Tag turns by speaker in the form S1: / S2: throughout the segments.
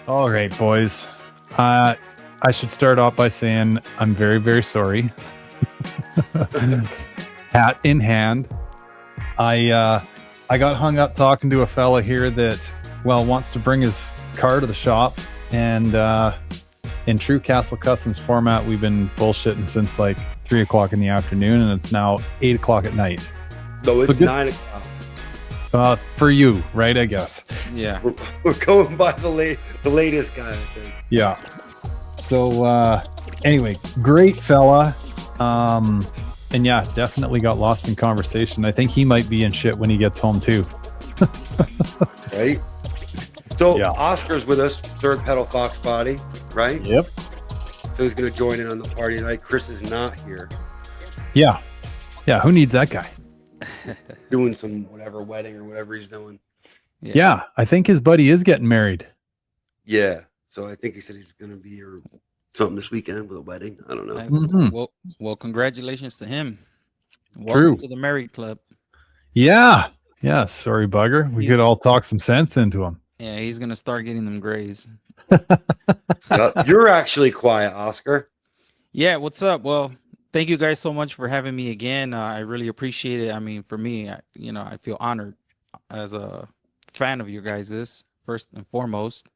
S1: All right, boys. I should start off by saying I'm very, very sorry. Hat in hand. I got hung up talking to a fella here that, wants to bring his car to the shop. And in true KASL Customs format, we've been bullshitting since like 3 o'clock in the afternoon, and it's now 8 o'clock at night.
S2: No, it's 9 o'clock.
S1: For you, right? I guess.
S3: Yeah.
S2: We're going by the latest guy, I think.
S1: Yeah. So anyway, great fella. And yeah, definitely got lost in conversation. I think he might be in shit when he gets home too.
S2: Right? So
S1: Yeah.
S2: Oscar's with us, third pedal Foxbody, right?
S1: Yep.
S2: So he's going to join in on the party tonight. Chris is not here.
S1: Yeah. Yeah. Who needs that guy?
S2: Doing some whatever wedding or whatever he's doing.
S1: Yeah. I think his buddy is getting married.
S2: Yeah. So I think he said he's going to be here something this weekend with a wedding. I don't know.
S3: Nice.
S1: Mhm.
S3: Well, congratulations to him. Welcome
S1: True.
S3: to the married club.
S1: Yeah. Yeah. Sorry, bugger. We could all talk some sense into him.
S3: Yeah, he's gonna start getting them grays.
S2: You're actually quiet, Oscar.
S3: Yeah, what's up? Well, thank you guys so much for having me again. I really appreciate it. I mean, for me, I feel honored as a fan of your guys's first and foremost,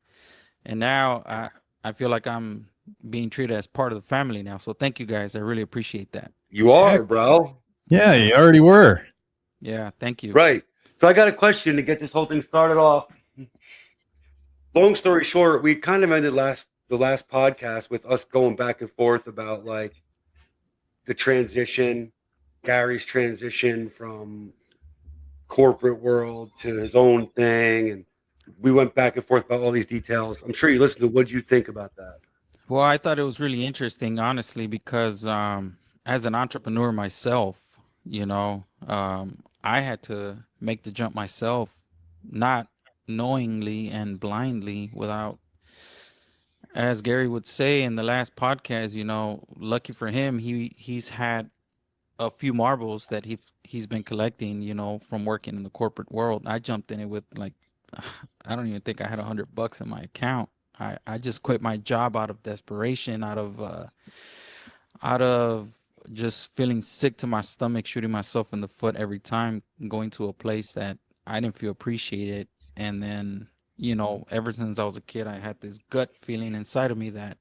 S3: and now I feel like I'm being treated as part of the family now. So thank you guys. I really appreciate that.
S2: You are, bro.
S1: Yeah. You already were.
S3: Yeah, thank you.
S2: Right. So I got a question to get this whole thing started off. Long story short, we kind of ended the last podcast with us going back and forth about like the transition, Gary's transition from corporate world to his own thing, and we went back and forth about all these details. I'm sure you listened to. What did you think about that?
S3: Well, I thought it was really interesting, honestly, because as an entrepreneur myself, I had to make the jump myself, not knowingly and blindly without, as Gary would say in the last podcast, lucky for him, he's had a few marbles that he's been collecting, from working in the corporate world. I jumped in it with like, I don't even think I had $100 in my account. I just quit my job out of desperation, out of just feeling sick to my stomach, shooting myself in the foot every time, going to a place that I didn't feel appreciated. And then, ever since I was a kid, I had this gut feeling inside of me that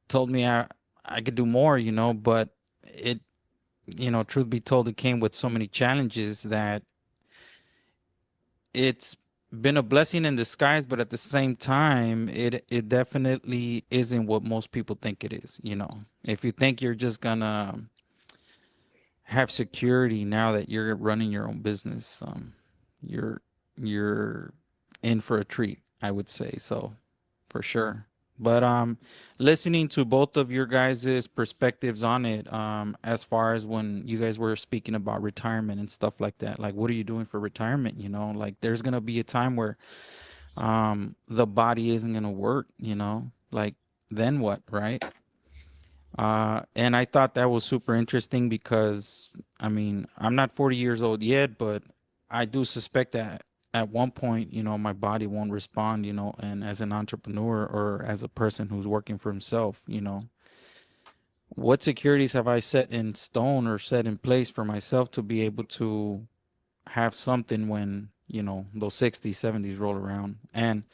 S3: told me I could do more, but it, truth be told, it came with so many challenges that it's been a blessing in disguise, but at the same time, it definitely isn't what most people think it is. If you think you're just gonna have security now that you're running your own business, you're in for a treat, I would say. So for sure. But listening to both of your guys' perspectives on it, as far as when you guys were speaking about retirement and stuff like that, like what are you doing for retirement? Like there's gonna be a time where the body isn't gonna work, like then what, right? And I thought that was super interesting because I mean, I'm not 40 years old yet, but I do suspect that at one point, my body won't respond, and as an entrepreneur or as a person who's working for himself, what securities have I set in stone or set in place for myself to be able to have something when, those 60s, 70s roll around? And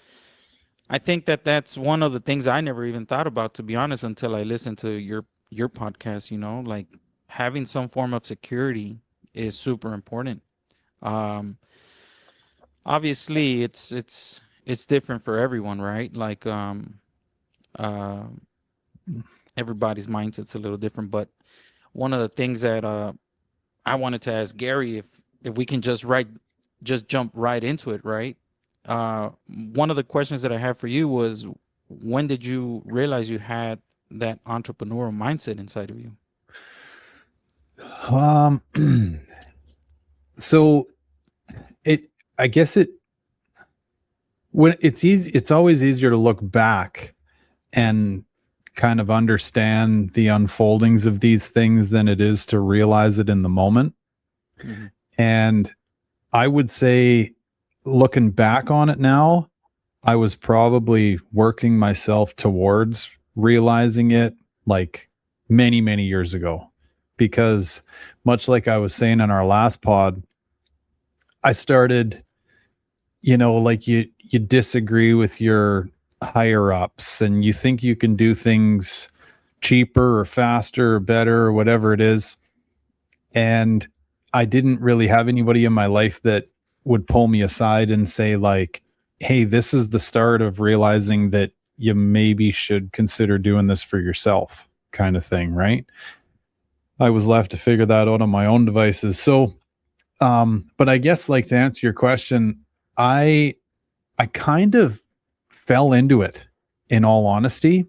S3: I think that that's one of the things I never even thought about, to be honest, until I listened to your podcast, like having some form of security is super important. Obviously it's different for everyone, right? Like everybody's mindset's a little different, but one of the things that I wanted to ask Gary, if we can just jump right into it, right? One of the questions that I have for you was, when did you realize you had that entrepreneurial mindset inside of you?
S1: So I guess when it's easy, it's always easier to look back and kind of understand the unfoldings of these things than it is to realize it in the moment.
S3: Mm-hmm.
S1: And I would say, looking back on it now, I was probably working myself towards realizing it like many, many years ago. Because much like I was saying in our last pod, I started, like you disagree with your higher ups and you think you can do things cheaper or faster or better or whatever it is. And I didn't really have anybody in my life that would pull me aside and say like, hey, this is the start of realizing that you maybe should consider doing this for yourself, kind of thing, right? I was left to figure that out on my own devices. So, but I guess like to answer your question, I kind of fell into it, in all honesty,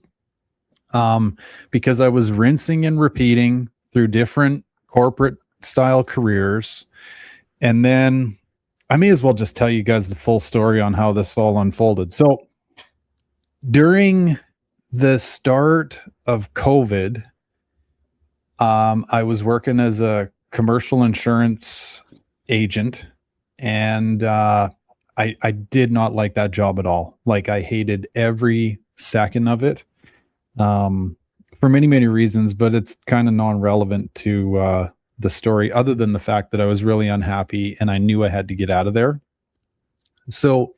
S1: because I was rinsing and repeating through different corporate style careers. And then I may as well just tell you guys the full story on how this all unfolded. So during the start of COVID, I was working as a commercial insurance agent, and I did not like that job at all. Like I hated every second of it, for many, many reasons, but it's kind of non-relevant to the story, other than the fact that I was really unhappy and I knew I had to get out of there. So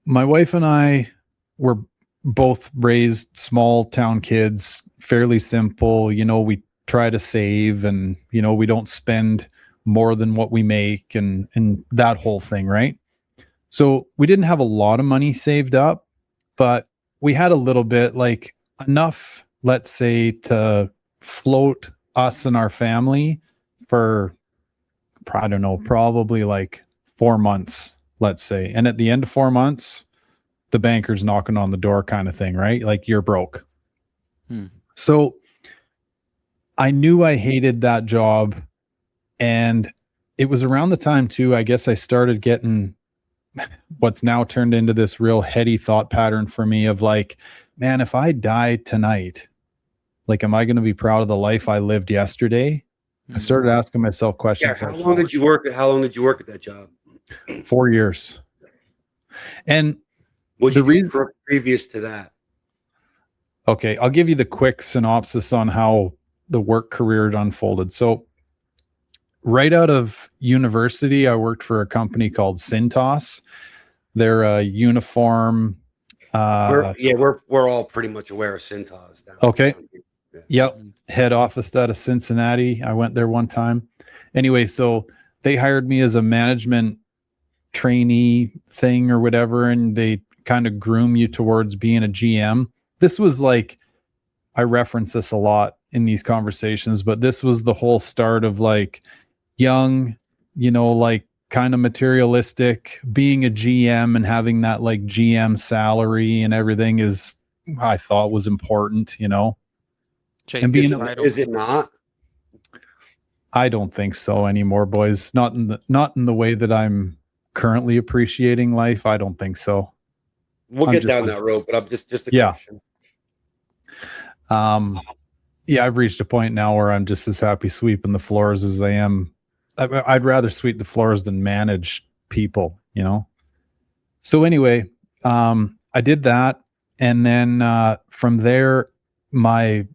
S1: my wife and I were both raised small town kids, fairly simple. We try to save, and we don't spend more than what we make, and that whole thing, right? So we didn't have a lot of money saved up, but we had a little bit, like enough, let's say, to float us and our family for, I don't know, probably like 4 months, let's say. And at the end of 4 months, the banker's knocking on the door, kind of thing, right? Like, you're broke. So I knew I hated that job. And it was around the time too, I guess I started getting what's now turned into this real heady thought pattern for me of like, man, if I die tonight, like, am I going to be proud of the life I lived yesterday? I started asking myself questions.
S2: Yeah, how long did you work at that job?
S1: 4 years. And
S2: what you read previous to that?
S1: Okay, I'll give you the quick synopsis on how the work career unfolded. So right out of university, I worked for a company called Cintas. They're a uniform.
S2: We're all pretty much aware of Cintas now.
S1: Okay. Yep. Head office out of Cincinnati. I went there one time. Anyway, so they hired me as a management trainee thing or whatever, and they kind of groom you towards being a GM. This was like, I reference this a lot in these conversations, but this was the whole start of like young, like kind of materialistic, being a GM and having that like GM salary and everything is, I thought, was important, And being,
S2: is it not?
S1: I don't think so anymore, boys. Not in the way that I'm currently appreciating life. I don't think so.
S2: We'll get down that road, but I'm just a question.
S1: I've reached a point now where I'm just as happy sweeping the floors as I am. I'd rather sweep the floors than manage people, So anyway, I did that. And then from there, I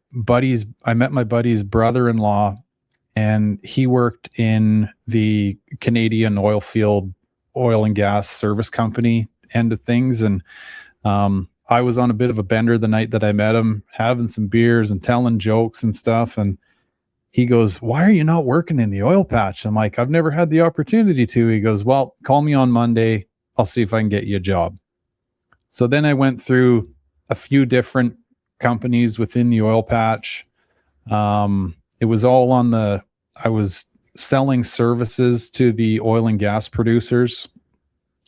S1: met my buddy's brother-in-law, and he worked in the Canadian oil field, oil and gas service company end of things. And I was on a bit of a bender the night that I met him, having some beers and telling jokes and stuff. And he goes, "Why are you not working in the oil patch?" I'm like, "I've never had the opportunity to." He goes, "Well, call me on Monday. I'll see if I can get you a job." So then I went through a few different companies within the oil patch. It was all I was selling services to the oil and gas producers.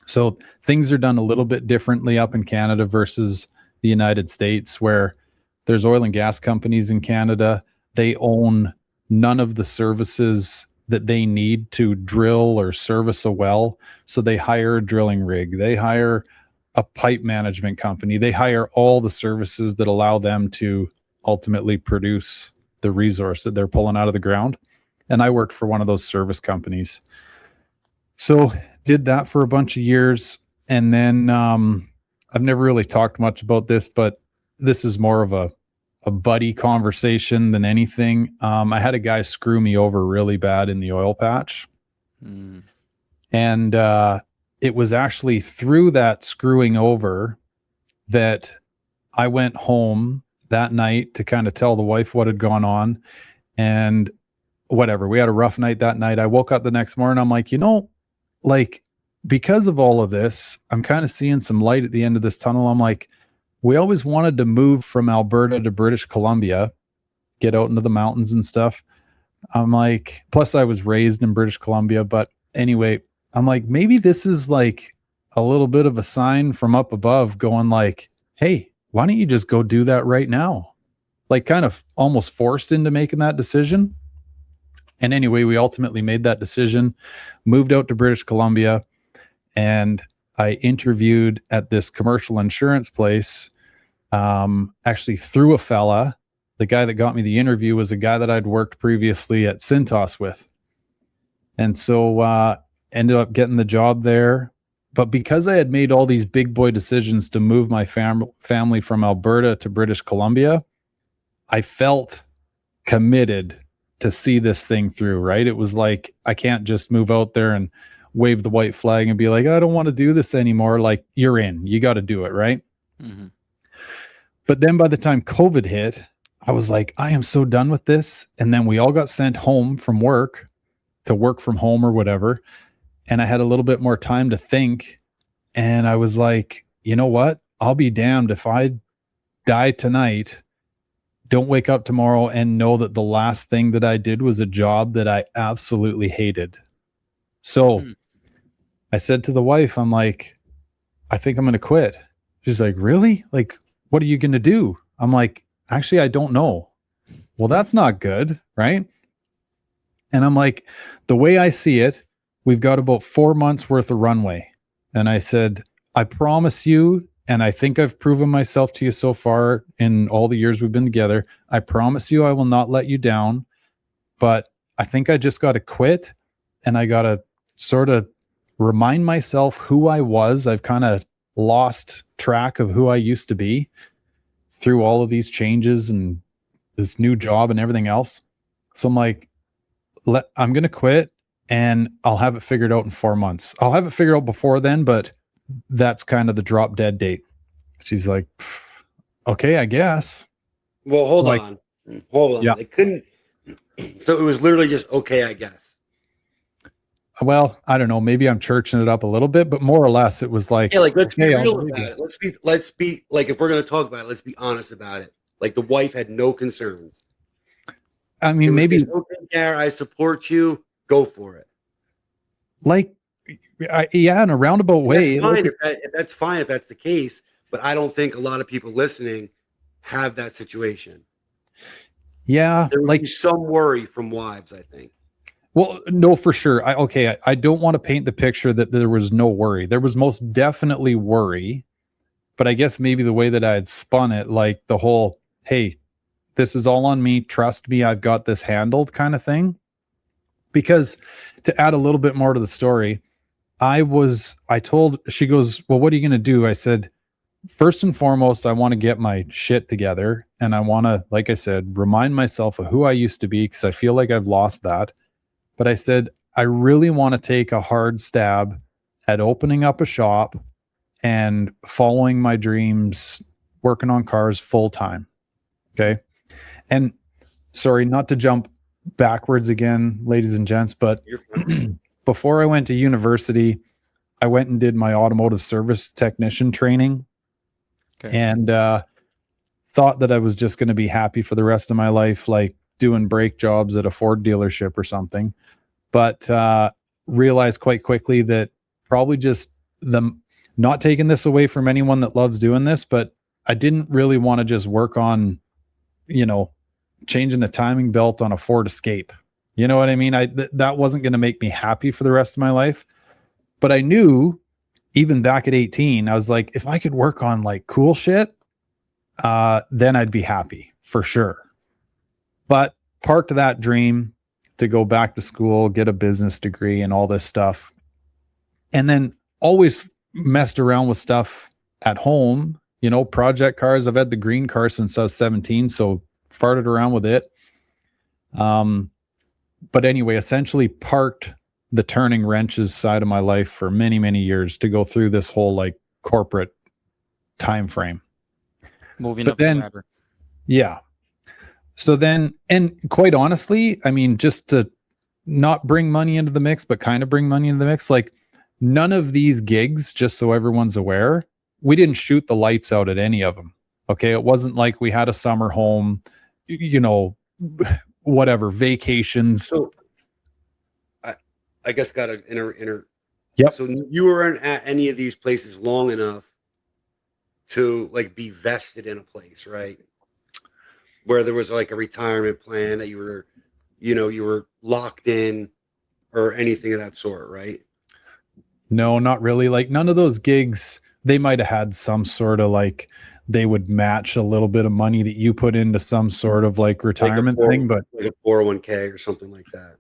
S1: So things are done a little bit differently up in Canada versus the United States, where there's oil and gas companies in Canada. They own none of the services that they need to drill or service a well. So they hire a drilling rig. They hire a pipe management company. They hire all the services that allow them to ultimately produce the resource that they're pulling out of the ground. And I worked for one of those service companies. So did that for a bunch of years. And then I've never really talked much about this, but this is more of a buddy conversation than anything. I had a guy screw me over really bad in the oil patch.
S3: Mm.
S1: And it was actually through that screwing over that I went home that night to kind of tell the wife what had gone on. And whatever, we had a rough night that night. I woke up the next morning. I'm like, like, because of all of this, I'm kind of seeing some light at the end of this tunnel. I'm like, we always wanted to move from Alberta to British Columbia, get out into the mountains and stuff. I'm like, plus I was raised in British Columbia, but anyway, I'm like, maybe this is like a little bit of a sign from up above going like, hey, why don't you just go do that right now? Like kind of almost forced into making that decision. And anyway, we ultimately made that decision, moved out to British Columbia, and I interviewed at this commercial insurance place, actually through a fella. The guy that got me the interview was a guy that I'd worked previously at Cintas with. And so ended up getting the job there. But because I had made all these big boy decisions to move my family from Alberta to British Columbia, I felt committed to see this thing through, right? It was like, I can't just move out there and wave the white flag and be like, I don't want to do this anymore. Like, you're in, you got to do it, right?
S3: Mm-hmm.
S1: But then by the time COVID hit, I was like, I am so done with this. And then we all got sent home from work to work from home or whatever. And I had a little bit more time to think. And I was like, you know what? I'll be damned if I die tonight, don't wake up tomorrow and know that the last thing that I did was a job that I absolutely hated. So I said to the wife, I'm like, I think I'm going to quit. She's like, really? Like, what are you going to do? I'm like, actually, I don't know. Well, that's not good, right? And I'm like, the way I see it, we've got about 4 months worth of runway. And I said, I promise you, and I think I've proven myself to you so far in all the years we've been together, I promise you I will not let you down. But I think I just got to quit, and I got to sort of remind myself who I was. I've kind of lost track of who I used to be through all of these changes and this new job and everything else. So I'm like, I'm going to quit, and I'll have it figured out in 4 months. I'll have it figured out before then, but that's kind of the drop dead date. She's like, okay, I guess.
S2: Well, hold on.
S1: Yeah.
S2: It couldn't. So it was literally just, okay, I guess.
S1: Well, I don't know. Maybe I'm churching it up a little bit, but more or less it was like,
S2: Yeah, like, let's be
S1: okay,
S2: real about it. Let's be like, if we're going to talk about it, let's be honest about it. Like, the wife had no concerns.
S1: I mean, maybe
S2: just, okay, Gary, I support you. Go for it.
S1: Like, yeah, in a roundabout way.
S2: That's fine if that's the case, but I don't think a lot of people listening have that situation.
S1: Yeah,
S2: there would be some worry from wives, I think.
S1: Well, no, for sure. I don't want to paint the picture that there was no worry. There was most definitely worry, but I guess maybe the way that I had spun it, like the whole, hey, this is all on me. Trust me, I've got this handled kind of thing. Because to add a little bit more to the story, she goes, well, what are you going to do? I said, first and foremost, I want to get my shit together. And I want to, like I said, remind myself of who I used to be, because I feel like I've lost that. But I said, I really want to take a hard stab at opening up a shop and following my dreams, working on cars full time. Okay. And sorry, not to jump backwards again, ladies and gents, but before I went to university, I went and did my automotive service technician training. Okay. And thought that I was just going to be happy for the rest of my life, like doing brake jobs at a Ford dealership or something. But realized quite quickly that probably just not taking this away from anyone that loves doing this, but I didn't really want to just work on, changing the timing belt on a Ford Escape. You know what I mean? That wasn't going to make me happy for the rest of my life. But I knew even back at 18, I was like, if I could work on like cool shit, then I'd be happy for sure. But parked that dream to go back to school, get a business degree and all this stuff. And then always messed around with stuff at home, project cars. I've had the green car since I was 17, so farted around with it. But anyway, essentially parked the turning wrenches side of my life for many, many years to go through this whole like corporate time frame.
S3: Moving
S1: But
S3: up the
S1: then,
S3: ladder.
S1: yeah. So then, and quite honestly, I mean, just to not bring money into the mix, but kind of bring money into the mix, like none of these gigs, just so everyone's aware, we didn't shoot the lights out at any of them. Okay. It wasn't like we had a summer home, whatever, vacations.
S2: So I guess got to inter.
S1: Yep.
S2: So you weren't at any of these places long enough to like be vested in a place, right? Where there was like a retirement plan that you were locked in or anything of that sort, right?
S1: No, not really. Like none of those gigs, they might have had some sort of like they would match a little bit of money that you put into some sort of like retirement thing, but
S2: like a 401k or something like that.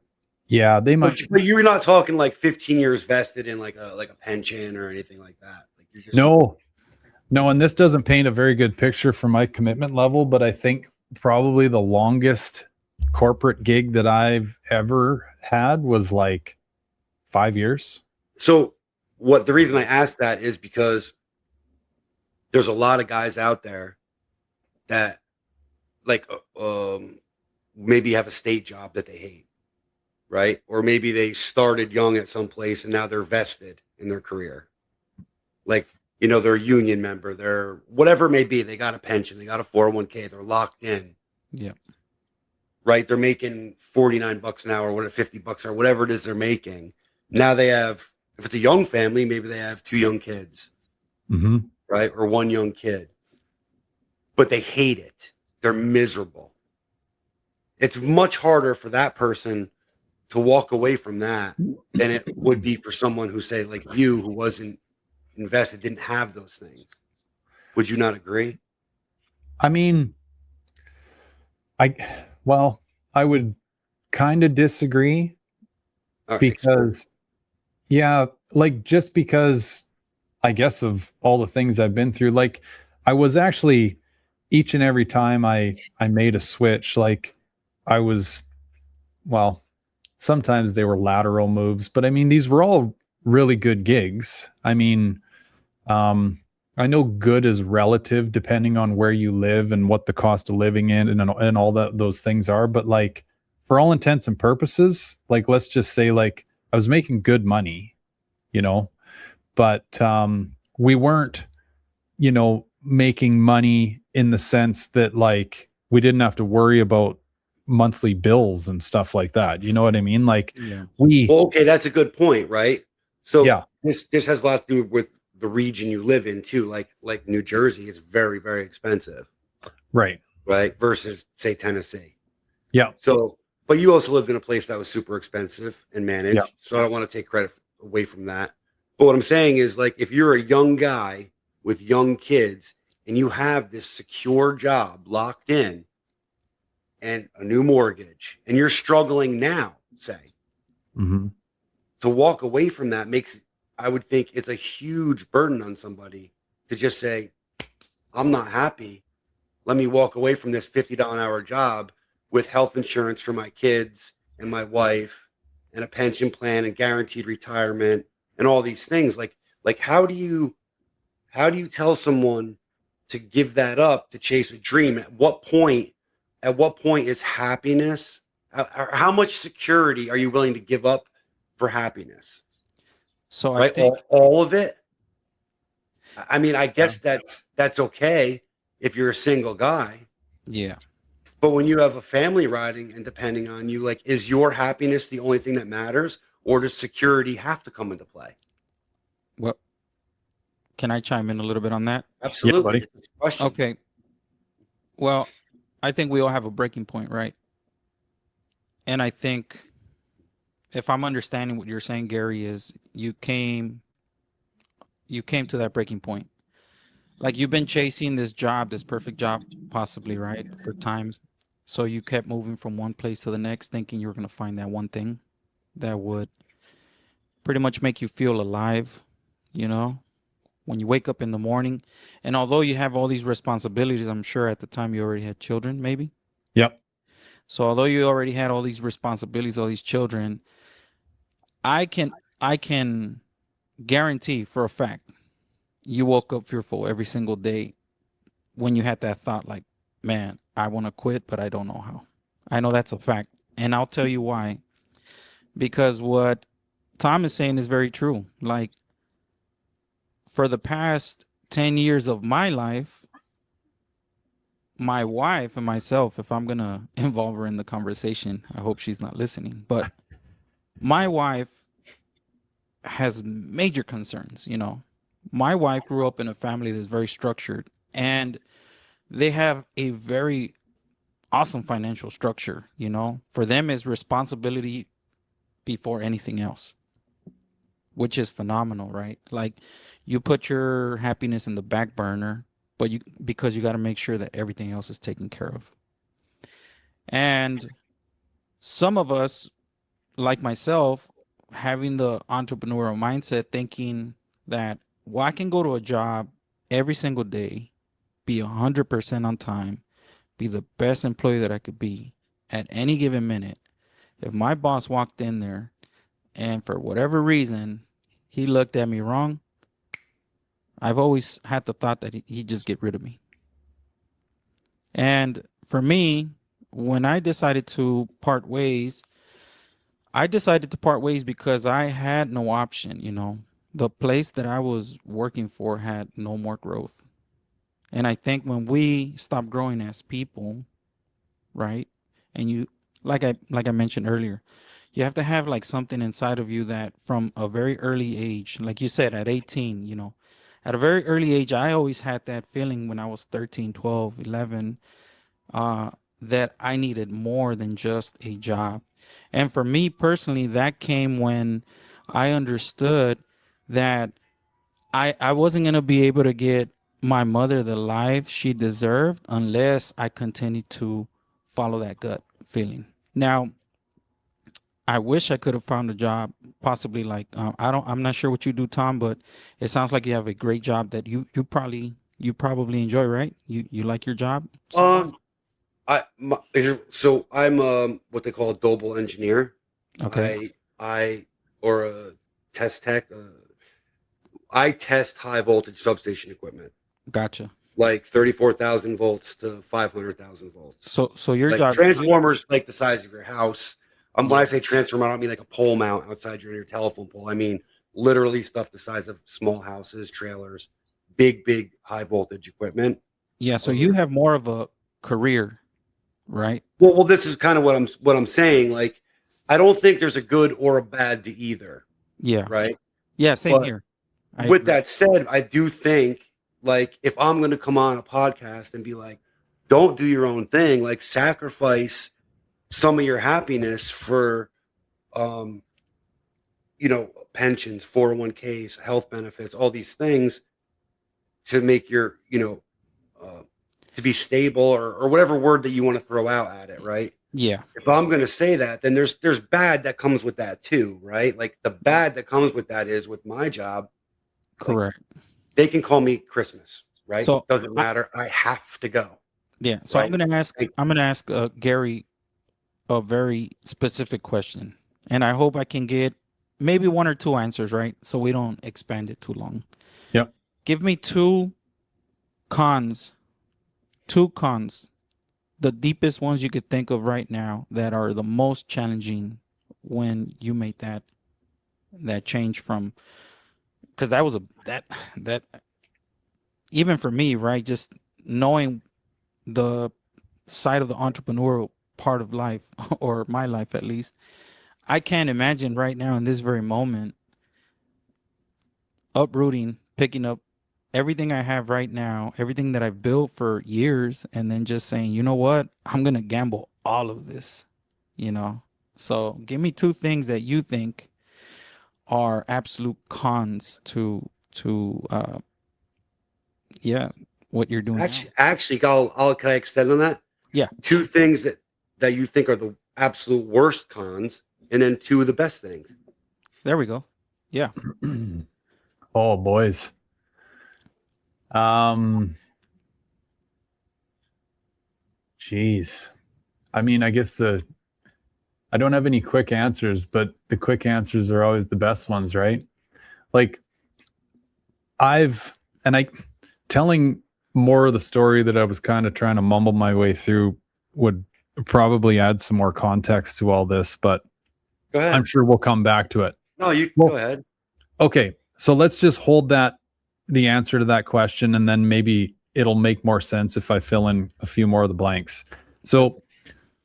S1: yeah, they might.
S2: But you're not talking like 15 years vested in like a pension or anything like that. Like you're just
S1: No, and this doesn't paint a very good picture for my commitment level, but I think probably the longest corporate gig that I've ever had was like 5 years.
S2: So the reason I asked that is because there's a lot of guys out there that like maybe have a state job that they hate, right? Or maybe they started young at some place and now they're vested in their career. Like, they're a union member, they're whatever it may be, they got a pension, they got a 401k, they're locked in.
S3: Yeah.
S2: Right? They're making $49 an hour, whatever, $50 or whatever it is they're making. Now they have, if it's a young family, maybe they have 2 young kids, right? Or 1 young kid, but they hate it. They're miserable. It's much harder for that person to walk away from that than it would be for someone who, say, like you, who wasn't invested, didn't have those things. Would you not agree?
S1: I mean, I would kind of disagree because, yeah, like just because I guess of all the things I've been through, like I was actually each and every time I made a switch, like I was, sometimes they were lateral moves, but I mean, these were all really good gigs. I mean, I know good is relative depending on where you live and what the cost of living in and all those things are. But like for all intents and purposes, like let's just say like I was making good money, but we weren't, making money in the sense that like we didn't have to worry about monthly bills and stuff like that. You know what I mean? Like
S2: okay, that's a good point, right? So
S1: yeah,
S2: this has a lot to do with the region you live in too. Like New Jersey is very, very expensive.
S1: Right.
S2: Versus say Tennessee.
S1: Yeah.
S2: So, but you also lived in a place that was super expensive and managed.
S1: Yeah.
S2: So I don't want to take credit away from that. But what I'm saying is, like, if you're a young guy with young kids and you have this secure job locked in and a new mortgage and you're struggling now, say, to walk away from that I would think it's a huge burden on somebody to just say, I'm not happy. Let me walk away from this $50 an hour job with health insurance for my kids and my wife and a pension plan and guaranteed retirement and all these things. Like how do you tell someone to give that up to chase a dream? At what point is happiness? How much security are you willing to give up for happiness?
S3: So
S2: right,
S3: I think
S2: all of it. I mean, I guess that's okay if you're a single guy.
S3: Yeah.
S2: But when you have a family riding and depending on you, like, is your happiness the only thing that matters, or does security have to come into play?
S3: Well, can I chime in a little bit on that?
S2: Absolutely.
S1: Yeah,
S3: okay. Well, I think we all have a breaking point, right? And I think if I'm understanding what you're saying, Gary, is you came to that breaking point. Like you've been chasing this job, this perfect job, possibly, right? For time. So you kept moving from one place to the next, thinking you were going to find that one thing that would pretty much make you feel alive, when you wake up in the morning, and although you have all these responsibilities, I'm sure at the time you already had children, maybe.
S1: Yep.
S3: So although you already had all these responsibilities, all these children, I can guarantee for a fact you woke up fearful every single day when you had that thought like, man, I want to quit, but I don't know how. I know that's a fact. And I'll tell you why. Because what Tom is saying is very true. Like, for the past 10 years of my life, my wife and myself, if I'm going to involve her in the conversation, I hope she's not listening, but my wife has major concerns. My wife grew up in a family that's very structured, and they have a very awesome financial structure. For them is responsibility before anything else, which is phenomenal, right? Like, you put your happiness in the back burner, but because you got to make sure that everything else is taken care of. And some of us, like myself, having the entrepreneurial mindset, thinking that, well, I can go to a job every single day, be 100% on time, be the best employee that I could be at any given minute. If my boss walked in there and for whatever reason he looked at me wrong, I've always had the thought that he'd just get rid of me. And for me, when I decided to part ways, because I had no option. The place that I was working for had no more growth. And I think when we stop growing as people, right? And you, like I mentioned earlier, you have to have like something inside of you that from a very early age, like you said, at 18, at a very early age, I always had that feeling when I was 13, 12, 11, that I needed more than just a job. And for me personally, that came when I understood that I wasn't going to be able to get my mother the life she deserved unless I continued to follow that gut feeling. Now, I wish I could have found a job, possibly like I'm not sure what you do, Tom, but it sounds like you have a great job that you probably enjoy, right? You like your job?
S2: So I'm what they call a global engineer.
S3: Okay.
S2: Or a test tech. I test high voltage substation equipment,
S3: Gotcha.
S2: like 34,000 volts to 500,000 volts.
S3: So your
S2: Like
S3: job,
S2: transformers, like the size of your house. When I
S3: yeah.
S2: say transformer, I don't mean like a pole mount outside your telephone pole. I mean literally stuff the size of small houses, trailers, big high voltage equipment.
S3: Yeah, so you have more of a career, right?
S2: Well, this is kind of what I'm saying. Like, I don't think there's a good or a bad to either,
S3: Yeah.
S2: right?
S3: Yeah, same
S2: But
S3: here. I
S2: with
S3: agree.
S2: that said, I do think, like, if I'm going to come on a podcast and be like, don't do your own thing, like sacrifice some of your happiness for, pensions, 401ks, health benefits, all these things to make your, to be stable or whatever word that you want to throw out at it, right?
S3: Yeah,
S2: If I'm going to say that, then there's bad that comes with that too, right? Like the bad that comes with that is with my job, like
S3: correct.
S2: they can call me Christmas, right?
S3: So
S2: Doesn't matter. I have to go.
S3: yeah, so
S2: Right.
S3: I'm gonna ask Gary a very specific question, and I hope I can get maybe one or two answers, right? So we don't expand it too long.
S1: Yep.
S3: Give me two cons, the deepest ones you could think of right now that are the most challenging when you made that change from, because that was that even for me, right? Just knowing the side of the entrepreneurial part of life, or my life at least, I can't imagine right now in this very moment uprooting, picking up everything I have right now, everything that I've built for years, and then just saying, you know what, I'm gonna gamble all of this, So give me two things that you think are absolute cons to what you're doing now.
S2: Actually, can I extend on that?
S3: Yeah.
S2: Two things that you think are the absolute worst cons, and then two of the best things.
S3: There we go. Yeah.
S1: Oh, boys. Geez. I mean, I guess I don't have any quick answers, but the quick answers are always the best ones, right? Like telling more of the story that I was kind of trying to mumble my way through would probably add some more context to all this, but
S2: Go ahead.
S1: I'm sure we'll come back to it.
S2: No, you go ahead.
S1: Okay. So let's just hold the answer to that question, and then maybe it'll make more sense if I fill in a few more of the blanks. So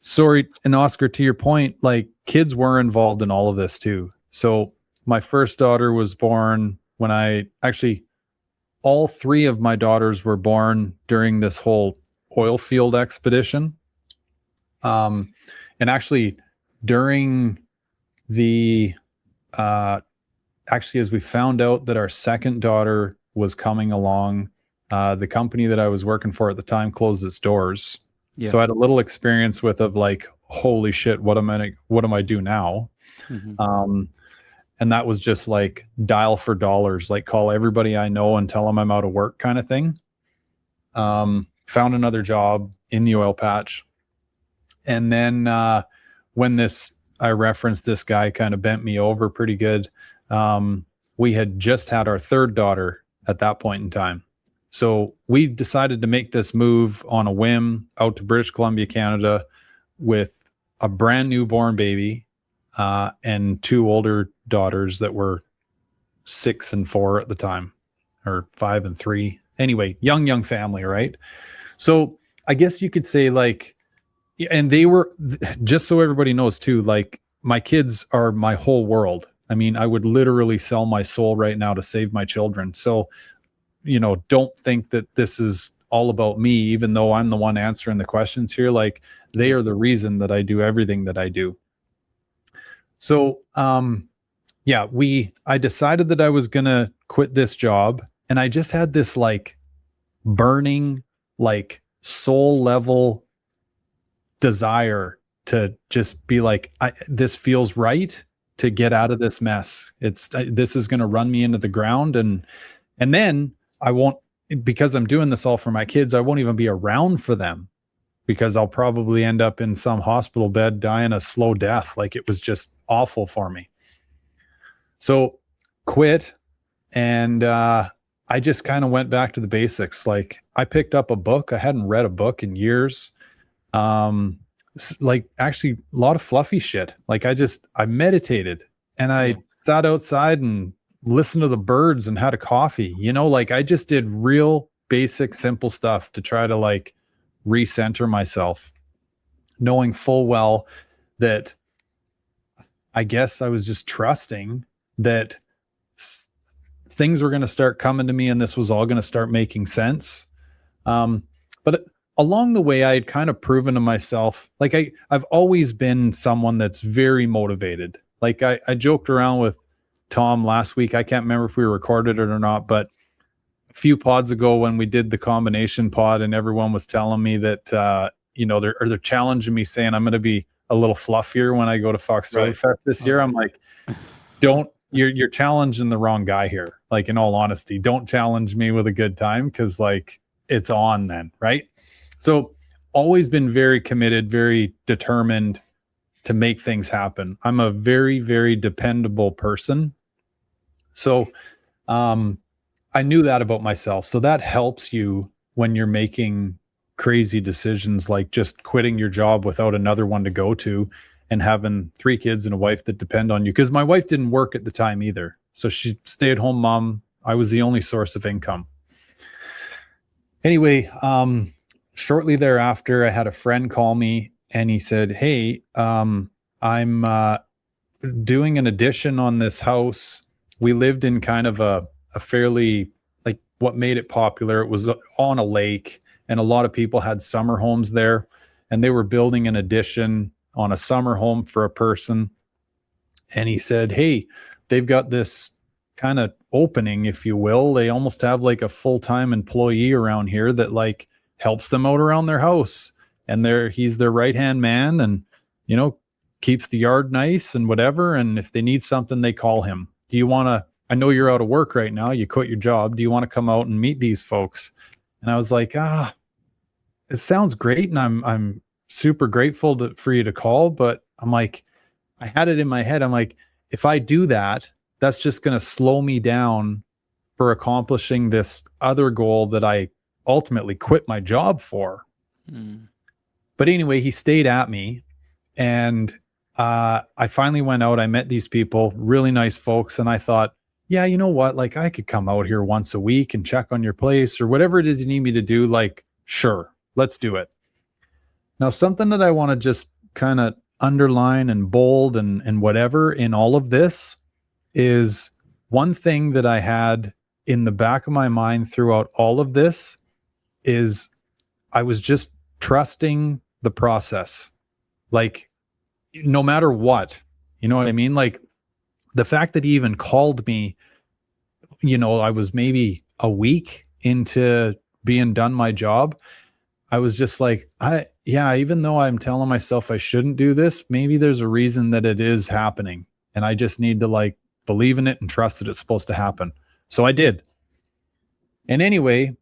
S1: sorry, and Oscar, to your point, like kids were involved in all of this too. So my first daughter was born when all three of my daughters were born during this whole oil field expedition. And actually during as we found out that our second daughter was coming along, the company that I was working for at the time closed its doors. Yeah. So I had a little experience of like, holy shit, what am I do now? Mm-hmm. And that was just like dial for dollars, like call everybody I know and tell them I'm out of work kind of thing. Found another job in the oil patch. And then when I referenced this guy kind of bent me over pretty good. We had just had our third daughter at that point in time. So we decided to make this move on a whim out to British Columbia, Canada, with a brand new born baby and two older daughters that were 6 and 4 at the time, or 5 and 3. Anyway, young family, right? So I guess you could say like, and they were, just so everybody knows too, like my kids are my whole world. I mean, I would literally sell my soul right now to save my children. So, don't think that this is all about me, even though I'm the one answering the questions here. Like they are the reason that I do everything that I do. So, I decided that I was going to quit this job, and I just had this like burning, like soul level desire to just be like, this feels right to get out of this mess. This is going to run me into the ground. And then I won't, because I'm doing this all for my kids, I won't even be around for them because I'll probably end up in some hospital bed dying a slow death. Like it was just awful for me. So quit. And, I just kind of went back to the basics. Like I picked up a book. I hadn't read a book in years. Like actually a lot of fluffy shit. Like I meditated and I sat outside and listened to the birds and had a coffee, like I just did real basic, simple stuff to try to like recenter myself, knowing full well that I guess I was just trusting that things were going to start coming to me and this was all going to start making sense. But along the way, I had kind of proven to myself, like I've always been someone that's very motivated. Like I joked around with Tom last week. I can't remember if we recorded it or not, but a few pods ago when we did the combination pod and everyone was telling me that, they're challenging me saying I'm going to be a little fluffier when I go to Foxbody Fest this year. I'm like, you're challenging the wrong guy here. Like in all honesty, don't challenge me with a good time. Cause like it's on then. Right. So always been very committed, very determined to make things happen. I'm a very, very dependable person. So I knew that about myself. So that helps you when you're making crazy decisions like just quitting your job without another one to go to and having 3 kids and a wife that depend on you. Because my wife didn't work at the time either. So she stay-at-home mom. I was the only source of income. Anyway, shortly thereafter, I had a friend call me and he said, hey, I'm doing an addition on this house. We lived in kind of a fairly, like what made it popular. It was on a lake and a lot of people had summer homes there and they were building an addition on a summer home for a person. And he said, hey, they've got this kind of opening, if you will. They almost have like a full-time employee around here that like helps them out around their house. And he's their right-hand man and, keeps the yard nice and whatever. And if they need something, they call him. Do you want to I know you're out of work right now. You quit your job. Do you want to come out and meet these folks? And I was like, it sounds great. And I'm super grateful for you to call. But I'm like, I had it in my head. I'm like, if I do that, that's just going to slow me down for accomplishing this other goal that I ultimately quit my job for. But anyway, he stayed at me, and I finally went out. I met these people, really nice folks. And I thought, yeah, you know what? Like, I could come out here once a week and check on your place or whatever it is you need me to do. Like, sure, let's do it. Now, something that I want to just kind of underline and bold and whatever in all of this is one thing that I had in the back of my mind throughout all of this is I was just trusting the process. Like, no matter what, you know what I mean? Like, the fact that he even called me, you know, I was maybe a week into being done my job. I was just like, even though I'm telling myself I shouldn't do this, maybe there's a reason that it is happening. And I just need to like believe in it and trust that it's supposed to happen. So I did. And anyway,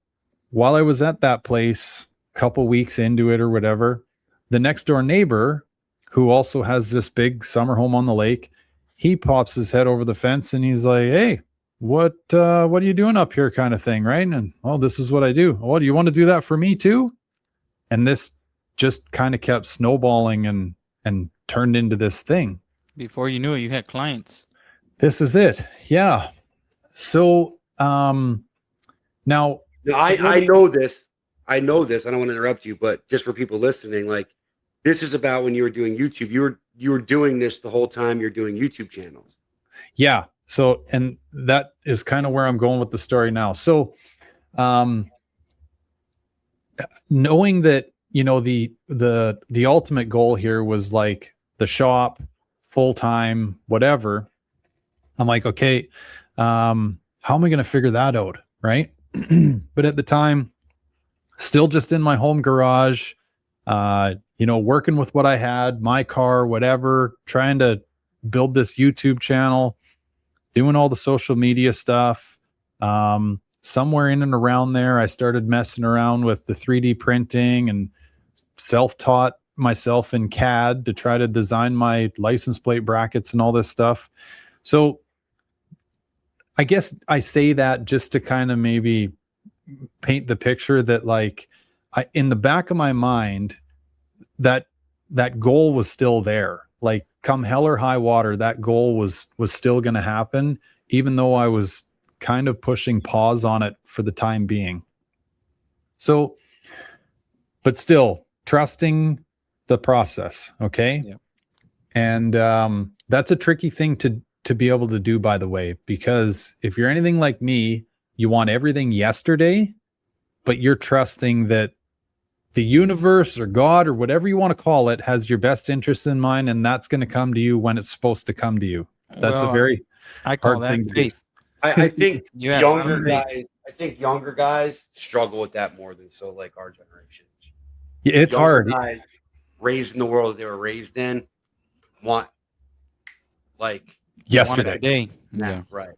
S1: while I was at that place, a couple weeks into it or whatever, the next door neighbor, who also has this big summer home on the lake, he pops his head over the fence and he's like, hey, what are you doing up here, kind of thing, right? And, oh, this is what I do. Oh, do you want to do that for me too? And this just kind of kept snowballing and turned into this thing.
S3: Before you knew it, you had clients.
S1: This is it. Yeah. So now
S2: I know this. I don't want to interrupt you, but just for people listening, like, this is about when you were doing YouTube. You were doing this the whole time you're doing YouTube channels. Yeah.
S1: So, and that is kind of where I'm going with the story now. So, knowing that, you know, the ultimate goal here was like the shop, full-time, whatever. I'm like, okay, how am I going to figure that out? Right. But at the time, still just in my home garage, you know, working with what I had, my car, whatever, trying to build this YouTube channel, doing all the social media stuff. Somewhere in and around there, I started messing around with the 3D printing and self-taught myself in CAD to try to design my license plate brackets and all this stuff. So I guess I say that just to kind of maybe paint the picture that, like, in the back of my mind, that goal was still there. Like, come hell or high water, that goal was still going to happen, even though I was kind of pushing pause on it for the time being. So, but still trusting the process. Okay.
S3: Yeah.
S1: And that's a tricky thing to be able to do, by the way, because if you're anything like me, you want everything yesterday, but you're trusting that the universe or God or whatever you want to call it has your best interests in mind, and that's going to come to you when it's supposed to come to you. That's a very
S3: I call
S1: hard
S3: that
S1: thing to
S3: faith.
S2: I think
S3: Yeah,
S2: younger guys struggle with that more than like our generation.
S1: Yeah, it's hard.
S2: Guys raised in the world they were raised in want like
S1: yesterday.
S3: Day.
S2: Yeah, right.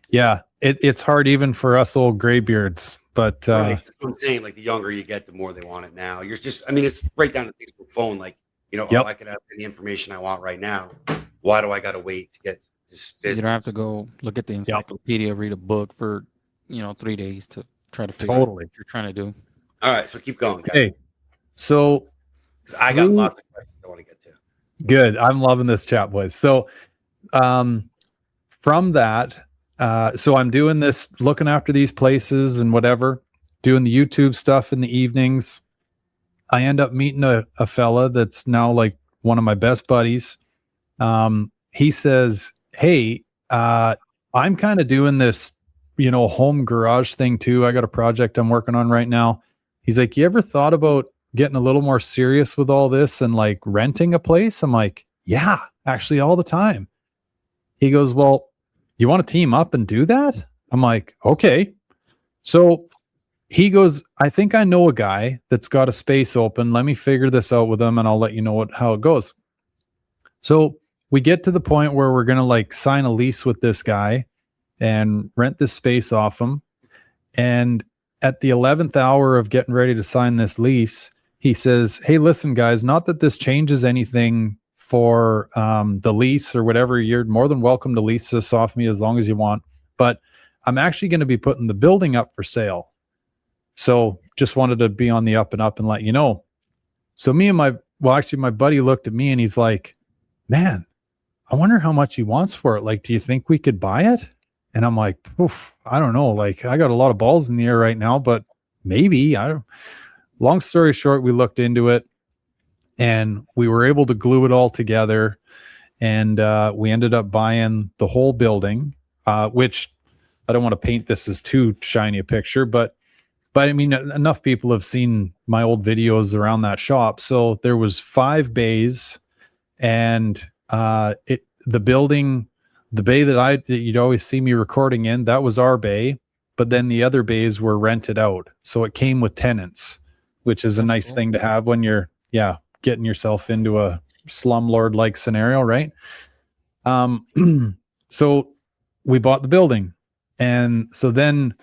S1: Yeah, it's hard even for us old graybeards. But
S2: right. That's what I'm saying. Like, the younger you get, the more they want it now. You're just, I mean, it's right down to things with phone. Like, you know,
S1: yep.
S2: I could have the information I want right now. Why do I got to wait to get this business?
S3: You don't have to go look at the encyclopedia, read a book for, 3 days to try to figure out what you're trying to do.
S2: All right, so keep going, guys.
S1: Okay, so
S2: I got lots of questions I want to get to.
S1: Good. I'm loving this chat, boys. So from that, so I'm doing this, looking after these places and whatever, doing the YouTube stuff in the evenings. I end up meeting a fella that's now like one of my best buddies. He says, hey, I'm kind of doing this, home garage thing too. I got a project I'm working on right now. He's like, you ever thought about getting a little more serious with all this and like renting a place? I'm like, yeah, actually all the time. He goes, well, you want to team up and do that? I'm like, okay. So he goes, I think I know a guy that's got a space open. Let me figure this out with him and I'll let you know how it goes. So we get to the point where we're going to like sign a lease with this guy. and rent this space off them. And at the 11th hour of getting ready to sign this lease, he says, "Hey, listen, guys, not that this changes anything for the lease or whatever. You're more than welcome to lease this off me as long as you want. But I'm actually going to be putting the building up for sale. So just wanted to be on the up and up and let you know." So me and my buddy looked at me and he's like, "Man, I wonder how much he wants for it. Like, do you think we could buy it?" And I'm like, "Oof, I don't know. Like, I got a lot of balls in the air right now, but maybe." Long story short, we looked into it and we were able to glue it all together. And we ended up buying the whole building, which I don't want to paint this as too shiny a picture, but I mean, enough people have seen my old videos around that shop. So there was 5 bays, and the building, the bay that you'd always see me recording in, that was our bay, but then the other bays were rented out. So it came with tenants, which is a nice thing to have when you're, getting yourself into a slumlord like scenario, right? So we bought the building. And so then,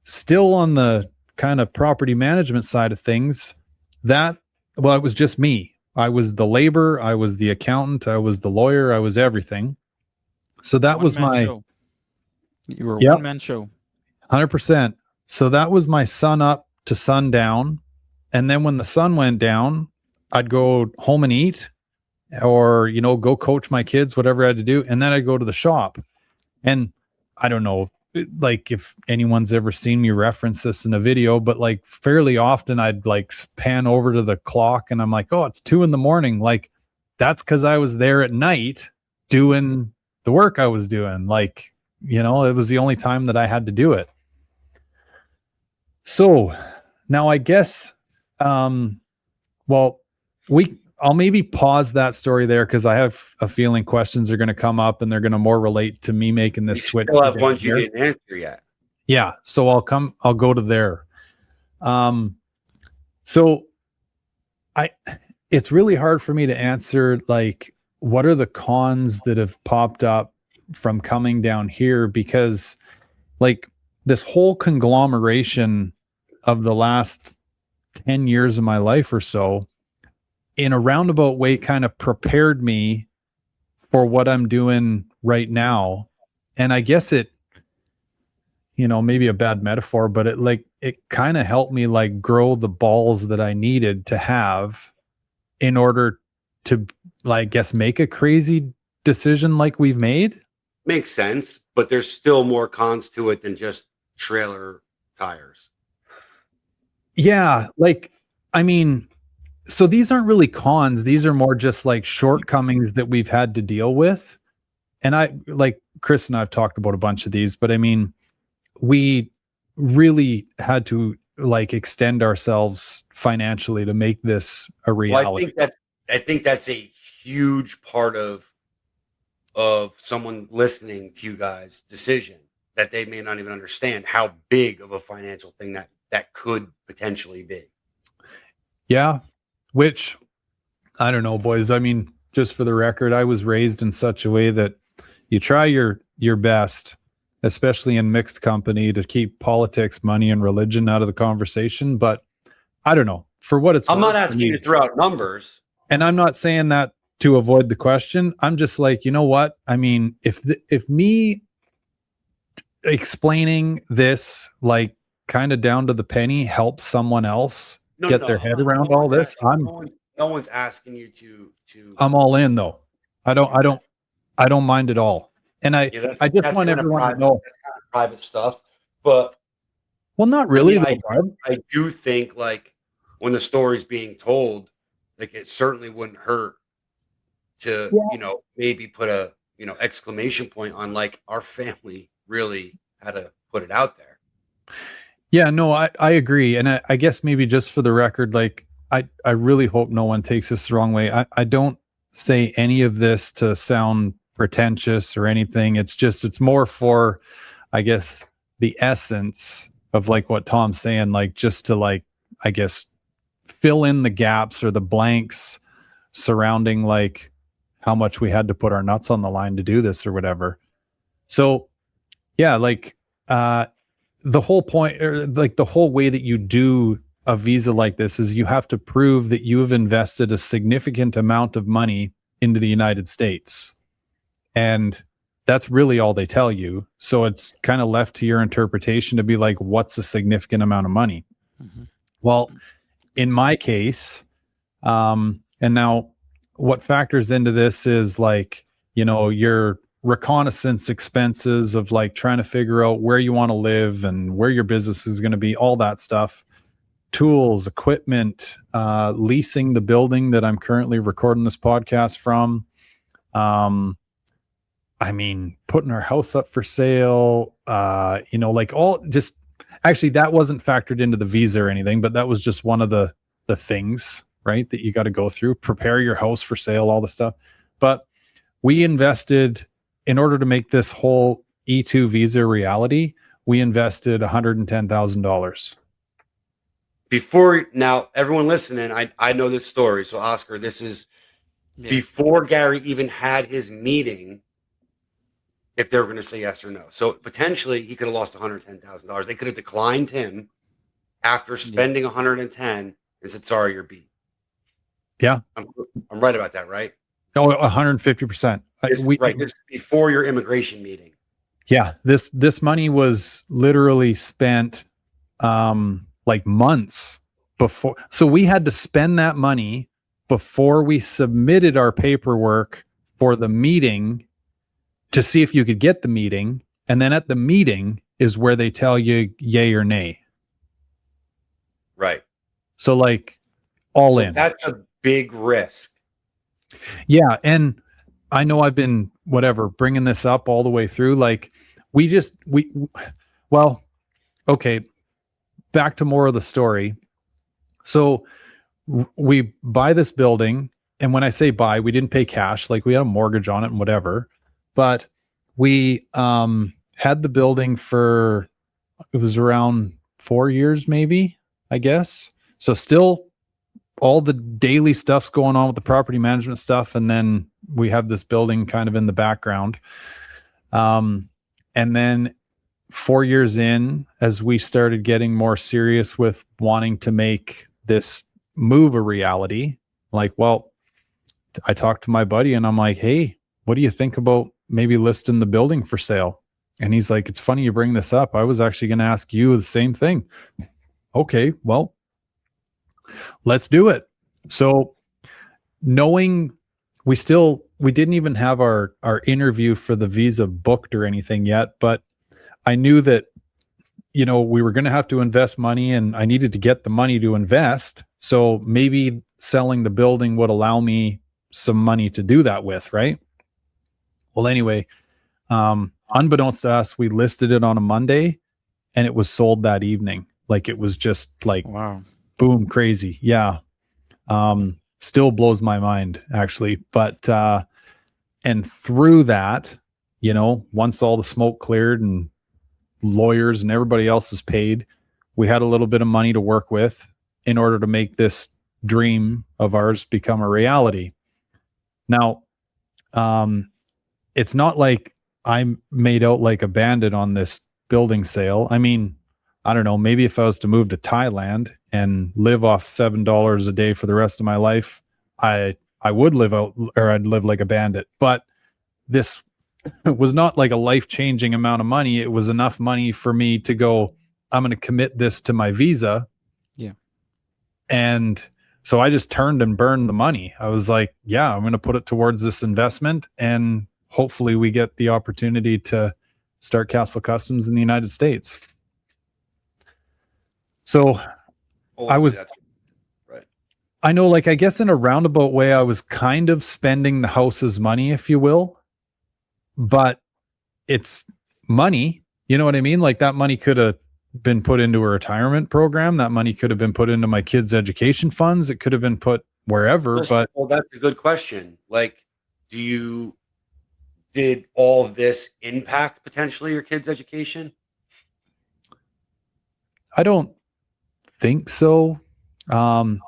S1: still on the kind of property management side of things, it was just me. I was the labor, I was the accountant, I was the lawyer, I was everything. So that was my
S3: show. You were a one-man show.
S1: 100%. So that was my sun up to sundown. And then when the sun went down, I'd go home and eat, or, go coach my kids, whatever I had to do. And then I'd go to the shop. And I don't know, like, if anyone's ever seen me reference this in a video, but like fairly often I'd like pan over to the clock and I'm like, "Oh, it's 2 a.m. Like, that's because I was there at night doing the work I was doing. Like, it was the only time that I had to do it. So now I guess, I'll maybe pause that story there, because I have a feeling questions are going to come up and they're going to more relate to me making this switch.
S2: Still have ones you didn't answer yet.
S1: Yeah. So I'll go to there. So it's really hard for me to answer, like, what are the cons that have popped up from coming down here, because like this whole conglomeration of the last 10 years of my life or so, in a roundabout way, kind of prepared me for what I'm doing right now. And I guess it, maybe a bad metaphor, but it kind of helped me like grow the balls that I needed to have in order to, I guess, make a crazy decision like we've made.
S2: Makes sense, but there's still more cons to it than just trailer tires.
S1: Yeah. Like, I mean, so these aren't really cons. These are more just like shortcomings that we've had to deal with. And like Chris and I have talked about a bunch of these, but I mean, we really had to like extend ourselves financially to make this a reality.
S2: Well, I think that's a huge part of someone listening to you guys' decision, that they may not even understand how big of a financial thing that could potentially be.
S1: Yeah. Which, I don't know, boys. I mean, just for the record, I was raised in such a way that you try your best, especially in mixed company, to keep politics, money, and religion out of the conversation. But I don't know. For what it's worth,
S2: I'm not asking you to throw out numbers.
S1: And I'm not saying that to avoid the question. I'm just like, you know what? I mean, if me explaining this, like, kind of down to the penny, helps someone else get their head around all this,
S2: no one's asking you to.
S1: I'm all in, though. I don't mind at all. And I just want everyone to know.
S2: That's kind of private stuff, but
S1: well, not really.
S2: I do think, like, when the story's being told, like, it certainly wouldn't hurt to, maybe put a, exclamation point on, like, our family really had to put it out there.
S1: Yeah, no, I agree. And I guess maybe just for the record, like, I really hope no one takes this the wrong way. I don't say any of this to sound pretentious or anything. It's more for, I guess, the essence of like what Tom's saying, like, just to, like, I guess, fill in the gaps or the blanks surrounding like how much we had to put our nuts on the line to do this or whatever. So Yeah, like the whole point, or like the whole way that you do a visa like this is you have to prove that you have invested a significant amount of money into the United States. And that's really all they tell you. So it's kind of left to your interpretation to be like, what's a significant amount of money?
S3: Mm-hmm.
S1: Well, in my case, and now what factors into this is like, you know, your reconnaissance expenses of like trying to figure out where you want to live and where your business is going to be, all that stuff, tools, equipment, leasing the building that I'm currently recording this podcast from. I mean, putting our house up for sale, you know, like all just actually that wasn't factored into the visa or anything, but that was just one of the things, right, that you got to go through, prepare your house for sale, all the stuff. But we invested in order to make this whole E2 visa a reality, we invested $110,000.
S2: Before now, everyone listening, I know this story. So Oscar, this is before Gary even had his meeting. If they were going to say yes or no, so potentially he could have lost $110,000. They could have declined him after spending 110 and said, "Sorry, you're beat."
S1: Yeah,
S2: I'm right about that, right?
S1: Oh, 150%.
S2: Right, this before your immigration meeting.
S1: Yeah, this money was literally spent like months before. So we had to spend that money before we submitted our paperwork for the meeting to see if you could get the meeting. And then at the meeting is where they tell you yay or nay.
S2: Right.
S1: So like all in.
S2: That's a big risk.
S1: Yeah. And I know I've been bringing this up all the way through. Like well, okay. Back to more of the story. So we buy this building. And when I say buy, we didn't pay cash. Like we had a mortgage on it and whatever. But we had the building for, it was around 4 years, maybe, I guess. So still all the daily stuff's going on with the property management stuff. And then we have this building kind of in the background. And then 4 years in, as we started getting more serious with wanting to make this move a reality, like, well, I talked to my buddy and I'm like, hey, what do you think about maybe listing the building for sale? And he's like, it's funny you bring this up. I was actually going to ask you the same thing. Okay, well, let's do it. So knowing we didn't even have our interview for the visa booked or anything yet, but I knew that, you know, we were going to have to invest money and I needed to get the money to invest. So maybe selling the building would allow me some money to do that with, right? Well, anyway, unbeknownst to us, we listed it on a Monday and it was sold that evening. Like it was just like,
S3: wow,
S1: boom, crazy. Yeah. Still blows my mind actually. But, and through that, you know, once all the smoke cleared and lawyers and everybody else is paid, we had a little bit of money to work with in order to make this dream of ours become a reality. Now, it's not like I'm made out like a bandit on this building sale. I mean, I don't know, maybe if I was to move to Thailand and live off $7 a day for the rest of my life, I would live out, or I'd live like a bandit. But this was not like a life-changing amount of money. It was enough money for me to go, I'm going to commit this to my visa.
S3: Yeah.
S1: And so I just turned and burned the money. I was like, yeah, I'm going to put it towards this investment and hopefully we get the opportunity to start KASL Customs in the United States. So
S2: right.
S1: I know, like, I guess in a roundabout way, I was kind of spending the house's money, if you will, but it's money. You know what I mean? Like that money could have been put into a retirement program. That money could have been put into my kids' education funds. It could have been put wherever, but
S2: well, that's a good question. Like, did all of this impact potentially your kids' education?
S1: I don't think so. I've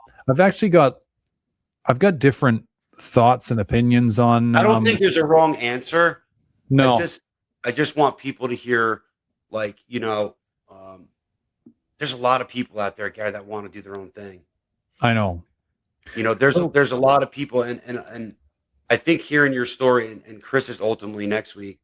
S1: got different thoughts and opinions on.
S2: I don't think there's a wrong answer.
S1: No,
S2: I just want people to hear, like, there's a lot of people out there, Gary, that want to do their own thing.
S1: I know.
S2: There's a lot of people, and I think hearing your story and Chris's ultimately next week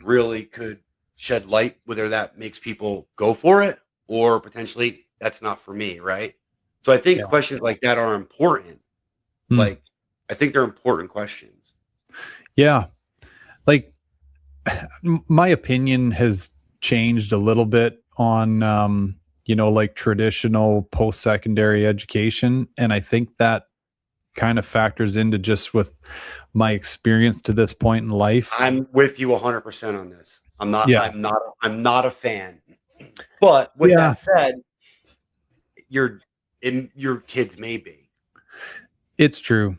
S2: really could shed light whether that makes people go for it or potentially that's not for me, right? So I think questions like that are important. Like, I think they're important questions.
S1: Yeah. Like, my opinion has changed a little bit on, like traditional post-secondary education. And I think that kind of factors into just with my experience to this point in life.
S2: I'm with you 100% on this. I'm not a fan. But with that said, your kids may be.
S1: It's true.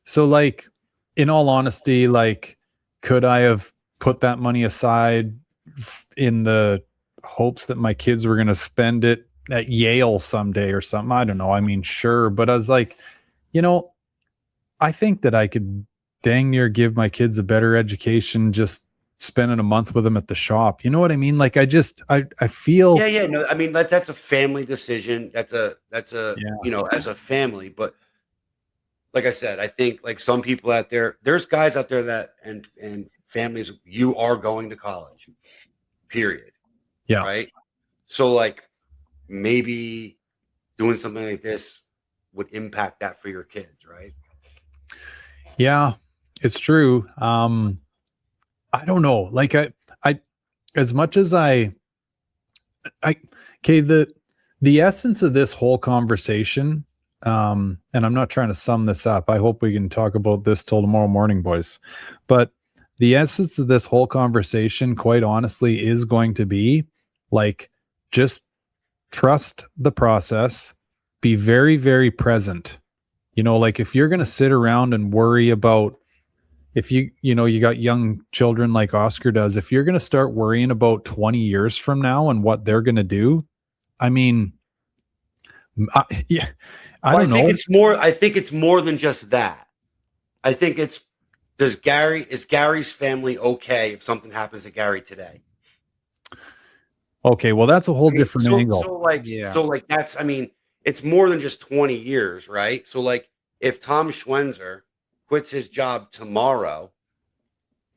S1: So, like, in all honesty, like, could I have put that money aside in the hopes that my kids were going to spend it at Yale someday or something? I don't know. I mean, sure. But I was like, I think that I could dang near give my kids a better education just spending a month with them at the shop. You know what I mean? Like, I feel.
S2: No, I mean, that's a family decision. That's a as a family. But like I said, I think, like, some people out there's guys out there that and families, you are going to college, period.
S1: Yeah.
S2: Right. So, like, maybe doing something like this would impact that for your kids, right?
S1: Yeah, it's true. I don't know. Like, I as much as okay, the essence of this whole conversation, and I'm not trying to sum this up. I hope we can talk about this till tomorrow morning, boys. But the essence of this whole conversation, quite honestly, is going to be, like, just trust the process, be very, very present. Like, if you're going to sit around and worry about, if you got young children like Oscar does, if you're going to start worrying about 20 years from now and what they're going to do, I mean, I don't know.
S2: I think it's more than just that. I think it's, is Gary's family okay if something happens to Gary today?
S1: Okay, well, that's a whole different angle.
S2: So that's, I mean, it's more than just 20 years, right? So, like, if Tom Schwenzer quits his job tomorrow,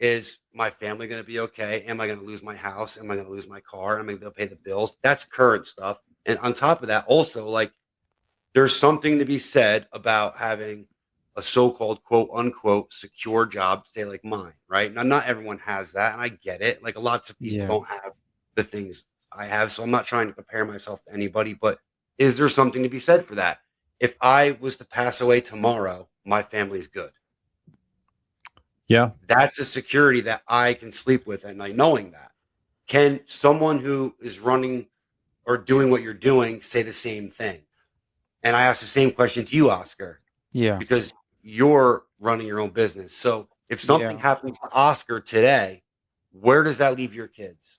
S2: is my family going to be okay? Am I going to lose my house? Am I going to lose my car? Am I going to pay the bills? That's current stuff. And on top of that, also, like, there's something to be said about having a so-called quote unquote secure job, say like mine, right? Now, not everyone has that, and I get it. Like, lots of people don't have the things I have, so I'm not trying to compare myself to anybody, but is there something to be said for that? If I was to pass away tomorrow, my family's good.
S1: Yeah.
S2: That's a security that I can sleep with at night, knowing that. Can someone who is running or doing what you're doing say the same thing? And I ask the same question to you, Oscar.
S3: Yeah.
S2: Because you're running your own business. So if something happens to Oscar today, where does that leave your kids?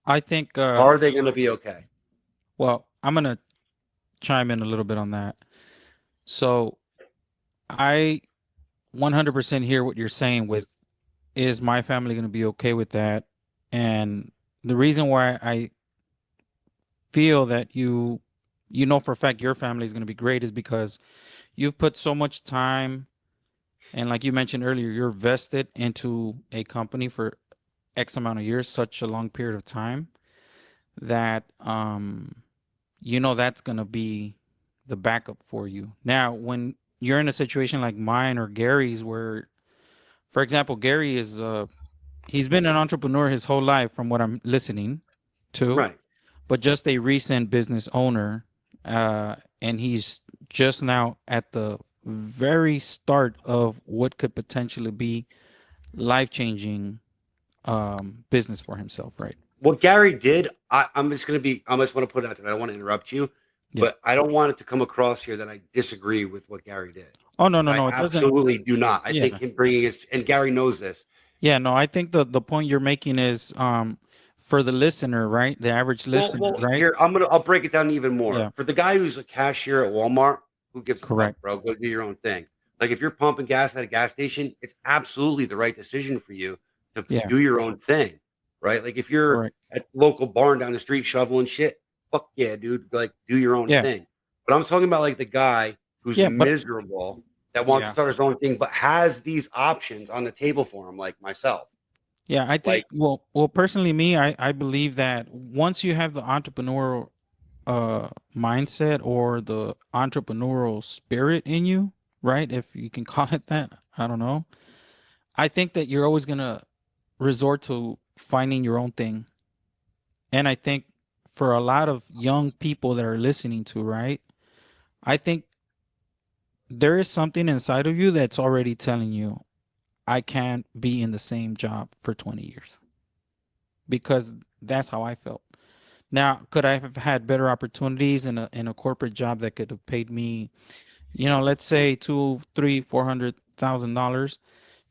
S3: I think
S2: are they going to be okay?
S3: Well, I'm going to chime in a little bit on that. So I 100% hear what you're saying with, is my family going to be okay with that? And the reason why I feel that you know for a fact your family is going to be great is because you've put so much time, and like you mentioned earlier, you're vested into a company for X amount of years, such a long period of time, that that's going to be the backup for you. Now, when you're in a situation like mine or Gary's, where, for example, Gary is he's been an entrepreneur his whole life, from what I'm listening to,
S2: right?
S3: But just a recent business owner, and he's just now at the very start of what could potentially be life-changing business for himself, right?
S2: What Gary did, I just want to put it out there. I don't want to interrupt you, but I don't want it to come across here that I disagree with what Gary did.
S3: Oh, no,
S2: I absolutely do not. I think him bringing his, and Gary knows this.
S3: Yeah, no, I think the point you're making is for the listener, right? The average listener, right?
S2: Here, I'll break it down even more.
S3: Yeah.
S2: For the guy who's a cashier at Walmart, who gives a
S3: Correct,
S2: fuck, bro? Go do your own thing. Like, if you're pumping gas at a gas station, it's absolutely the right decision for you to
S3: Yeah.
S2: do your own thing, right? Like if you're
S3: Correct.
S2: at the local barn down the street shoveling shit, fuck yeah, dude. Like do your own
S3: Yeah.
S2: thing. But I'm talking about like the guy who's
S3: Yeah. But
S2: miserable that wants to
S3: yeah.
S2: start his own thing, but has these options on the table for him, like myself.
S3: Yeah. I think,
S2: Like,
S3: well, personally, me, I believe that once you have the entrepreneurial mindset or the entrepreneurial spirit in you, right? If you can call it that, I don't know. I think that you're always gonna resort to finding your own thing. And I think for a lot of young people that are listening to, right? I think there is something inside of you that's already telling you, I can't be in the same job for 20 years. Because that's how I felt. Now, could I have had better opportunities in a corporate job that could have paid me, let's say two, three, $400,000?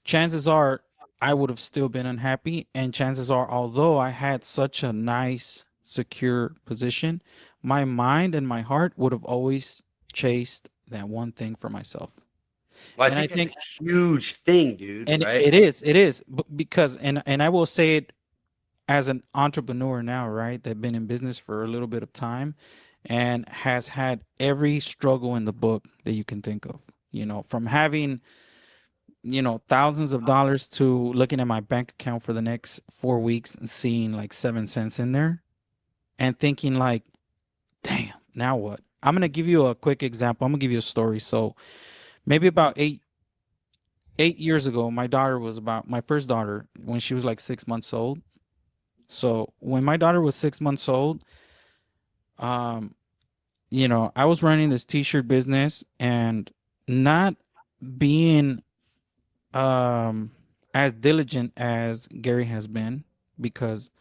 S3: Chances are I would have still been unhappy. And chances are, although I had such a nice, secure position, my mind and my heart would have always chased that one thing for myself.
S2: well, I
S3: And I
S2: think that's
S3: think,
S2: a huge thing, dude.
S3: and
S2: Right?
S3: it is because, and I will say it as an entrepreneur now, right? That been in business for a little bit of time and has had every struggle in the book that you can think of, from having thousands of dollars to looking at my bank account for the next 4 weeks and seeing like 7 cents in there and thinking like, damn, now what? I'm going to give you a quick example. I'm going to give you a story. So maybe about 8 years ago, my first daughter, when she was like 6 months old. So when my daughter was 6 months old, um, I was running this t-shirt business and not being as diligent as Gary has been, because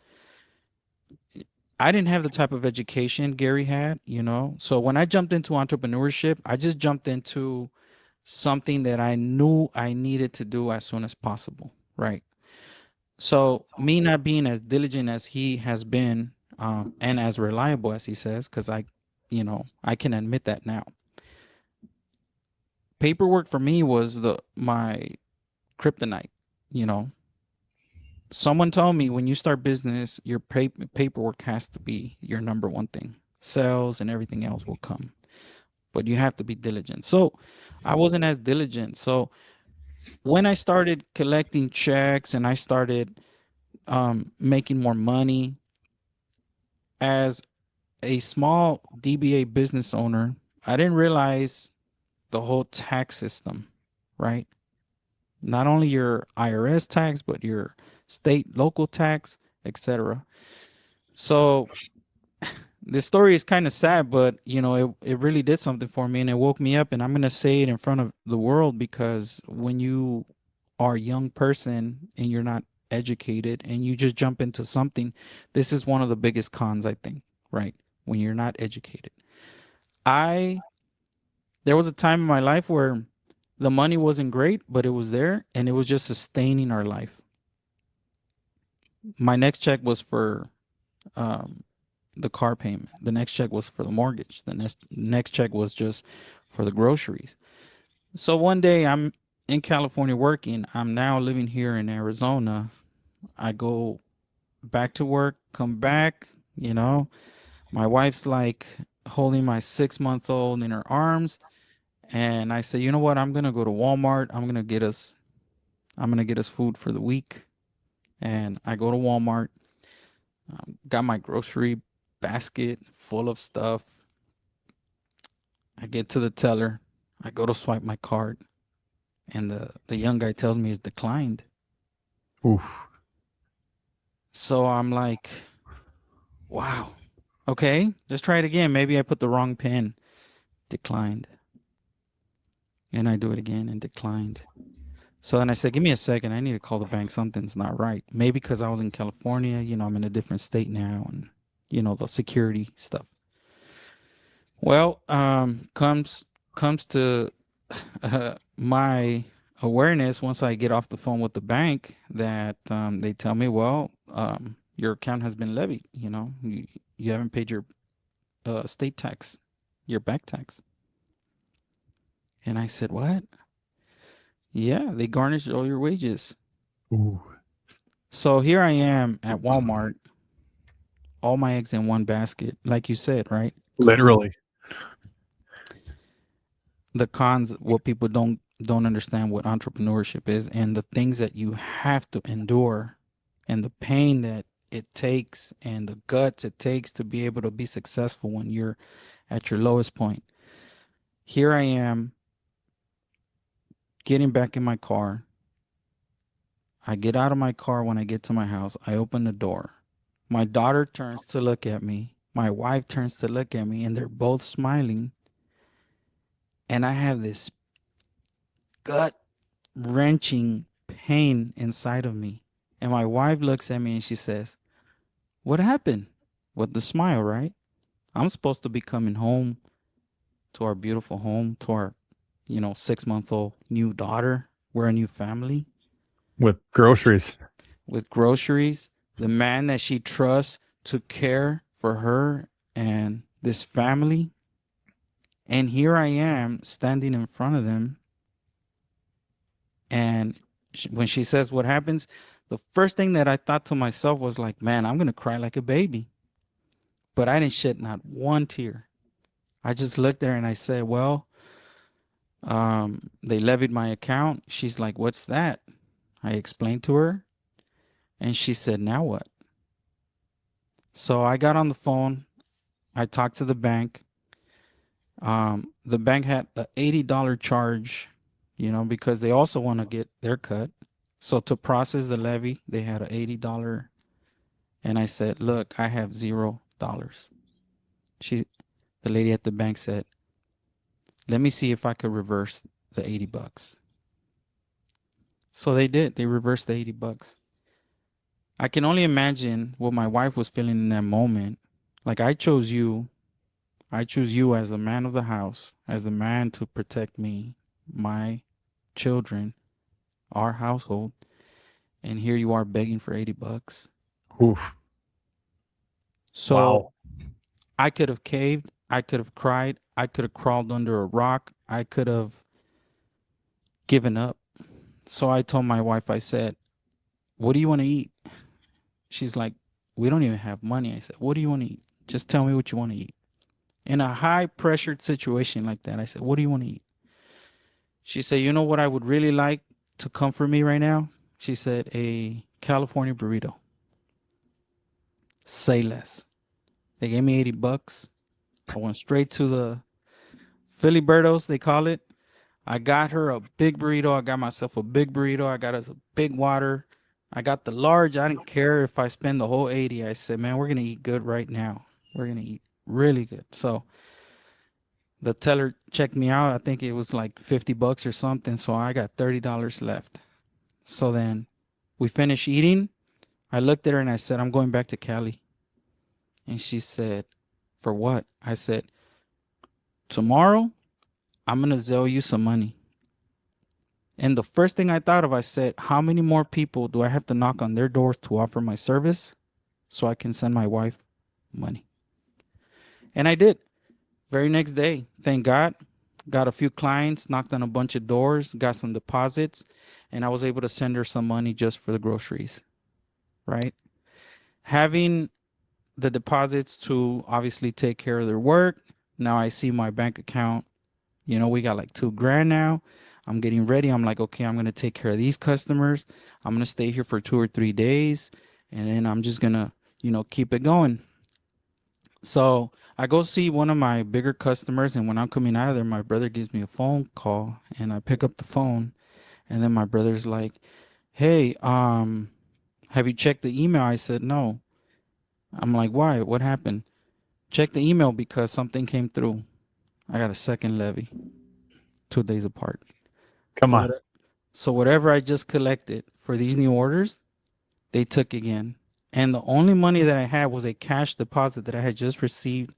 S3: I didn't have the type of education Gary had, So when I jumped into entrepreneurship, I just jumped into something that I knew I needed to do as soon as possible, right? So me not being as diligent as he has been, and as reliable as he says, because I can admit that now. Paperwork for me was my kryptonite. You know, someone told me when you start business, your paperwork has to be your number one thing. Sales and everything else will come, but you have to be diligent. So I wasn't as diligent. So when I started collecting checks and I started making more money as a small DBA business owner, I didn't realize the whole tax system, right? Not only your IRS tax, but your state, local tax, etc. So this story is kind of sad, but it really did something for me and it woke me up. And I'm gonna say it in front of the world, because when you are a young person and you're not educated and you just jump into something, this is one of the biggest cons, I think, right? When you're not educated. There was a time in my life where the money wasn't great, but it was there and it was just sustaining our life. My next check was for the car payment. The next check was for the mortgage. The next check was just for the groceries. So one day I'm in California working. I'm now living here in Arizona. I go back to work, come back, my wife's like holding my 6-month-old in her arms. And I say, you know what? I'm gonna go to Walmart. I'm gonna get us food for the week. And I go to Walmart, got my grocery basket full of stuff. I get to the teller. I go to swipe my card, and the young guy tells me it's declined.
S1: Oof.
S3: So I'm like, wow. Okay, let's try it again. Maybe I put the wrong pin. Declined. And I do it again and declined. So then I said, give me a second. I need to call the bank. Something's not right. Maybe because I was in California, I'm in a different state now, and the security stuff. Well, comes to my awareness once I get off the phone with the bank that they tell me, well, your account has been levied. You haven't paid your state tax, your back tax. And I said, what? Yeah, they garnished all your wages.
S1: Ooh.
S3: So here I am at Walmart, all my eggs in one basket, like you said, right?
S1: Literally.
S3: The cons, what people don't understand what entrepreneurship is, and the things that you have to endure, and the pain that it takes, and the guts it takes to be able to be successful when you're at your lowest point. Here I am getting back in my car. I get out of my car. When I get to my house, I open the door. My daughter turns to look at me. My wife turns to look at me, and they're both smiling. And I have this gut wrenching pain inside of me. And my wife looks at me and she says, "What happened?" With the smile, right? I'm supposed to be coming home to our beautiful home, to our, 6-month-old new daughter. We're a new family
S1: With groceries.
S3: with groceries. The man that she trusts to care for her and this family. And here I am standing in front of them. And when she says what happens, the first thing that I thought to myself was like, man, I'm going to cry like a baby. But I didn't shed not one tear. I just looked at her and I said, well, they levied my account. She's like, what's that? I explained to her. And she said, now what? So I got on the phone. I talked to the bank. The bank had an $80 charge, because they also want to get their cut. So to process the levy, they had an $80. And I said, look, I have $0. The lady at the bank said, let me see if I could reverse the $80. So they did. They reversed the $80. I can only imagine what my wife was feeling in that moment. Like, I chose you. I choose you as the man of the house, as the man to protect me, my children, our household. And here you are begging for $80.
S1: Oof.
S3: So
S1: Wow.
S3: I could have caved. I could have cried. I could have crawled under a rock. I could have given up. So I told my wife, I said, what do you want to eat? She's like, we don't even have money. I said, what do you want to eat? Just tell me what you want to eat. In a high pressured situation like that, I said, what do you want to eat? She said, you know what I would really like to comfort me right now? She said, a California burrito. Say less. They gave me $80. I went straight to the Philly Birdos, they call it. I got her a big burrito. I got myself a big burrito. I got us a big water. I got the large. I didn't care if I spend the whole 80. I said, man, we're going to eat good right now. We're going to eat really good. So the teller checked me out. I think it was like $50 or something. So I got $30 left. So then we finished eating. I looked at her and I said, I'm going back to Cali. And she said, for what? I said, tomorrow I'm going to Zelle you some money. And the first thing I thought of, I said, how many more people do I have to knock on their doors to offer my service so I can send my wife money? And I did. Very next day, thank God, got a few clients, knocked on a bunch of doors, got some deposits, and I was able to send her some money just for the groceries, right? Having the deposits to obviously take care of their work. Now I see my bank account, we got like $2,000 now. I'm getting ready. I'm like, okay, I'm going to take care of these customers. I'm going to stay here for 2 or 3 days. And then I'm just going to, keep it going. So I go see one of my bigger customers. And when I'm coming out of there, my brother gives me a phone call and I pick up the phone. And then my brother's like, hey, have you checked the email? I said, no. I'm like, why? What happened? Check the email because something came through. I got a second levy 2 days apart.
S1: Come on.
S3: So whatever I just collected for these new orders, they took again. And the only money that I had was a cash deposit that I had just received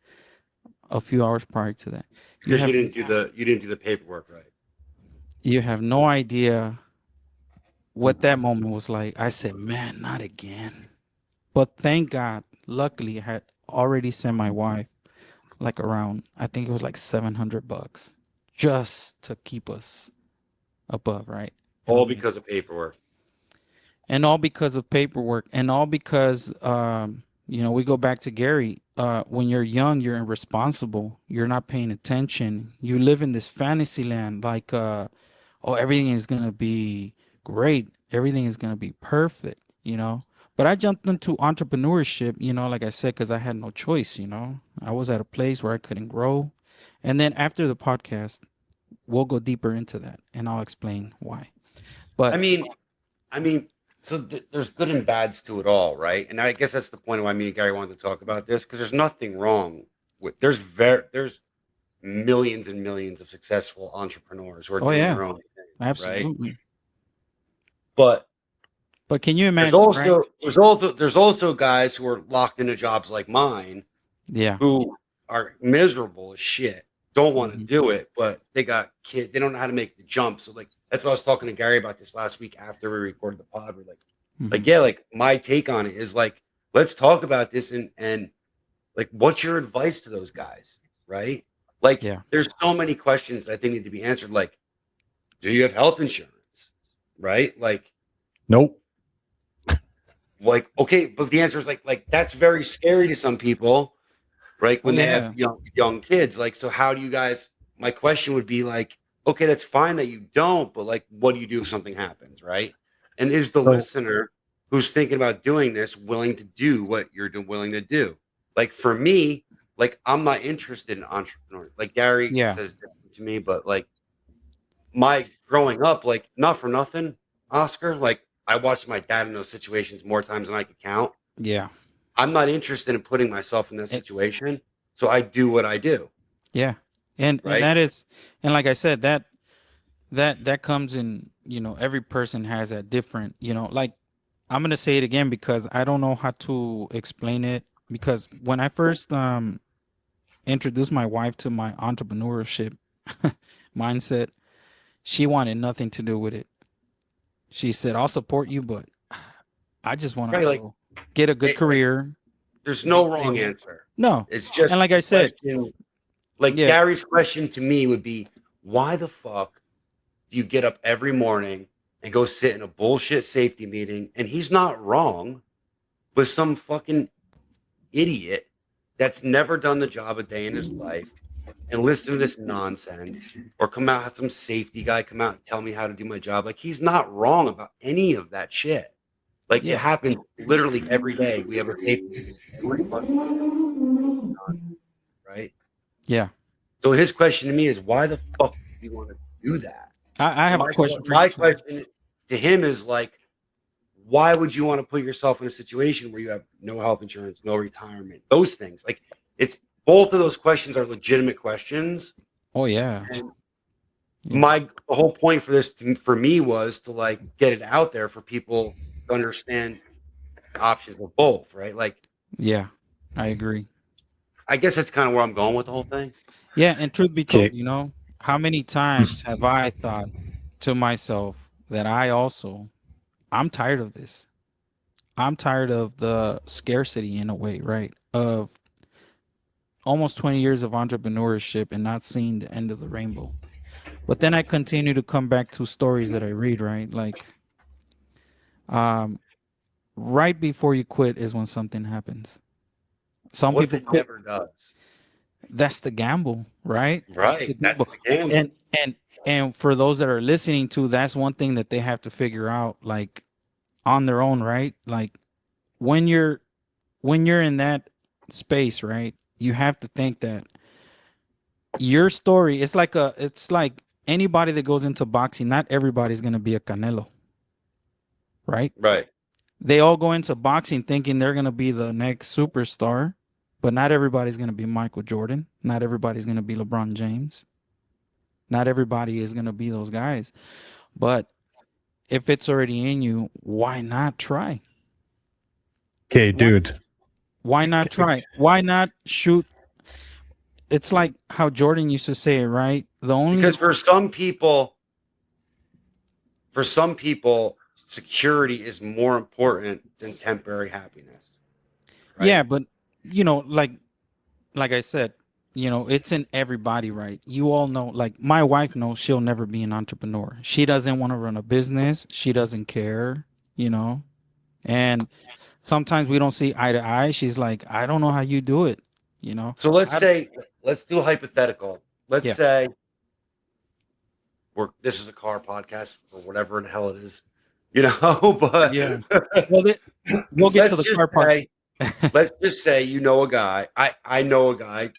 S3: a few hours prior to that.
S2: Because you didn't do the paperwork right.
S3: You have no idea what that moment was like. I said, man, not again. But thank God, luckily I had already sent my wife like around, I think it was like $700 just to keep us above, right?
S2: All because of paperwork.
S3: And all because of paperwork, and all because we go back to Gary. When you're young, you're irresponsible, you're not paying attention, you live in this fantasy land, like oh, everything is gonna be great, everything is gonna be perfect, but I jumped into entrepreneurship, like I said, because I had no choice. I was at a place where I couldn't grow. And then after the podcast, we'll go deeper into that and I'll explain why. But
S2: I mean, so there's good and bads to it all, right? And I guess that's the point of why me and Gary wanted to talk about this, because there's nothing wrong with there's millions and millions of successful entrepreneurs who are doing
S3: yeah,
S2: their own thing, right?
S3: absolutely.
S2: But
S3: But can you
S2: there's
S3: imagine, right?
S2: also guys who are locked into jobs like mine
S3: Yeah.
S2: who are miserable as shit, don't want to
S3: Mhm.
S2: do it, but they got kids, they don't know how to make the jump. So like that's what I was talking to Gary about this last week after we recorded the pod. We're like
S3: Mhm.
S2: yeah, like my take on it is like, let's talk about this and like what's your advice to those guys, right? Like
S3: Yeah.
S2: there's so many questions that I think need to be answered. Like, do you have health insurance? Right?
S1: Nope.
S2: Like okay, but the answer is like that's very scary to some people, right? When they
S3: Yeah.
S2: have young kids. Like, so how do you guys, my question would be like, okay, that's fine that you don't, but like what do you do if something happens, right? And is the
S1: So-
S2: listener who's thinking about doing this willing to do what you're willing to do? Like for me, like I'm not interested in entrepreneurs. Like Gary
S3: Yeah.
S2: says different to me, but like my growing up, like not for nothing, Oscar, like I watched my dad in those situations more times than I could count.
S3: Yeah.
S2: I'm not interested in putting myself in that
S3: It-
S2: situation, so I do what I do.
S3: Yeah. And
S2: Right.
S3: that is, and like I said, that comes in, every person has a different, like I'm gonna say it again because I don't know how to explain it. Because when I first introduced my wife to my entrepreneurship mindset, she wanted nothing to do with it. She said, "I'll support you, but I just want
S2: Right,
S3: to
S2: like,
S3: get a good
S2: like,
S3: career."
S2: there's
S3: be
S2: no wrong
S3: stable.
S2: answer.
S3: No,
S2: It's just
S3: and like I
S2: a
S3: said,
S2: question. Like
S3: yeah,
S2: Gary's question to me would be, why the fuck do you get up every morning and go sit in a bullshit safety meeting? And he's not wrong, but some fucking idiot that's never done the job a day in his life and listen to this nonsense, or come out, have some safety guy come out and tell me how to do my job. Like he's not wrong about any of that shit. Like
S3: Yeah.
S2: it happens literally every day. We have a safety right?
S3: yeah.
S2: So his question to me is, why the fuck do you want to do that?
S3: I have a
S2: My,
S3: question for
S2: my
S3: you too.
S2: question to him is like, why would you want to put yourself in a situation where you have no health insurance, no retirement, those things? Like it's both of those questions are legitimate questions.
S3: Oh yeah.
S2: And
S3: Yeah.
S2: the whole point for this for me was to like get it out there for people to understand the options of both, right? Like
S3: Yeah, I agree.
S2: I guess that's kind of where I'm going with the whole thing.
S3: Yeah, and truth be
S1: Okay.
S3: told, how many times have I thought to myself that I'm tired of this. I'm tired of the scarcity in a way, right? Of almost 20 years of entrepreneurship and not seeing the end of the rainbow. But then I continue to come back to stories that I read, right? Like um right before you quit is when something happens. Some
S2: What
S3: people
S2: if it
S3: quit.
S2: never does?
S3: That's the gamble, right?
S2: Right. That's the gamble.
S3: And for those that are listening to, that's one thing that they have to figure out, like on their own, right? Like when you're in that space, right? You have to think that your story, it's like anybody that goes into boxing, not everybody's gonna be a Canelo, right?
S2: Right.
S3: They all go into boxing thinking they're gonna be the next superstar, but not everybody's gonna be Michael Jordan. Not everybody's gonna be LeBron James. Not everybody is gonna be those guys. But if it's already in you, why not try?
S1: Okay, dude.
S3: Why not try? Why not shoot? It's like how Jordan used to say it, right?
S2: Because for some people, security is more important than temporary happiness. Right?
S3: Yeah, but like I said, it's in everybody, right? You all know, like my wife knows she'll never be an entrepreneur. She doesn't want to run a business. She doesn't care. you know, and sometimes we don't see eye to eye. She's like, I don't know how you do it, you know.
S2: So let's do a hypothetical. Let's
S3: Yeah.
S2: say this is a car podcast or whatever in the hell it is, you know, but
S3: Yeah. Well, we'll get to the car part.
S2: Let's just say you know a guy. I know a guy.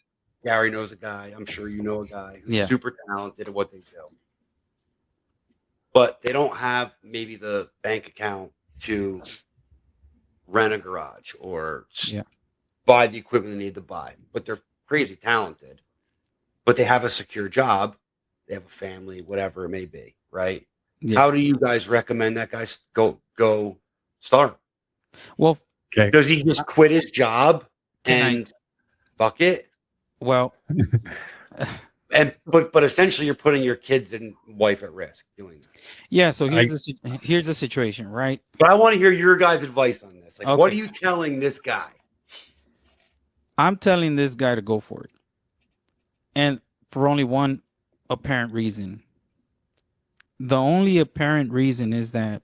S2: Gary knows a guy. I'm sure you know a guy who's super talented at what they do. But they don't have maybe the bank account to rent a garage or buy the equipment they need to buy. But they're crazy talented. But they have a secure job. They have a family, whatever it may be, right? Yeah. How do you guys recommend that guy go start?
S3: Well,
S2: okay. Does he just quit his job and fuck it?
S3: Well,
S2: but essentially you're putting your kids and wife at risk doing that.
S3: Yeah. So here's the situation, right?
S2: But I want to hear your guys' advice on this. Like, what are you telling this guy?
S3: I'm telling this guy to go for it, and for only one apparent reason. The only apparent reason is that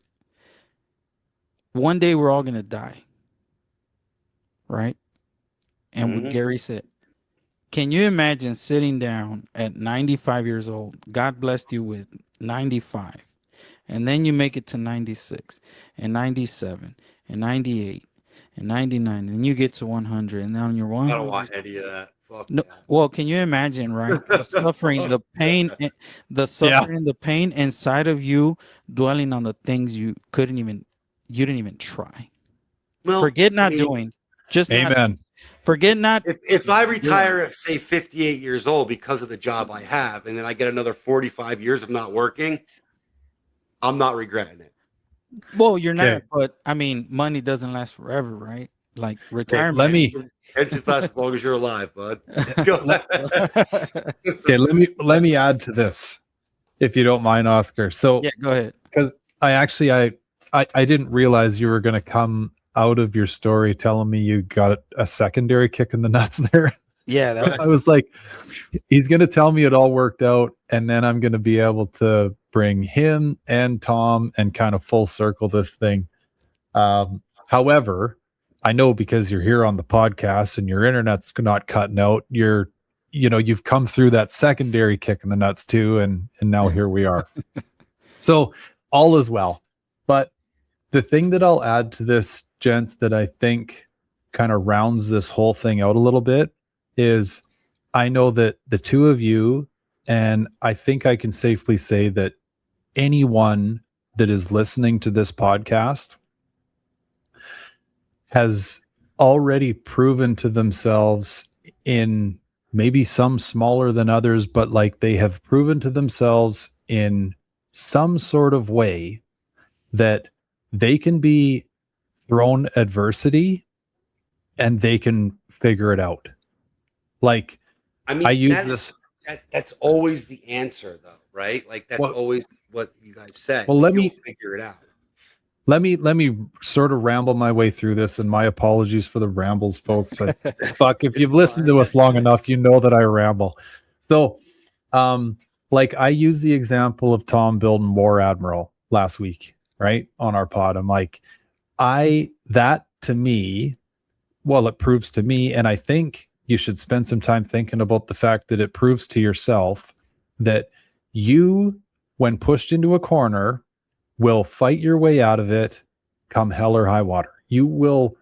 S3: one day we're all gonna die, right? And what Gary said. Can you imagine sitting down at 95 years old? God blessed you with 95. And then you make it to 96 and 97 and 98 and 99. And you get to 100. And then you're 100.
S2: I don't want any of that. Fuck
S3: no,
S2: that.
S3: Well, can you imagine, right? The suffering, the pain, the pain inside of you, dwelling on the things you didn't even try. Well, forget not doing. Just
S1: amen.
S3: Forget not.
S2: If I retire at say 58 years old because of the job I have, and then I get another 45 years of not working, I'm not regretting it.
S3: Well, you're not, but I mean, money doesn't last forever, right? Like retirement.
S2: It lasts as long as you're alive, bud.
S1: Okay, let me add to this, if you don't mind, Oscar. So
S3: yeah, go ahead.
S1: Because I didn't realize you were going to come out of your story telling me you got a secondary kick in the nuts there.
S3: Yeah,
S1: I was like, he's going to tell me it all worked out, and then I'm going to be able to bring him and Tom and kind of full circle this thing. However, I know because you're here on the podcast and your internet's not cutting out, you've come through that secondary kick in the nuts too, and now here we are. So all is well. But the thing that I'll add to this, gents, that I think kind of rounds this whole thing out a little bit is I know that the two of you, and I think I can safely say that anyone that is listening to this podcast has already proven to themselves in maybe some smaller than others, but like they have proven to themselves in some sort of way that they can be thrown adversity and they can figure it out. Like, I mean, I use this.
S2: That's always the answer, though, right? Like that's always what you guys say.
S1: Well, let me
S2: figure it out.
S1: Let me sort of ramble my way through this, and my apologies for the rambles, folks. But fuck, if you've listened to us long enough, you know that I ramble. So, like I use the example of Tom building War Admiral last week, right, on our pod. I'm like, that to me, well, it proves to me, and I think you should spend some time thinking about the fact that it proves to yourself that you, when pushed into a corner, will fight your way out of it come hell or high water. You will,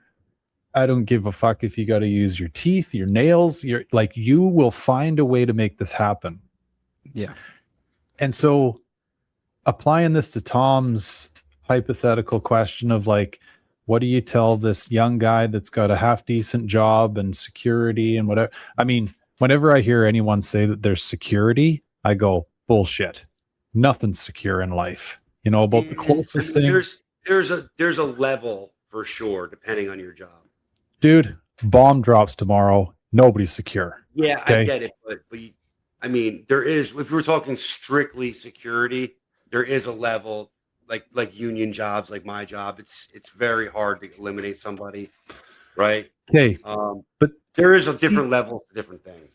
S1: I don't give a fuck if you got to use your teeth, your nails, you will find a way to make this happen.
S3: Yeah.
S1: And so applying this to Tom's hypothetical question of like, what do you tell this young guy that's got a half decent job and security and whatever? I mean, whenever I hear anyone say that there's security, I go, bullshit. Nothing's secure in life. You know, about the closest thing.
S2: There's a level for sure, depending on your job.
S1: Dude, bomb drops tomorrow. Nobody's secure.
S2: Yeah, okay? I get it, but I mean, there is. If we're talking strictly security, there is a level. Like union jobs, like my job, it's very hard to eliminate somebody, right?
S1: Okay,
S2: but there is a different level to different things.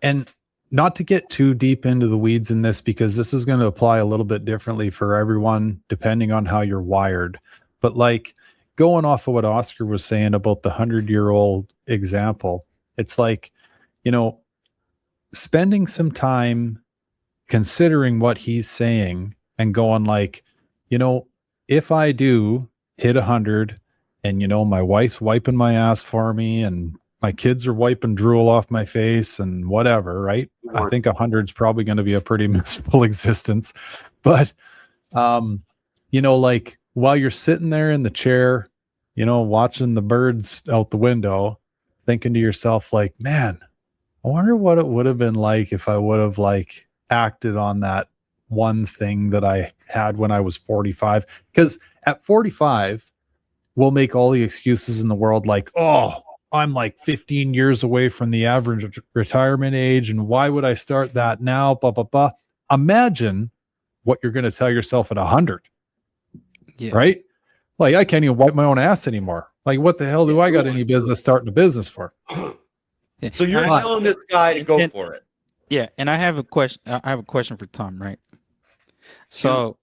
S1: And not to get too deep into the weeds in this, because this is going to apply a little bit differently for everyone depending on how you're wired. But like going off of what Oscar was saying about the 100-year-old example, it's like, you know, spending some time considering what he's saying and going like, you know, if I do hit 100 and, you know, my wife's wiping my ass for me and my kids are wiping drool off my face and whatever, right? I think 100 is probably going to be a pretty miserable existence. But, you know, like while you're sitting there in the chair, you know, watching the birds out the window, thinking to yourself like, man, I wonder what it would have been like if I would have like acted on that one thing that I had when I was 45. Because at 45, we'll make all the excuses in the world like, oh, I'm like 15 years away from the average retirement age. And why would I start that now? Blah, blah, blah. Imagine what you're going to tell yourself at 100. Yeah. Right? Like, I can't even wipe my own ass anymore. Like, what the hell do I got any business starting a business for?
S2: So you're telling this guy to go for it.
S3: Yeah. And I have a question. I have a question for Tom, right? So,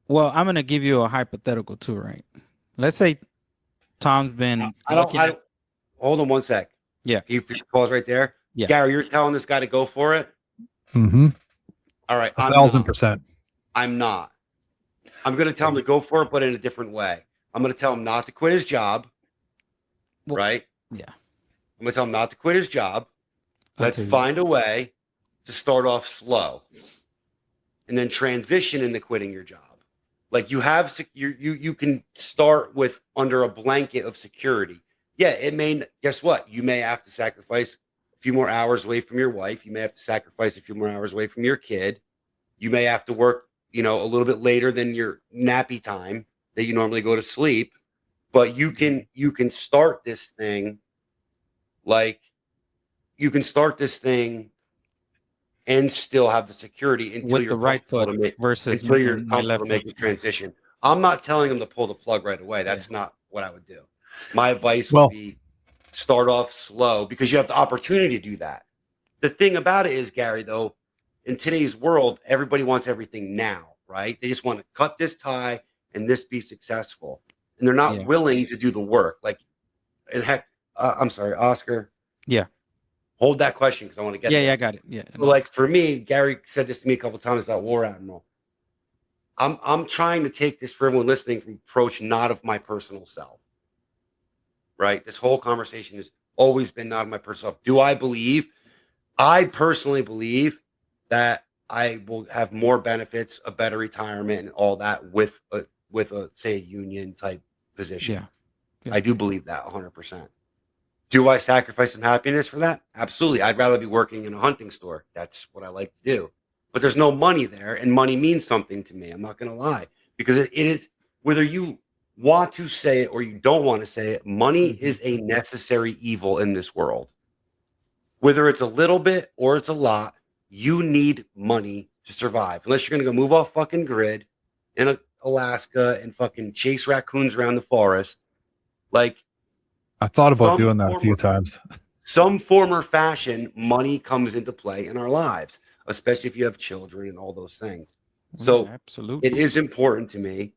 S3: well, I'm going to give you a hypothetical too, right? Let's say Tom's been.
S2: Hold on one sec.
S3: Yeah.
S2: Can you pause right there?
S3: Yeah.
S2: Gary, you're telling this guy to go for it?
S1: Mm-hmm.
S2: All right.
S1: 1,000%.
S2: I'm not. I'm going to tell him to go for it, but in a different way. I'm going to tell him not to quit his job. Well, right?
S3: Yeah.
S2: I'm going to tell him not to quit his job. Let's find a way to start off slow and then transition into quitting your job. Like you have, you can start with under a blanket of security. Yeah, it may, guess what? You may have to sacrifice a few more hours away from your wife. You may have to sacrifice a few more hours away from your kid. You may have to work, you know, a little bit later than your nappy time that you normally go to sleep. But you can start this thing like you can start this thing and still have the security until
S3: with
S2: you're
S3: the right foot versus
S2: until you're comfortable to make the transition. I'm not telling him to pull the plug right away. That's not what I would do. My advice would be start off slow because you have the opportunity to do that. The thing about it is, Gary, though, in today's world, everybody wants everything now, right? They just want to cut this tie and this be successful. And they're not willing to do the work. Like, and heck, I'm sorry, Oscar.
S3: Yeah.
S2: Hold that question because I want to get there.
S3: Yeah, I got it. Yeah.
S2: But like for me, Gary said this to me a couple of times about War Admiral. I'm trying to take this for everyone listening from approach not of my personal self. Right? This whole conversation has always been not of my personal self. Do I believe? I personally believe that I will have more benefits, a better retirement, and all that with a say a union type position. Yeah. I do believe that 100%. Do I sacrifice some happiness for that? Absolutely. I'd rather be working in a hunting store. That's what I like to do. But there's no money there, and money means something to me. I'm not going to lie. Because it is, whether you want to say it or you don't want to say it, money is a necessary evil in this world. Whether it's a little bit or it's a lot, you need money to survive. Unless you're going to go move off fucking grid in Alaska and fucking chase raccoons around the forest. Like,
S1: I thought about doing that a few times.
S2: Some form or fashion, money comes into play in our lives, especially if you have children and all those things. So absolutely, it is important to me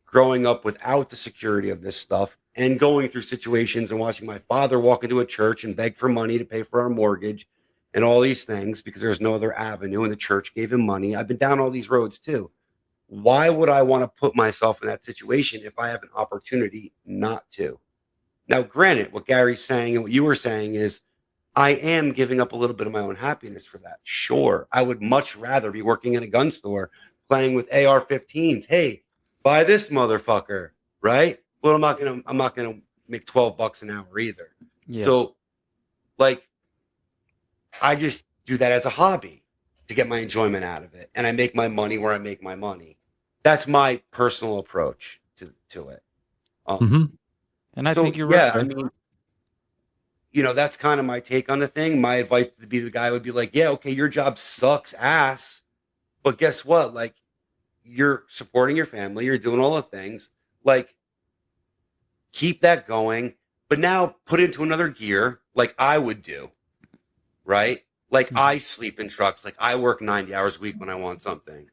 S2: growing up without the security of this stuff and going through situations and watching my father walk into a church and beg for money to pay for our mortgage and all these things because there's no other avenue and the church gave him money. I've been down all these roads too. Why would I want to put myself in that situation if I have an opportunity not to? Now, granted, what Gary's saying and what you were saying is I am giving up a little bit of my own happiness for that. Sure. I would much rather be working in a gun store playing with AR-15s. Hey, buy this motherfucker, right? Well, I'm not gonna make $12 an hour either. Yeah. So, like, I just do that as a hobby to get my enjoyment out of it, and I make my money where I make my money. That's my personal approach to it.
S3: And I think you're right.
S2: Yeah, I mean, you know, that's kind of my take on the thing. My advice to be the guy would be like, yeah, okay, your job sucks ass, but guess what? Like, you're supporting your family, you're doing all the things. Like, keep that going, but now put it into another gear, like I would do. right? Like
S3: Mhm.
S2: I sleep in trucks. Like I work 90 hours a week when I want something,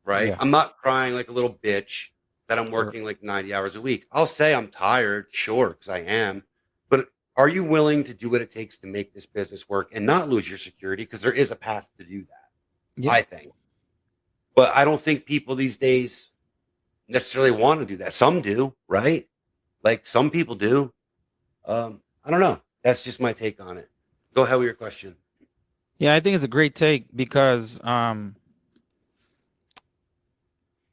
S2: right?
S3: Yeah.
S2: I'm not crying like a little bitch that I'm
S3: Sure.
S2: working like 90 hours a week. I'll say I'm tired, sure, because I am. But are you willing to do what it takes to make this business work and not lose your security? Because there is a path to do that,
S3: Yeah.
S2: I think. But I don't think people these days necessarily want to do that. Some do, right? Like some people do. I don't know. That's just my take on it. Go ahead with your question.
S3: Yeah, I think it's a great take because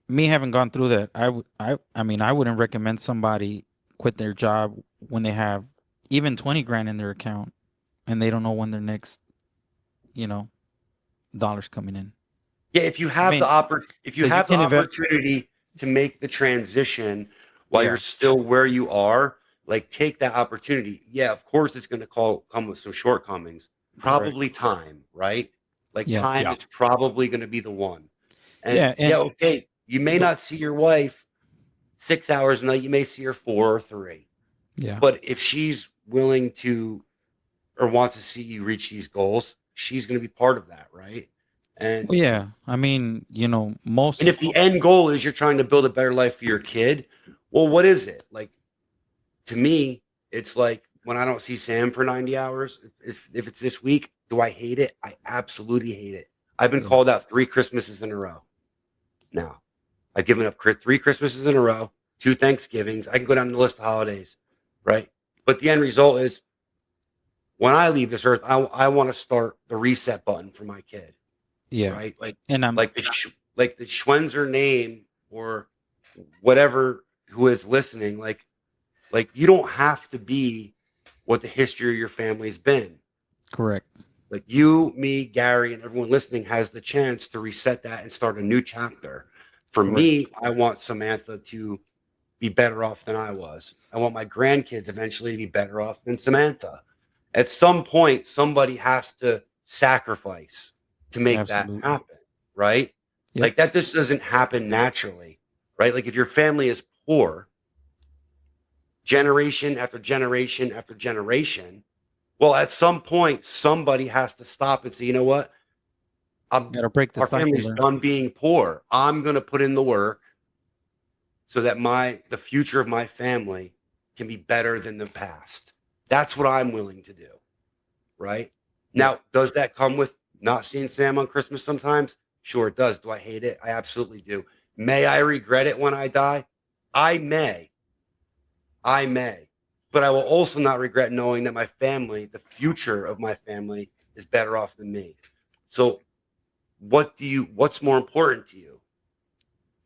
S3: me having gone through that, I mean, I wouldn't recommend somebody quit their job when they have even 20 grand in their account and they don't know when their next, you know, dollars coming in.
S2: Yeah, if you
S3: I
S2: have
S3: mean,
S2: if you
S3: because you
S2: have the
S3: can invest.
S2: opportunity to make the transition while
S3: Yeah,
S2: you're still where you are, like take that opportunity. Yeah, of course it's going to come with some shortcomings.
S3: correct.
S2: Probably time, right? Like
S3: Yeah,
S2: time
S1: Yeah.
S2: is probably going to be the one. And
S3: yeah,
S2: yeah,
S3: and
S2: okay, you may
S3: go,
S2: not see your wife 6 hours a night, you may see her 4 or 3.
S3: yeah,
S2: But if she's willing to or wants to see you reach these goals, she's going to be part of that, right? And
S3: well, yeah. I mean,
S2: and if the end goal is you're trying to build a better life for your kid, well, what is it? Like to me, it's like when I don't see Sam for 90 hours, if it's this week, do I hate it? I absolutely hate it. I've been
S3: yeah,
S2: called out 3 Christmases in a row. Now, I've given up 3 Christmases in a row, 2 Thanksgivings. I can go down the list of holidays, right? But the end result is when I leave this earth, I want to start the reset button for my kid,
S3: yeah.
S2: right?
S3: And I'm
S2: Like the Schwenzer name or whatever who is listening, like you don't have to be what the history of your family's been.
S3: correct.
S2: Like you, me, Gary, and everyone listening has the chance to reset that and start a new chapter. For
S3: Correct.
S2: me, I want Samantha to be better off than I was. I want my grandkids eventually to be better off than Samantha. At some point, somebody has to sacrifice to make that
S3: Absolutely.
S2: happen, right?
S3: Yep.
S2: Like that just doesn't happen naturally, right? Like if your family is poor, generation after generation after generation, well, at some point, somebody has to stop and say, you know what?
S3: Got to break the
S2: Our
S3: cycle
S2: family's
S3: there.
S2: done being poor. I'm going to put in the work so that the future of my family can be better than the past. That's what I'm willing to do, right? Now, does that come with not seeing Sam on Christmas sometimes? Sure, it does. Do I hate it? I absolutely do. May I regret it when I die? I may. But I will also not regret knowing that my family, the future of my family, is better off than me. So what's more important to you?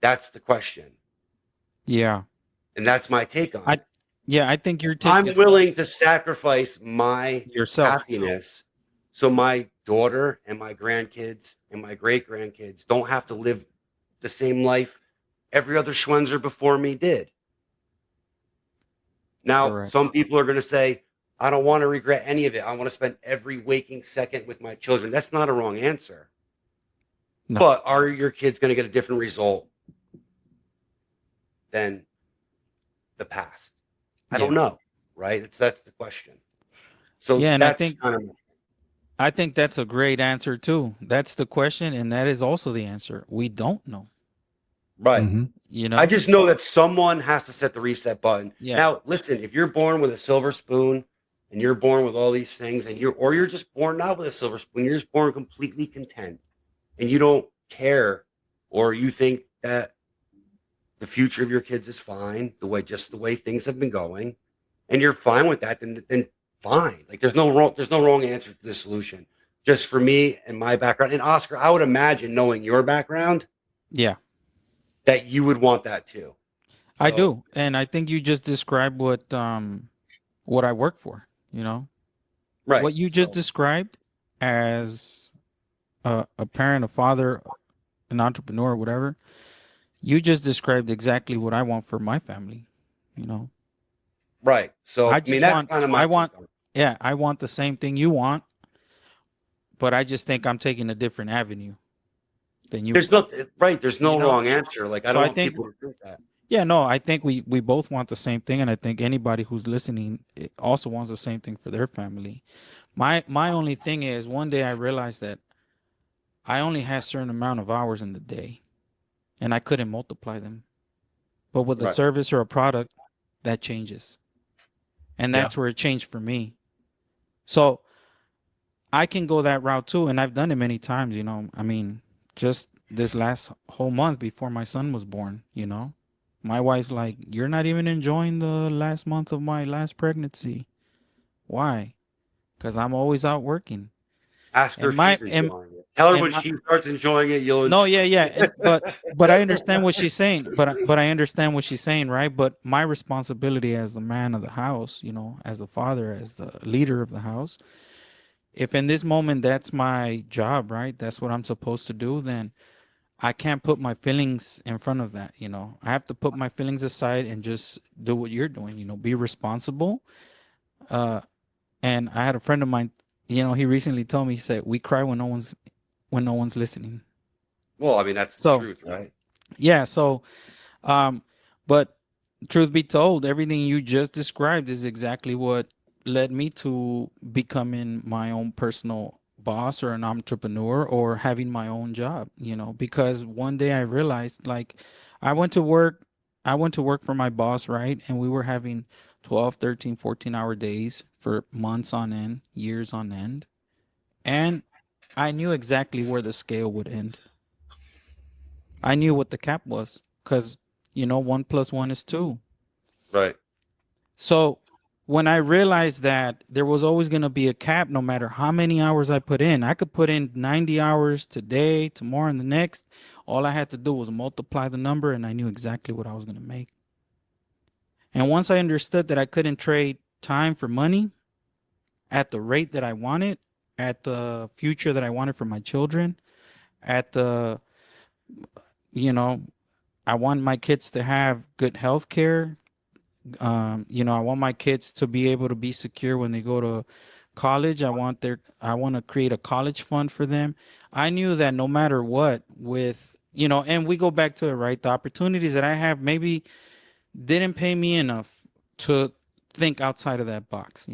S2: That's the question.
S3: Yeah.
S2: And that's my take on it.
S3: Yeah, I think your take
S2: I'm
S3: is
S2: willing to sacrifice my
S3: yourself.
S2: happiness so my daughter and my grandkids and my great grandkids don't have to live the same life every other Schwenzer before me did. Now,
S3: Correct.
S2: some people are going to say, I don't want to regret any of it. I want to spend every waking second with my children. That's not a wrong answer.
S3: No.
S2: But are your kids going to get a different result than the past? I don't know, right? That's the question. So
S3: Yeah, and
S2: that's kind of
S3: I think that's a great answer too. That's the question, and that is also the answer. We don't know.
S2: right.
S1: Mm-hmm.
S2: I just know that someone has to set the reset button.
S3: Yeah.
S2: Now, listen, if you're born with a silver spoon and you're born with all these things and you're just born not with a silver spoon, you're just born completely content and you don't care or you think that the future of your kids is fine, the way things have been going, and you're fine with that, then fine. Like there's no wrong answer to this solution. Just for me and my background. And Oscar, I would imagine knowing your background
S3: Yeah.
S2: that you would want that too.
S3: I do. And I think you just described what I work for,
S2: Right.
S3: What you just described as a parent, a father, an entrepreneur, whatever. You just described exactly what I want for my family,
S2: Right. So
S3: I
S2: mean
S3: just
S2: that's kind of my
S3: I want the same thing you want, but I just think I'm taking a different avenue than you.
S2: There's no right. There's no
S3: You know?
S2: wrong answer. Like I
S3: So
S2: don't
S3: I
S2: want
S3: think
S2: people to think that.
S3: Yeah, no, I think we both want the same thing, and I think anybody who's listening also wants the same thing for their family. My only thing is, one day I realized that I only had a certain amount of hours in the day, and I couldn't multiply them. But with a
S2: Right.
S3: service or a product, that changes, and
S1: Yeah.
S3: that's where it changed for me. So I can go that route too, and I've done it many times. I mean, just this last whole month before my son was born, my wife's like, "You're not even enjoying the last month of my last pregnancy. Why? Because I'm always out working."
S2: Ask her
S3: And
S2: if
S3: my
S2: she's
S3: and
S2: enjoying it. Tell her
S3: and
S2: when
S3: my
S2: she starts enjoying it, you'll
S3: no,
S2: enjoy
S3: yeah, yeah,
S2: it.
S3: but I understand what she's saying. But I understand what she's saying, right? But my responsibility as the man of the house, as the father, as the leader of the house, if in this moment that's my job, right? That's what I'm supposed to do, then I can't put my feelings in front of that. I have to put my feelings aside and just do what you're doing. Be responsible. Uh, and I had a friend of mine. He recently told me, he said, "We cry when no one's listening."
S2: Well, I mean, that's the
S3: So
S2: truth, right?
S3: yeah. So, um, but truth be told, everything you just described is exactly what led me to becoming my own personal boss or an entrepreneur or having my own job, because one day I realized, like, I went to work I went to work for my boss, right? And we were having 12, 13, 14-hour days for months on end, years on end. And I knew exactly where the scale would end. I knew what the cap was because, 1 + 1 is 2.
S2: Right.
S3: So when I realized that there was always going to be a cap, no matter how many hours I put in, I could put in 90 hours today, tomorrow, and the next. All I had to do was multiply the number, and I knew exactly what I was going to make. And once I understood that I couldn't trade time for money at the rate that I wanted, at the future that I wanted for my children, at the, you know, I want my kids to have good health care. I want my kids to be able to be secure when they go to college. I want to create a college fund for them. I knew that no matter what, and we go back to it, right? The opportunities that I have maybe didn't pay me enough to think outside of that box.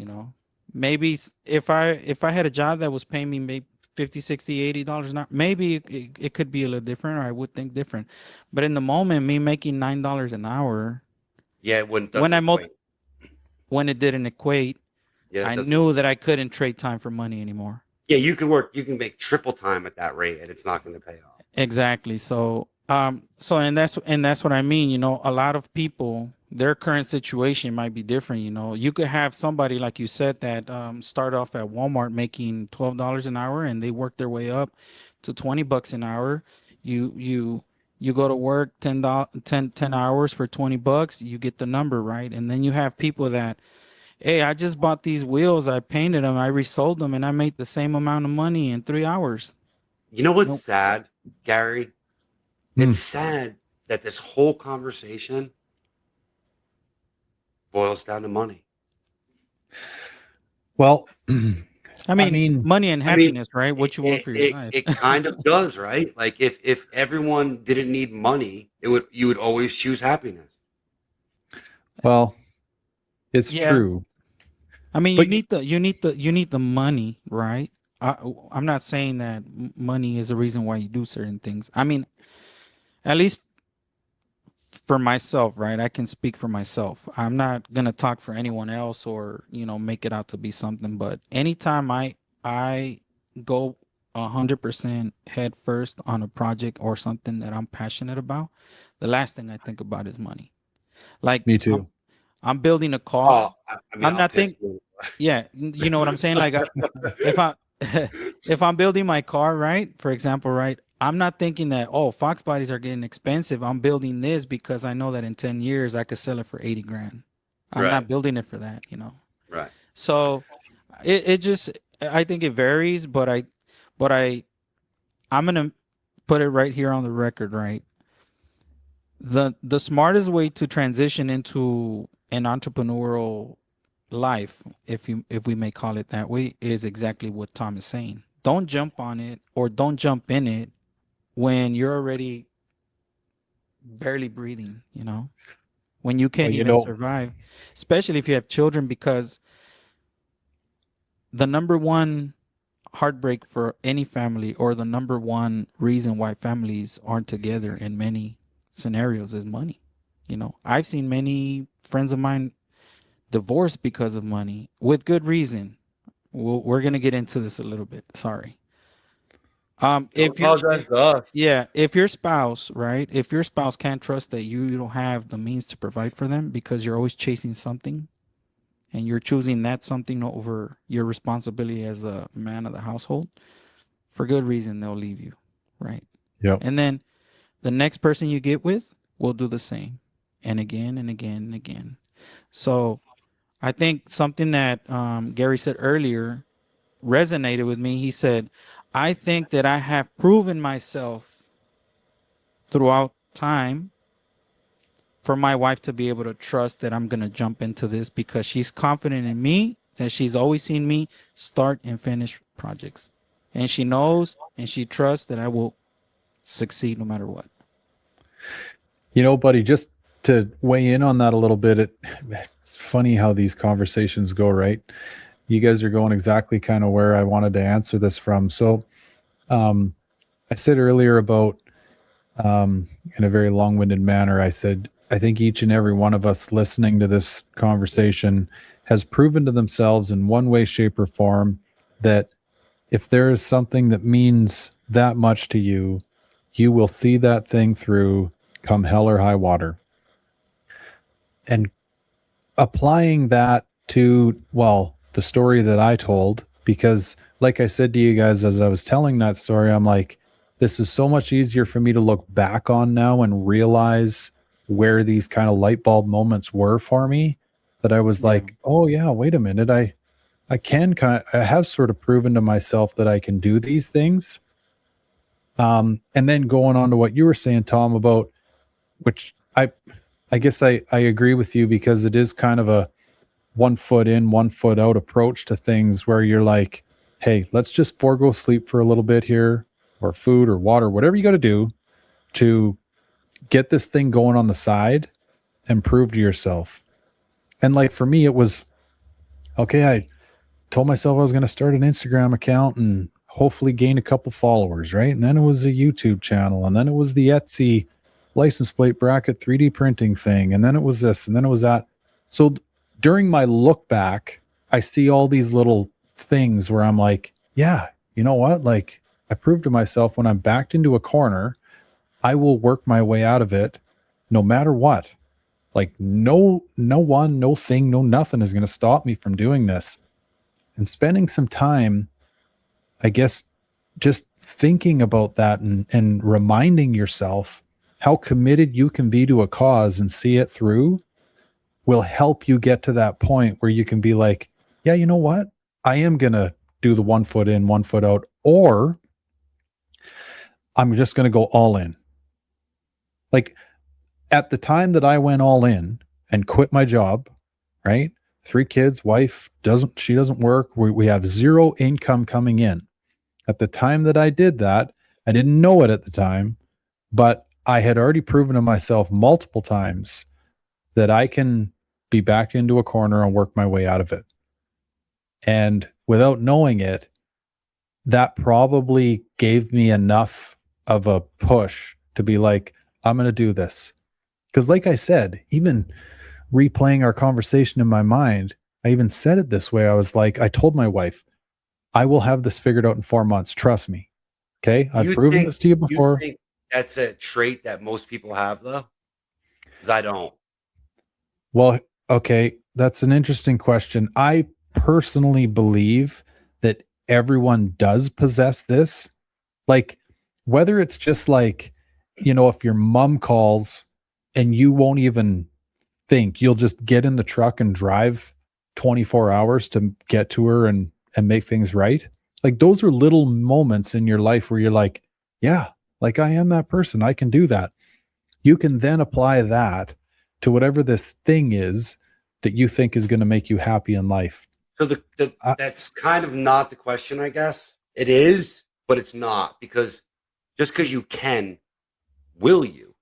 S3: Maybe if I had a job that was paying me maybe 50, 60, $80 an hour, maybe it could be a little different, or I would think different. But in the moment, me making $9 an hour,
S2: Yeah, it wouldn't
S3: when
S2: doesn't
S3: I mul-
S2: equate.
S3: when it didn't equate,
S2: Yeah, it
S3: I
S2: doesn't.
S3: knew that I couldn't trade time for money anymore.
S2: Yeah, you can make triple time at that rate, and it's not going to pay off.
S3: Exactly. So, and that's what I mean. A lot of people, their current situation might be different. You could have somebody like you said that start off at Walmart making $12 an hour, and they work their way up to $20 an hour. You go to work 10 hours for $20. You get the number right, and then you have people that, hey, I just bought these wheels, I painted them, I resold them, and I made the same amount of money in 3 hours.
S2: You know what's
S3: Nope.
S2: sad, Gary?
S1: Hmm.
S2: It's sad that this whole conversation boils down to money.
S1: Well,
S3: I mean, money and
S2: I mean,
S3: happiness, right? What you want for your life.
S2: it kind of does, right? Like if everyone didn't need money, you would always choose happiness.
S1: well, it's
S3: Yeah.
S1: true.
S3: I mean,
S1: But
S3: you need the money, right? I'm not saying that money is the reason why you do certain things. I mean, at least for myself, right? I can speak for myself. I'm not gonna talk for anyone else or make it out to be something. But anytime I go 100% head first on a project or something that I'm passionate about, the last thing I think about is money. Like
S1: me too.
S3: I'm building a car.
S2: Oh, I mean,
S3: I'm
S2: I'll
S3: not
S2: piss
S3: think.
S2: you.
S3: Yeah, you know what I'm saying. Like if I if I'm building my car, right? For example, right? I'm not thinking that, oh, Fox bodies are getting expensive. I'm building this because I know that in 10 years I could sell it for 80 grand. I'm
S2: Right,
S3: not building it for that.
S2: right.
S3: So it just, I think it varies, but I'm gonna put it right here on the record, right? The smartest way to transition into an entrepreneurial life, if we may call it that way, is exactly what Tom is saying. Don't jump on it or don't jump in it when you're already barely breathing, you know, when you can't
S1: Well, you
S3: even
S1: know,
S3: survive, especially if you have children, because the number one heartbreak for any family, or the number one reason why families aren't together in many scenarios, is money. You know, I've seen many friends of mine divorce because of money, with good reason. We're gonna get into this a little bit. Sorry.
S2: Don't
S3: If you're,
S2: apologize to us.
S3: yeah, if your spouse, right, if your spouse can't trust that you don't have the means to provide for them because you're always chasing something, and you're choosing that something over your responsibility as a man of the household, for good reason, they'll leave you, right?
S1: yep.
S3: And then the next person you get with will do the same, and again and again and again. So I think something that Gary said earlier resonated with me. He said, I think that I have proven myself throughout time for my wife to be able to trust that I'm going to jump into this, because she's confident in me, that she's always seen me start and finish projects. And she knows and she trusts that I will succeed no matter what.
S1: You know, buddy, just to weigh in on that a little bit, it's funny how these conversations go, right? You guys are going exactly kind of where I wanted to answer this from. So I said earlier about, in a very long-winded manner, I said, I think each and every one of us listening to this conversation has proven to themselves in one way, shape, or form that if there is something that means that much to you, you will see that thing through, come hell or high water. And applying that to, well, the story that I told, because like I said to you guys as I was telling that story, I'm like, this is so much easier for me to look back on now and realize where these kind of light bulb moments were for me, that I was like, oh yeah, wait a minute, I have sort of proven to myself that I can do these things. And then going on to what you were saying, Tom, about, which I guess I agree with you, because it is kind of a 1 foot in, 1 foot out approach to things, where you're like, hey, let's just forego sleep for a little bit here, or food or water, whatever you got to do to get this thing going on the side and prove to yourself. And like for me, it was, okay, I told myself I was going to start an Instagram account and hopefully gain a couple followers, right? And then it was a YouTube channel, and then it was the Etsy license plate bracket 3D printing thing, and then it was this, and then it was that. So during my look back, I see all these little things where I'm like, yeah, you know what? Like, I proved to myself, when I'm backed into a corner, I will work my way out of it no matter what. Like no one, no thing, no nothing is going to stop me from doing this. And spending some time, I guess, just thinking about that and reminding yourself how committed you can be to a cause and see it through will help you get to that point where you can be like, yeah, you know what? I am going to do the 1 foot in, 1 foot out, or I'm just going to go all in. Like at the time that I went all in and quit my job, right? 3 kids, wife she doesn't work. We have zero income coming in. At the time that I did that, I didn't know it at the time, but I had already proven to myself multiple times that I can be backed into a corner and work my way out of it. And without knowing it, that probably gave me enough of a push to be like, I'm going to do this. Because like I said, even replaying our conversation in my mind, I even said it this way. I was like, I told my wife, I will have this figured out in 4 months. Trust me. Okay. I've proven this to you before.
S2: You think that's a trait that most people have, though? Because I don't.
S1: Well, okay. That's an interesting question. I personally believe that everyone does possess this. Like, whether it's just like, you know, if your mom calls and you won't even think, you'll just get in the truck and drive 24 hours to get to her and make things right. Like, those are little moments in your life where you're like, yeah, like I am that person. I can do that. You can then apply that to whatever this thing is that you think is going to make you happy in life.
S2: So that's kind of not the question, I guess. It is, but it's not, because just because you can, will you?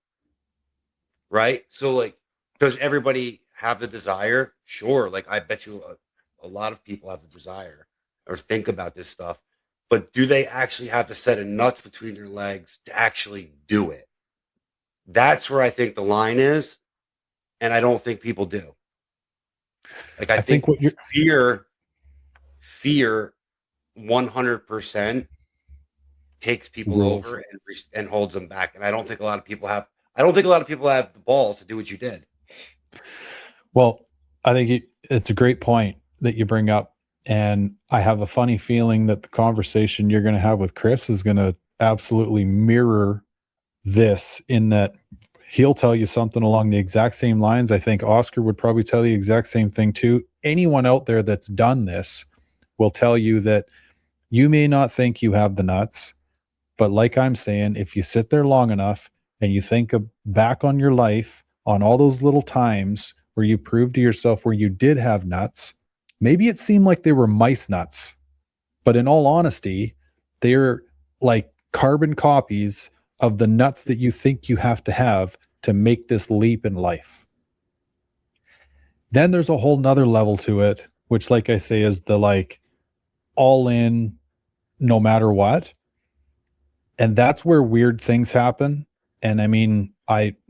S2: right? So like, does everybody have the desire? Sure. Like, I bet you a lot of people have the desire or think about this stuff, but do they actually have the set of nuts between their legs to actually do it? That's where I think the line is, and I don't think people do. Like, I think
S1: what you're
S2: fear 100% takes people
S1: rules.
S2: over and holds them back. And I don't think a lot of people have. I don't think a lot of people have the balls to do what you did.
S1: Well, I think it's a great point that you bring up. And I have a funny feeling that the conversation you're going to have with Chris is going to absolutely mirror this, in that he'll tell you something along the exact same lines. I think Oscar would probably tell you the exact same thing too. Anyone out there that's done this will tell you that you may not think you have the nuts, but like I'm saying, if you sit there long enough and you think back on your life, on all those little times where you proved to yourself where you did have nuts, maybe it seemed like they were mice nuts, but in all honesty, they're like carbon copies of the nuts that you think you have to make this leap in life. Then there's a whole nother level to it, which, like I say, is the like all in no matter what. And that's where weird things happen. And I mean,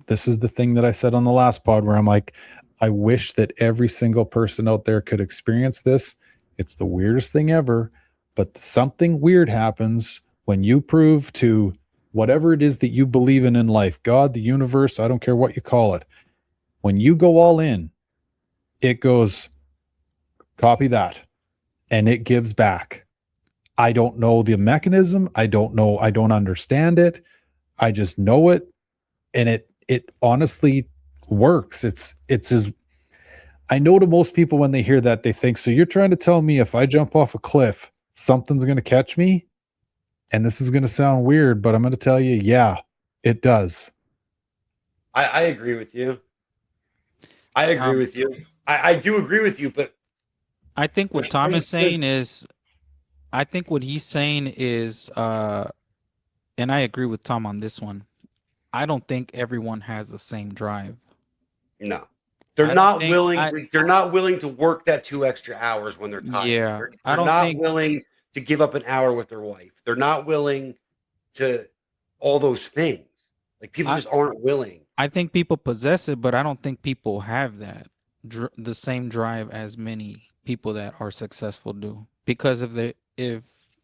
S1: this is the thing that I said on the last pod where I'm like, I wish that every single person out there could experience this. It's the weirdest thing ever, but something weird happens when you prove to whatever it is that you believe in life, God, the universe, I don't care what you call it. When you go all in, it goes, copy that, and it gives back. I don't know the mechanism. I don't know. I don't understand it. I just know it. And it honestly works. It's as, I know to most people when they hear that, they think, so you're trying to tell me if I jump off a cliff, something's going to catch me? And this is going to sound weird, but I'm going to tell you, yeah, it does.
S2: I agree with you. I agree with you. I do agree with you, but
S3: I think what Tom is saying is, I think what he's saying is, and I agree with Tom on this one. I don't think everyone has the same drive.
S2: No, they're not willing. They're not willing to work that 2 extra hours when they're tired.
S3: Yeah,
S2: they're not willing to give up an hour with their wife. They're not willing to all those things. Like, people just aren't willing.
S3: I think people possess it, but I don't think people have that the same drive as many people that are successful do. Because if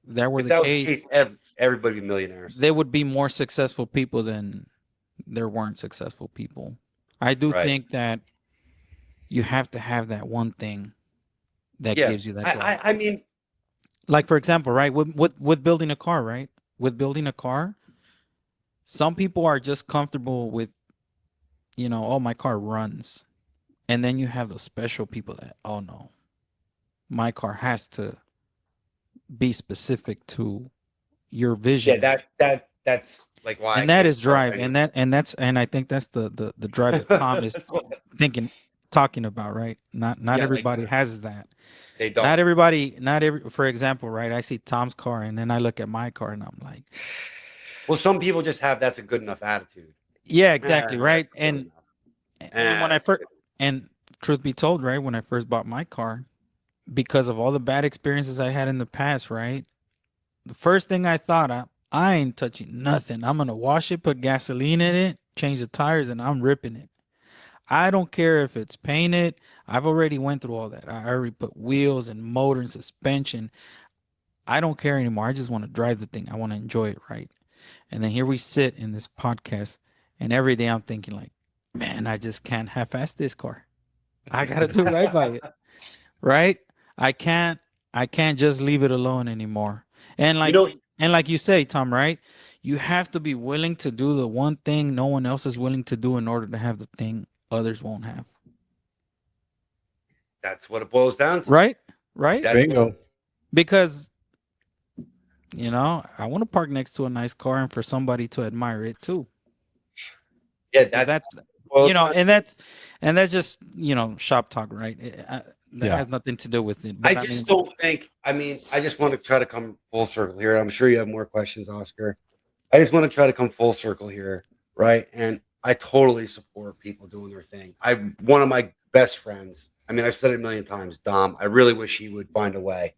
S3: that were the case,
S2: everybody would be millionaires.
S3: There would be more successful people than there weren't successful people. I do think that you have to have that one thing that gives you that drive.
S2: I mean,
S3: like, for example, right, with building a car, right? With building a car, some people are just comfortable with, oh, my car runs. And then you have the special people that, oh no, my car has to be specific to your vision.
S2: Yeah, that's like why.
S3: And that is drive. And I think that's the drive that Tom is talking about, right? Not everybody has that.
S2: They don't.
S3: For example, right? I see Tom's car and then I look at my car and I'm like,
S2: well, some people just have that's a good enough attitude.
S3: Yeah, exactly, right? And when I first, and truth be told, right, when I first bought my car, because of all the bad experiences I had in the past, right, the first thing I thought, I ain't touching nothing. I'm gonna wash it, put gasoline in it, change the tires, and I'm ripping it. I don't care if it's painted. I've already went through all that. I already put wheels and motor and suspension. I don't care anymore. I just want to drive the thing. I want to enjoy it, right? And then here we sit in this podcast, and every day I'm thinking like, man, I just can't half-ass this car. I gotta do right by it, right? I can't just leave it alone anymore. And like you say, Tom, right? You have to be willing to do the one thing no one else is willing to do in order to have the thing others won't have.
S2: That's what it boils down to.
S3: Right?
S1: Bingo.
S3: Because, I want to park next to a nice car and for somebody to admire it too.
S2: Yeah,
S3: that's and that's just shop talk, right? That has nothing to do with it. But
S2: I just want to try to come full circle here. I'm sure you have more questions, Oscar. I just want to try to come full circle here, right? And I totally support people doing their thing. One of my best friends, I mean, I've said it a million times, Dom, I really wish he would find a way.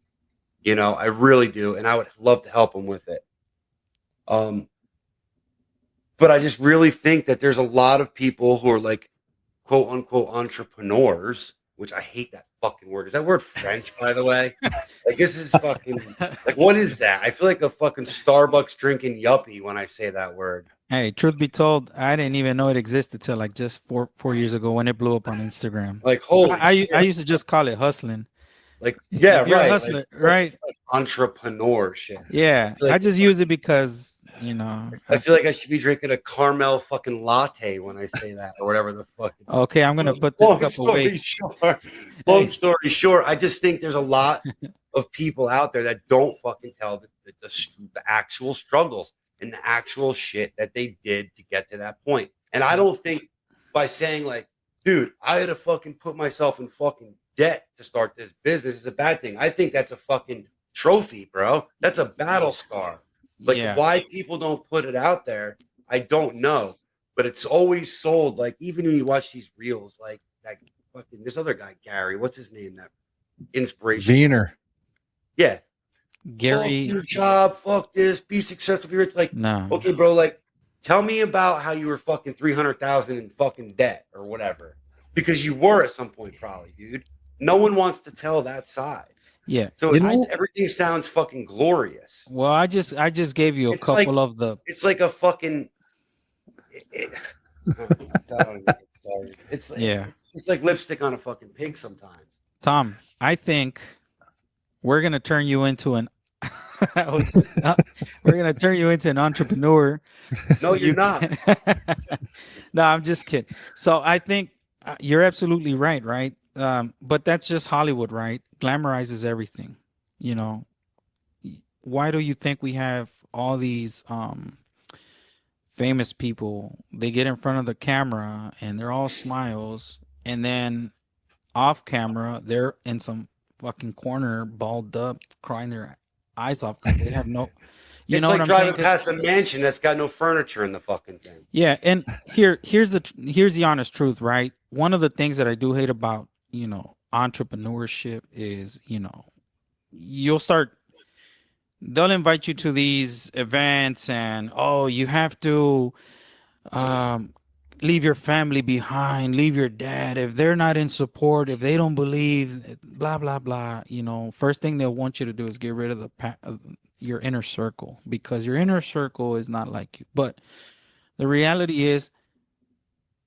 S2: You know, I really do. And I would love to help him with it. But I just really think that there's a lot of people who are like, quote unquote, entrepreneurs, which I hate that fucking word. Is that word French, by the way? Like, this is fucking, like, what is that? I feel like a fucking Starbucks drinking yuppie when I say that word.
S3: Hey, truth be told, I didn't even know it existed till like just four years ago when it blew up on Instagram.
S2: Like, holy
S3: I
S2: shit.
S3: used to just call it hustling.
S2: Like, yeah,
S3: If you're a
S2: right.
S3: hustler,
S2: Like,
S3: right?
S2: like entrepreneurship.
S3: Yeah,
S2: I
S3: I just use it because, you know.
S2: I feel like I should be drinking a caramel fucking latte when I say that, or whatever the fuck.
S3: Okay, I'm gonna put this cup away.
S2: Long story short, I just think there's a lot of people out there that don't fucking tell the actual struggles and the actual shit that they did to get to that point. And I don't think by saying like, dude, I had to fucking put myself in fucking debt to start this business is a bad thing. I think that's a fucking trophy, bro. That's a battle scar. Like, why people don't put it out there, I don't know. But it's always sold. Like, even when you watch these reels, like that fucking this other guy, Gary, what's his name? That inspiration.
S1: Wiener.
S3: Gary.
S2: Fuck your job, fuck this, be successful, be rich. Like,
S3: no.
S2: Okay, bro, like, tell me about how you were fucking 300,000 in fucking debt or whatever. Because you were at some point, probably, dude. No one wants to tell that side.
S3: Yeah.
S2: So everything sounds fucking glorious.
S3: Well, I just gave you a couple of the.
S2: It's like a fucking. It's like lipstick on a fucking pig sometimes.
S3: Tom, I think we're gonna turn you into an. We're gonna turn you into an entrepreneur.
S2: No, you're not.
S3: No, I'm just kidding. So I think you're absolutely right, right? But that's just Hollywood, right? Glamorizes everything. You know, why do you think we have all these famous people? They get in front of the camera and they're all smiles, and then off camera they're in some fucking corner, balled up, crying their eyes off because they have no. You know,
S2: like
S3: what I'm
S2: driving
S3: saying?
S2: past a mansion that's got no furniture in the fucking thing.
S3: Yeah, and here's the honest truth, right? One of the things that I do hate about, you know, entrepreneurship is, you know, they'll invite you to these events and, oh, you have to leave your family behind, leave your dad. If they're not in support, if they don't believe, blah, blah, blah, you know, first thing they'll want you to do is get rid of your inner circle, because your inner circle is not like you. But the reality is,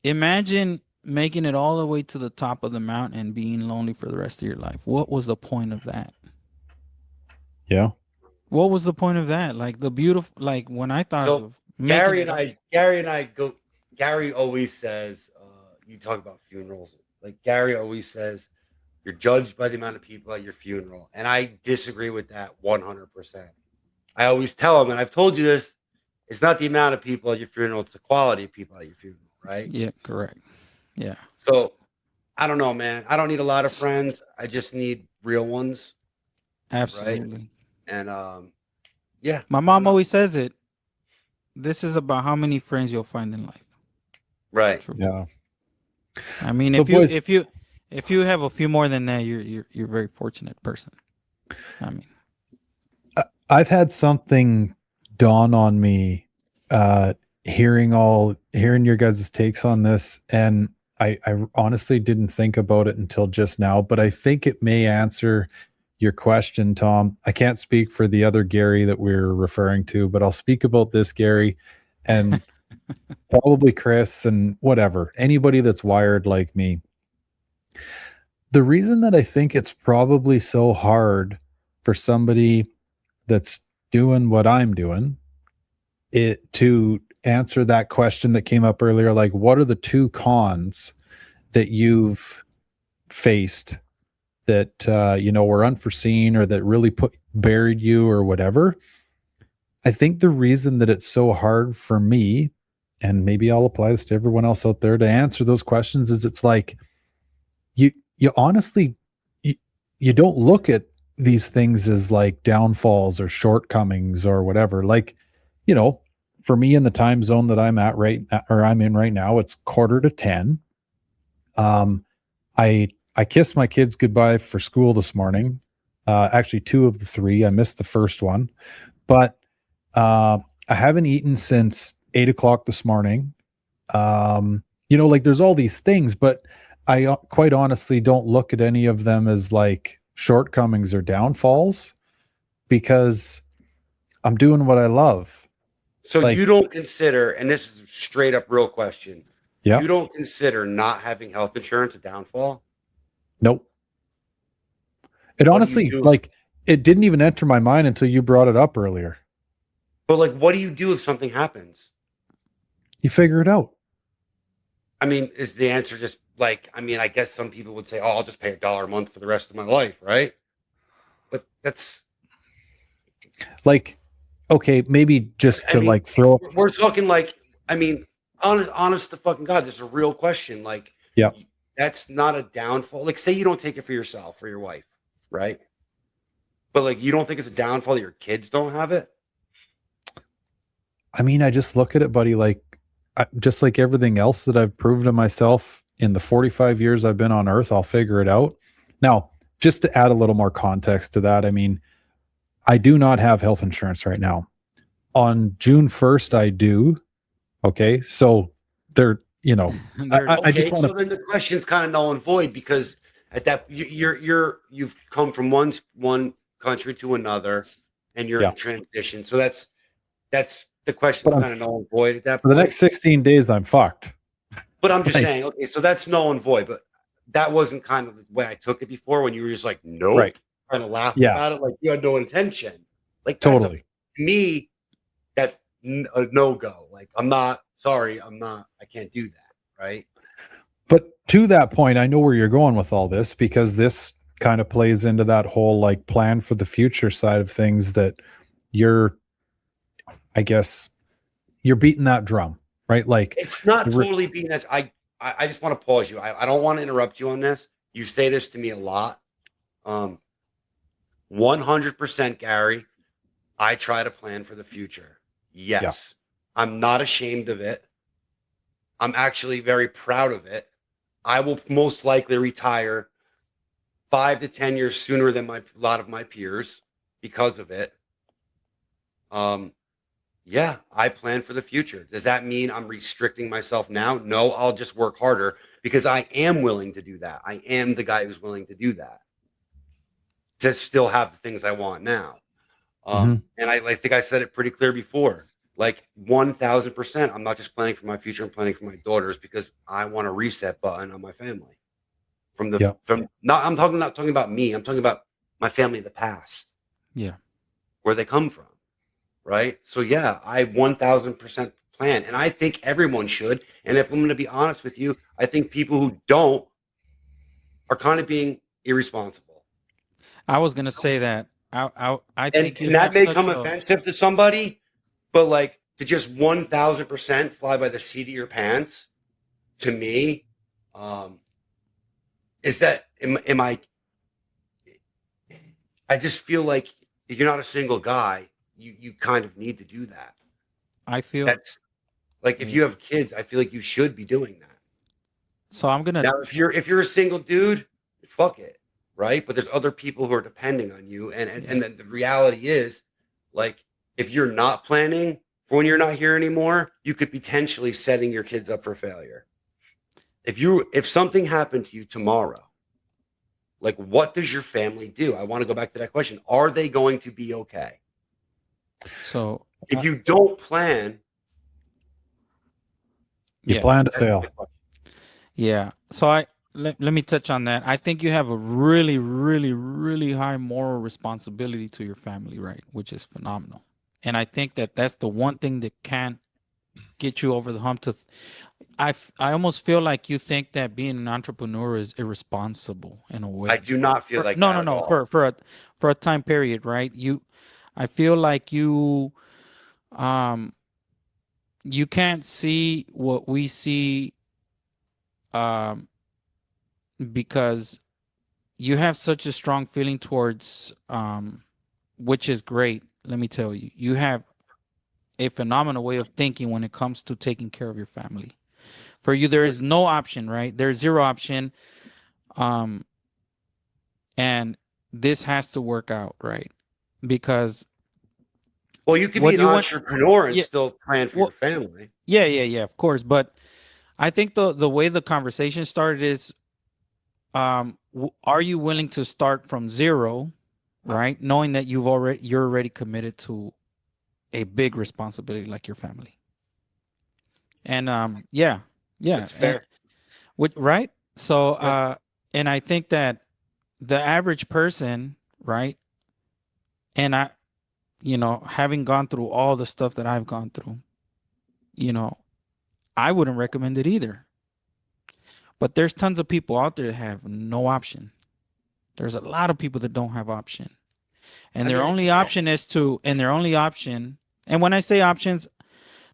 S3: imagine making it all the way to the top of the mountain and being lonely for the rest of your life. What was the point of that?
S1: Yeah.
S3: What was the point of that? Like like when I thought of
S2: Gary always says, you talk about funerals. Like, Gary always says, you're judged by the amount of people at your funeral. And I disagree with that 100%. I always tell him, and I've told you this, it's not the amount of people at your funeral, it's the quality of people at your funeral, right?
S3: Yeah, correct. Yeah.
S2: So I don't know, man. I don't need a lot of friends. I just need real ones.
S3: Absolutely.
S2: Right? And yeah.
S3: My mom always says it. This is about how many friends you'll find in life.
S2: Right.
S3: True.
S1: Yeah.
S3: I mean,
S1: So
S3: if you have a few more than that, you're a very fortunate person. I mean,
S1: I've had something dawn on me hearing your guys' takes on this, and I honestly didn't think about it until just now, but I think it may answer your question, Tom. I can't speak for the other Gary that we're referring to, but I'll speak about this Gary and probably Chris and whatever, anybody that's wired like me. The reason that I think it's probably so hard for somebody that's doing what I'm doing to answer that question that came up earlier, like, what are the two cons that you've faced that you know, were unforeseen or that really buried you or whatever? I think the reason that it's so hard for me, and maybe I'll apply this to everyone else out there, to answer those questions, is it's like you honestly you don't look at these things as like downfalls or shortcomings or whatever. Like, you know, for me in the time zone that I'm at I'm in right now, it's 9:45. I kissed my kids goodbye for school this morning. Actually, 2 of the 3. I missed the first one, but I haven't eaten since 8 o'clock this morning. Like there's all these things, but I quite honestly don't look at any of them as like shortcomings or downfalls because I'm doing what I love.
S2: So
S1: Like,
S2: you don't consider, and this is a straight up real question.
S1: yeah,
S2: You don't consider not having health insurance a downfall?
S1: nope. It
S2: What do you
S1: honestly,
S2: do?
S1: like, it didn't even enter my mind until you brought it up earlier.
S2: But like, what do you do if something happens?
S1: You figure it out.
S2: I mean, is the answer just like, I mean, I guess some people would say, oh, I'll just pay $1 a month for the rest of my life, right? But that's
S1: Like, okay, maybe just to like throw.
S2: We're talking like, I mean, honest to fucking God, this is a real question. Like,
S1: Yeah.
S2: That's not a downfall. Like, say you don't take it for yourself, for your wife, right? But like, you don't think it's a downfall that your kids don't have it?
S1: I mean, I just look at it, buddy, like just like everything else that I've proven to myself in the 45 years I've been on Earth, I'll figure it out. Now, just to add a little more context to that, I mean, I do not have health insurance right now. On June 1st, I do. Okay. So they're, I just want to.
S2: So then the question's kind of null and void because at that you've come from one country to another and you're in transition. So that's the question's kind of null and void at that
S1: For
S2: point.
S1: the next 16 days, I'm fucked.
S2: But I'm just saying, okay, so that's null and void. But that wasn't kind of the way I took it before when you were just like, nope,
S1: Right.
S2: kind of laughing about it, like you had no intention. Like
S1: Totally.
S2: to me, that's a no-go. Like I can't do that, right?
S1: But to that point, I know where you're going with all this because this kind of plays into that whole like plan for the future side of things that I guess you're beating that drum, right? Like
S2: it's not totally beating that. I just want to pause you. I don't want to interrupt you on this. You say this to me a lot. 100%, Gary. I try to plan for the future. Yes. Yeah. I'm not ashamed of it. I'm actually very proud of it. I will most likely retire 5 to 10 years sooner than a lot of my peers because of it. Yeah, I plan for the future. Does that mean I'm restricting myself now? No, I'll just work harder because I am willing to do that. I am the guy who's willing to do that to still have the things I want now. And I think I said it pretty clear before. Like 1,000%, I'm not just planning for my future. I'm planning for my daughters because I want a reset button on my family. I'm not talking about me. I'm talking about my family of the past.
S3: Yeah,
S2: where they come from, right? So yeah, I 1,000% plan, and I think everyone should. And if I'm going to be honest with you, I think people who don't are kind of being irresponsible.
S3: I was going to say that. I think
S2: and that may come offensive to somebody. But like to just 1,000% fly by the seat of your pants, to me, is that am I? I just feel like if you're not a single guy, you kind of need to do that.
S3: I feel
S2: that's like if you have kids, I feel like you should be doing that.
S3: So I'm gonna
S2: now if you're a single dude, fuck it, right? But there's other people who are depending on you, and then the reality is, like. If you're not planning for when you're not here anymore, you could potentially setting your kids up for failure. If something happened to you tomorrow, like what does your family do? I want to go back to that question. Are they going to be okay?
S3: So
S2: if you don't plan,
S1: you plan to fail.
S3: Yeah. So let me touch on that. I think you have a really, really, really high moral responsibility to your family, right? Which is phenomenal. And I think that's the one thing that can get you over the hump. I almost feel like you think that being an entrepreneur is irresponsible in a way.
S2: I do not feel like
S3: no. For a time period, right? I feel like you can't see what we see, because you have such a strong feeling towards, which is great. Let me tell you, you have a phenomenal way of thinking when it comes to taking care of your family. For you, there is no option, right? There's zero option. And this has to work out, right? Because
S2: well, you could
S3: what
S2: be an
S3: you want,
S2: entrepreneur and
S3: yeah,
S2: still plan for
S3: well,
S2: your family.
S3: yeah, of course. But I think the way the conversation started is, are you willing to start from zero, right? Knowing that you're already committed to a big responsibility like your family. And yeah,
S2: That's fair.
S3: right. So
S2: Yeah.
S3: and I think that the average person, right? And I, having gone through all the stuff that I've gone through, I wouldn't recommend it either. But there's tons of people out there that have no option. There's a lot of people that don't have option. And their only option and when I say options,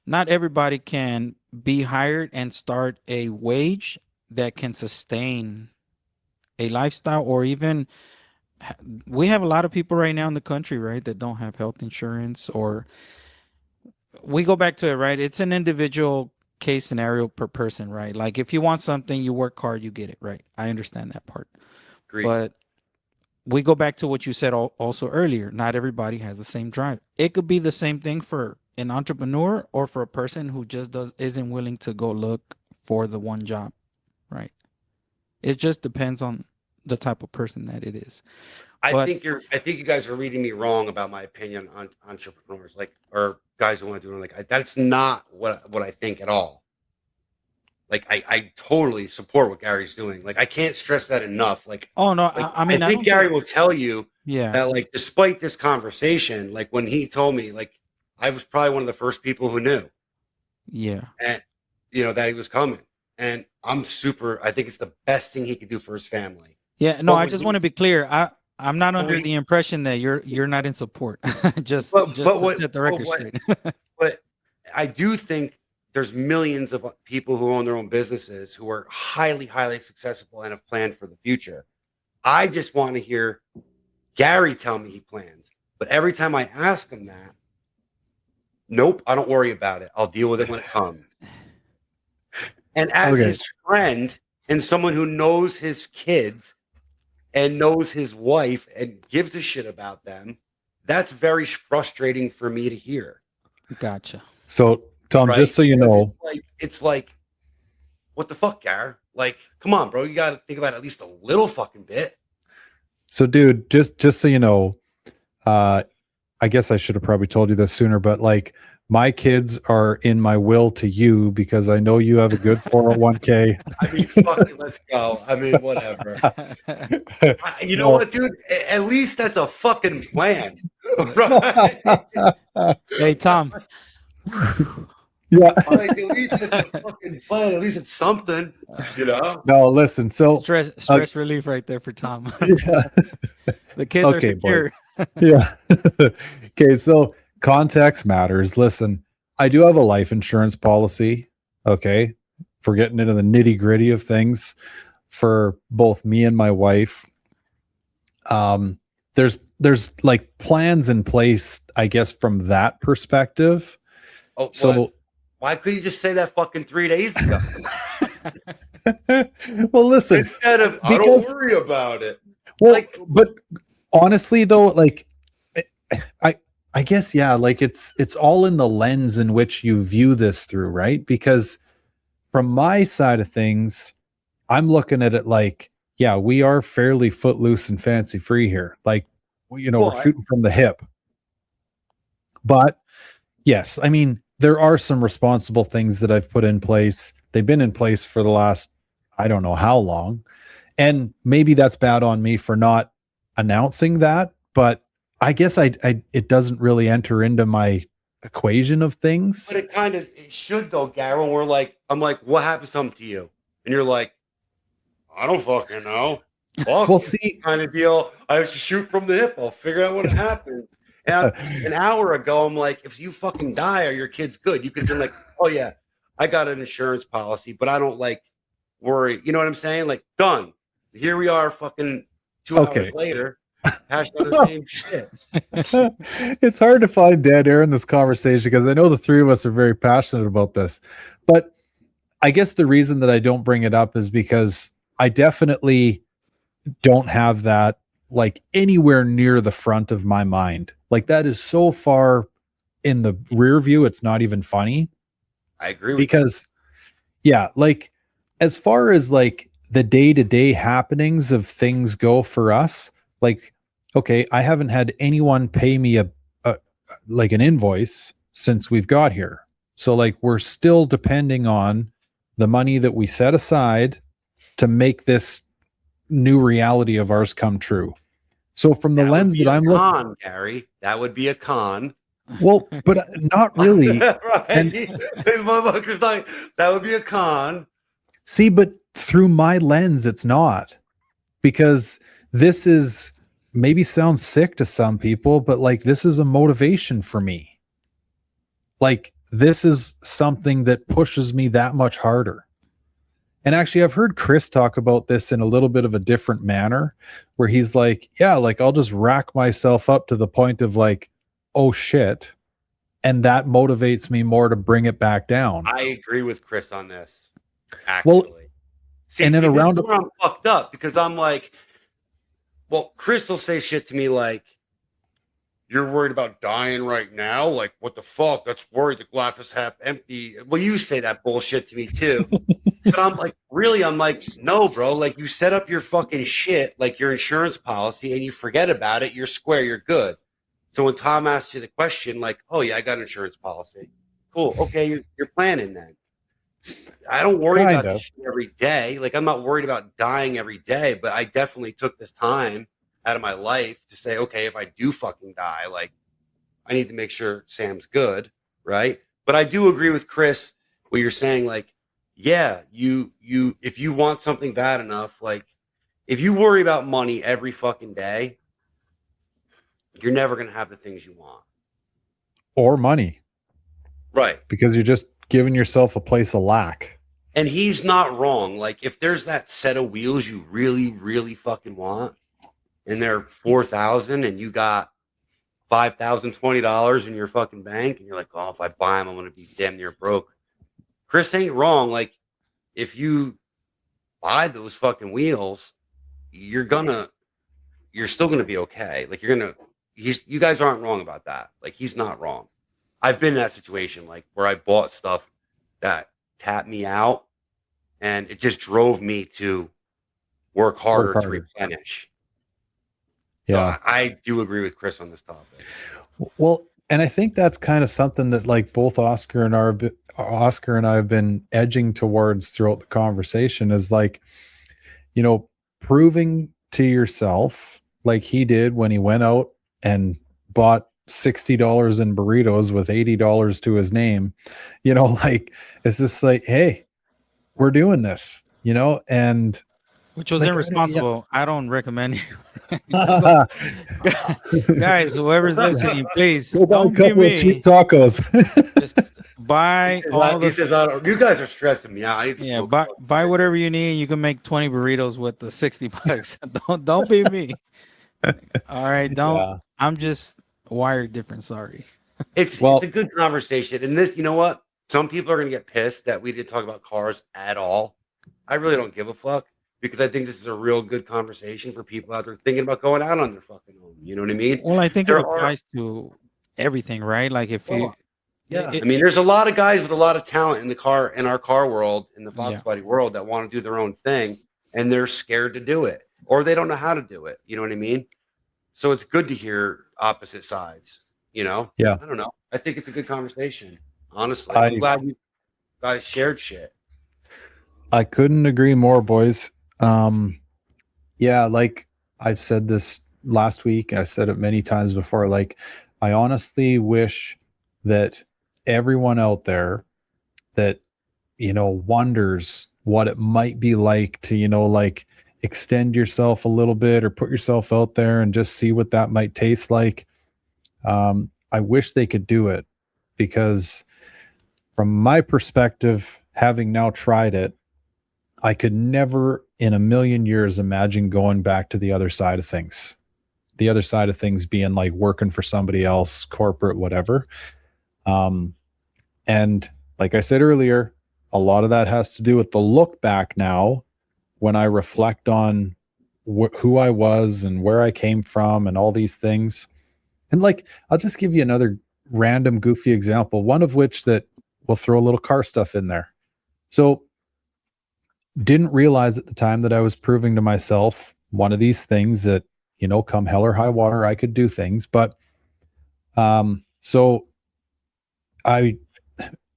S3: not everybody can be hired and start a wage that can sustain a lifestyle, or even we have a lot of people right now in the country, right, that don't have health insurance. Or we go back to it, right? It's an individual case scenario per person, right? Like if you want something, you work hard, you get it, right? I understand that part.
S2: Agreed.
S3: But we go back to what you said also earlier. Not everybody has the same drive. It could be the same thing for an entrepreneur or for a person who just isn't willing to go look for the one job, right? It just depends on the type of person that it is.
S2: I think you guys are reading me wrong about my opinion on entrepreneurs, like, or guys who want to do it. Like, that's not what I think at all. Like, I totally support what Gary's doing. Like, I can't stress that enough. Like,
S3: oh no,
S2: like,
S3: I mean,
S2: I think Gary will tell you
S3: yeah,
S2: that, like, despite this conversation, like when he told me, like, I was probably one of the first people who knew.
S3: Yeah.
S2: And that he was coming. And I think it's the best thing he could do for his family.
S3: Yeah, no, I just want to be clear. I'm not under the impression that you're not in support. just to set the record straight.
S2: But I do think there's millions of people who own their own businesses who are highly, highly successful and have planned for the future. I just want to hear Gary tell me he plans. But every time I ask him that, nope, I don't worry about it. I'll deal with it when it comes. And as his friend and someone who knows his kids and knows his wife and gives a shit about them, that's very frustrating for me to hear.
S3: Gotcha.
S1: So, Tom, right? Just so you know,
S2: it's like, what the fuck, Gar? Like, come on, bro. You got to think about it at least a little fucking bit.
S1: So, dude, just so you know, I guess I should have probably told you this sooner, but like, my kids are in my will to you because I know you have a good 401k.
S2: I mean, fuck it, let's go. I mean, whatever. You know what, dude? At least that's a fucking plan. Right?
S3: Hey, Tom.
S1: Yeah.
S2: Like, at least it's a fucking plan. At least it's something,
S1: No, listen. So
S3: stress relief right there for Tom.
S1: Yeah.
S3: The kids are secure.
S1: Yeah. Okay, so context matters. Listen, I do have a life insurance policy. Okay. For getting into the nitty gritty of things for both me and my wife. There's like plans in place, I guess, from that perspective.
S2: Oh, so why couldn't you just say that fucking 3 days ago?
S1: Well, listen,
S2: instead of I don't worry about it.
S1: Well, but honestly though, like I guess, yeah, like it's all in the lens in which you view this through, right? Because from my side of things, I'm looking at it like, yeah, we are fairly footloose and fancy free here. Like, we're shooting from the hip. But yes, I mean, there are some responsible things that I've put in place. They've been in place for the last, I don't know how long. And maybe that's bad on me for not announcing that, but I guess it doesn't really enter into my equation of things.
S2: But it should though, Gary. I'm like, what happened something to you? And you're like, I don't fucking know.
S1: We'll see.
S2: Kind of deal. I have to shoot from the hip. I'll figure out what happened. And an hour ago, I'm like, if you fucking die, are your kids good? You could have been like, oh yeah, I got an insurance policy, but I don't like worry. You know what I'm saying? Like, done. Here we are, fucking 2 hours later. hashed out the same shit.
S1: It's hard to find dead air in this conversation because I know the three of us are very passionate about this. But I guess the reason that I don't bring it up is because I definitely don't have that like anywhere near the front of my mind. Like that is so far in the rear view, it's not even funny.
S2: I agree with
S1: Because yeah, like as far as like the day-to-day happenings of things go for us, like okay, I haven't had anyone pay me a like an invoice since we've got here. So like we're still depending on the money that we set aside to make this new reality of ours come true. So from the lens that I'm looking,
S2: Gary, that would be a con.
S1: well, but not really.
S2: Right.
S1: And
S2: Motherfucker's like, that would be a con.
S1: see, but through my lens, it's not, because this is maybe sounds sick to some people, but like this is a motivation for me. Like this is something that pushes me that much harder. And actually, I've heard Chris talk about this in a little bit of a different manner, where he's like, yeah, like I'll just rack myself up to the point of like, oh shit. And that motivates me more to bring it back down.
S2: I agree with Chris on this. Actually. Well, see,
S1: and then around
S2: where I'm fucked up because I'm like, well, Chris will say shit to me like, you're worried about dying right now? Like, what the fuck? That's worried the glass is half empty. Well, you say that bullshit to me too. But I'm like, really? I'm like, no, bro. Like, you set up your fucking shit, like your insurance policy, and you forget about it. You're square. You're good. So when Tom asks you the question, like, oh, yeah, I got an insurance policy. Cool. Okay, you're planning then. I don't worry about this shit every day. Like, I'm not worried about dying every day, but I definitely took this time out of my life to say, okay, if I do fucking die, like, I need to make sure Sam's good, right? But I do agree with Chris what you're saying, like, yeah, you if you want something bad enough, like if you worry about money every fucking day, you're never going to have the things you want.
S1: Or money.
S2: Right.
S1: Because you're just giving yourself a place of lack.
S2: And he's not wrong. Like if there's that set of wheels you really, really fucking want, and they're $4,000 and you got $5,020 in your fucking bank, and you're like, oh, if I buy them, I'm going to be damn near broke. Chris ain't wrong. Like, if you buy those fucking wheels, you're still gonna be okay. Like, you guys aren't wrong about that. Like, he's not wrong. I've been in that situation, like, where I bought stuff that tapped me out, and it just drove me to work harder to replenish.
S1: Yeah.
S2: So I do agree with Chris on this topic.
S1: Well, and I think that's kind of something that like both Oscar and I have been edging towards throughout the conversation is like, you know, proving to yourself like he did when he went out and bought $60 in burritos with $80 to his name, you know, like it's just like, hey, we're doing this, you know, and
S3: which was
S1: like,
S3: irresponsible. I don't recommend you. Guys, whoever's listening, please
S1: go buy
S3: don't
S1: a couple of cheap tacos.
S3: Just buy all the.
S2: You guys are stressing me out.
S3: Yeah, buy whatever you need. You can make 20 burritos with the $60. Don't be me. All right, don't. Yeah. I'm just wired different. Sorry.
S2: It's a good conversation, and this, you know what? Some people are gonna get pissed that we didn't talk about cars at all. I really don't give a fuck. Because I think this is a real good conversation for people out there thinking about going out on their fucking own. You know what I mean?
S3: Well, I think it applies to everything, right? Like if you,
S2: I mean, there's a lot of guys with a lot of talent in our car world, in the Foxbody world, that want to do their own thing, and they're scared to do it, or they don't know how to do it. You know what I mean? So it's good to hear opposite sides. You know?
S1: Yeah.
S2: I don't know. I think it's a good conversation. Honestly, I'm glad you guys shared shit.
S1: I couldn't agree more, boys. Yeah, like I've said this last week, I said it many times before, like I honestly wish that everyone out there that, you know, wonders what it might be like to, you know, like extend yourself a little bit or put yourself out there and just see what that might taste like. I wish they could do it, because from my perspective, having now tried it, I could never in a million years imagine going back to the other side of things. the other side of things being like working for somebody else, corporate, whatever. And like I said earlier, a lot of that has to do with the look back now when I reflect on who I was and where I came from and all these things. And like, I'll just give you another random goofy example, one of which that we'll throw a little car stuff in there. So didn't realize at the time that I was proving to myself one of these things that, you know, come hell or high water, I could do things. But so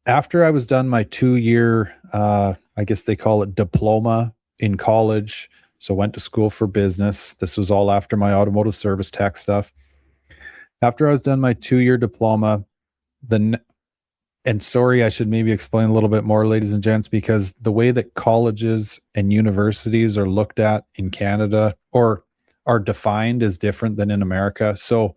S1: after I was done my 2-year, I guess they call it diploma in college. So went to school for business. This was all after my automotive service tech stuff. After I was done my 2-year diploma, and sorry, I should maybe explain a little bit more, ladies and gents, because the way that colleges and universities are looked at in Canada or are defined is different than in America. So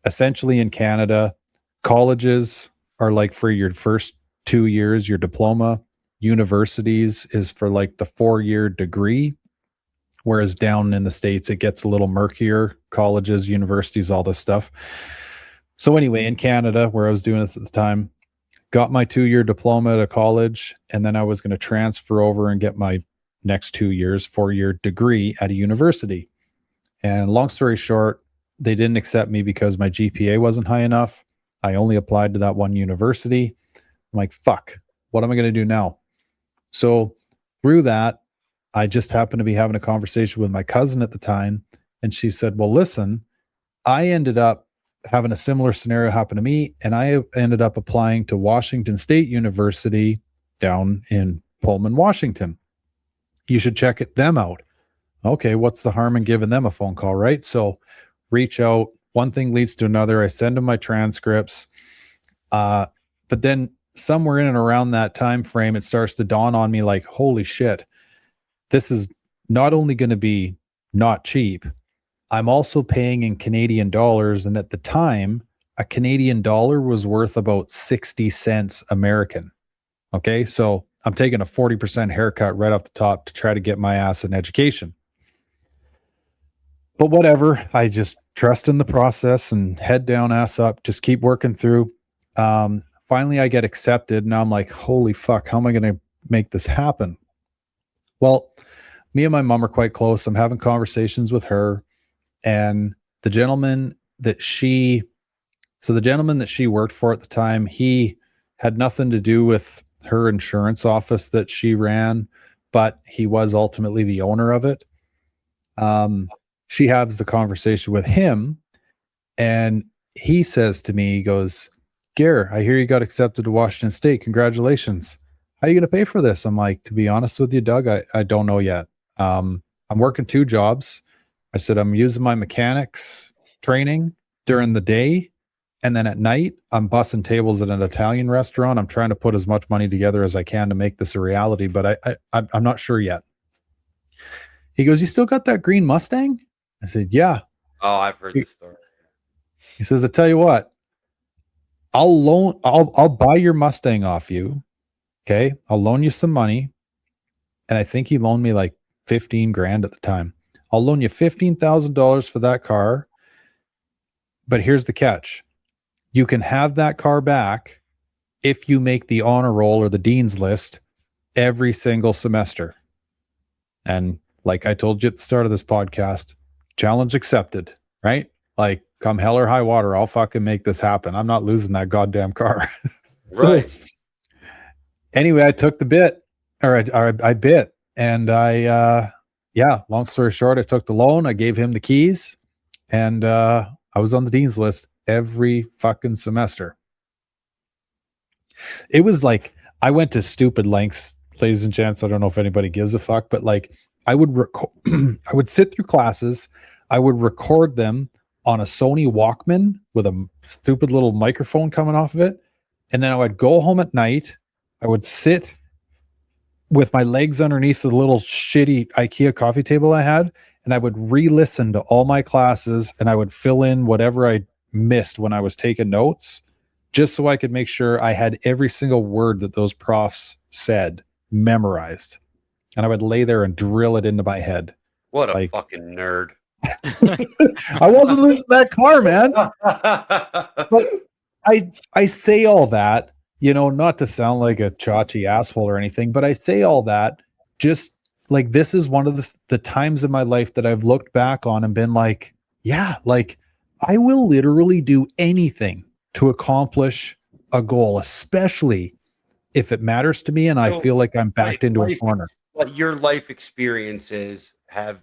S1: essentially in Canada, colleges are like for your first 2 years, your diploma. Universities is for like the 4-year degree. Whereas down in the States, it gets a little murkier. Colleges, universities, all this stuff. So anyway, in Canada, where I was doing this at the time, got my 2-year diploma at a college, and then I was going to transfer over and get my next 2 years, 4-year degree at a university. And long story short, they didn't accept me because my GPA wasn't high enough. I only applied to that one university. I'm like, fuck, what am I going to do now? So through that, I just happened to be having a conversation with my cousin at the time, and she said, well, listen, I ended up having a similar scenario happen to me, and I ended up applying to Washington State University down in Pullman, Washington. You should check them out. Okay, what's the harm in giving them a phone call, right? So reach out. One thing leads to another. I send them my transcripts. But then somewhere in and around that time frame, it starts to dawn on me like, holy shit, this is not only going to be not cheap, I'm also paying in Canadian dollars. And at the time, a Canadian dollar was worth about 60 cents American. Okay, so I'm taking a 40% haircut right off the top to try to get my ass an education. But whatever, I just trust in the process and head down, ass up, just keep working through. Finally, I get accepted. Now I'm like, holy fuck, how am I going to make this happen? Well, me and my mom are quite close. I'm having conversations with her, and the gentleman that she worked for at the time, he had nothing to do with her insurance office that she ran, but he was ultimately the owner of it. She has the conversation with him, and he says to me, he goes, Gare, I hear you got accepted to Washington State. Congratulations. How are you going to pay for this? I'm like, to be honest with you, Doug, I don't know yet. I'm working 2 jobs. I said, I'm using my mechanics training during the day. And then at night, I'm bussing tables at an Italian restaurant. I'm trying to put as much money together as I can to make this a reality, but I'm not sure yet. He goes, you still got that green Mustang? I said, yeah.
S2: Oh, I've heard this story.
S1: He says, I tell you what, I'll buy your Mustang off you. Okay. I'll loan you some money. And I think he loaned me like 15 grand at the time. I'll loan you $15,000 for that car. But here's the catch. You can have that car back if you make the honor roll or the dean's list every single semester. And like I told you at the start of this podcast, challenge accepted, right? Like come hell or high water, I'll fucking make this happen. I'm not losing that goddamn car.
S2: Right.
S1: So, anyway, I took the bit, or I bit, and long story short, I took the loan, I gave him the keys, and I was on the dean's list every fucking semester. It was like, I went to stupid lengths, ladies and gents. I don't know if anybody gives a fuck, but like I would I would sit through classes, I would record them on a Sony Walkman with a stupid little microphone coming off of it. And then I would go home at night. I would sit with my legs underneath the little shitty IKEA coffee table I had, and I would re-listen to all my classes, and I would fill in whatever I missed when I was taking notes, just so I could make sure I had every single word that those profs said memorized. And I would lay there and drill it into my head.
S2: What a fucking nerd.
S1: I wasn't losing that car, man. But I say all that, not to sound like a chachi asshole or anything, but I say all that just like this is one of the times in my life that I've looked back on and been like, yeah, like I will literally do anything to accomplish a goal, especially if it matters to me and I feel like I'm backed into a corner.
S2: But your life experiences have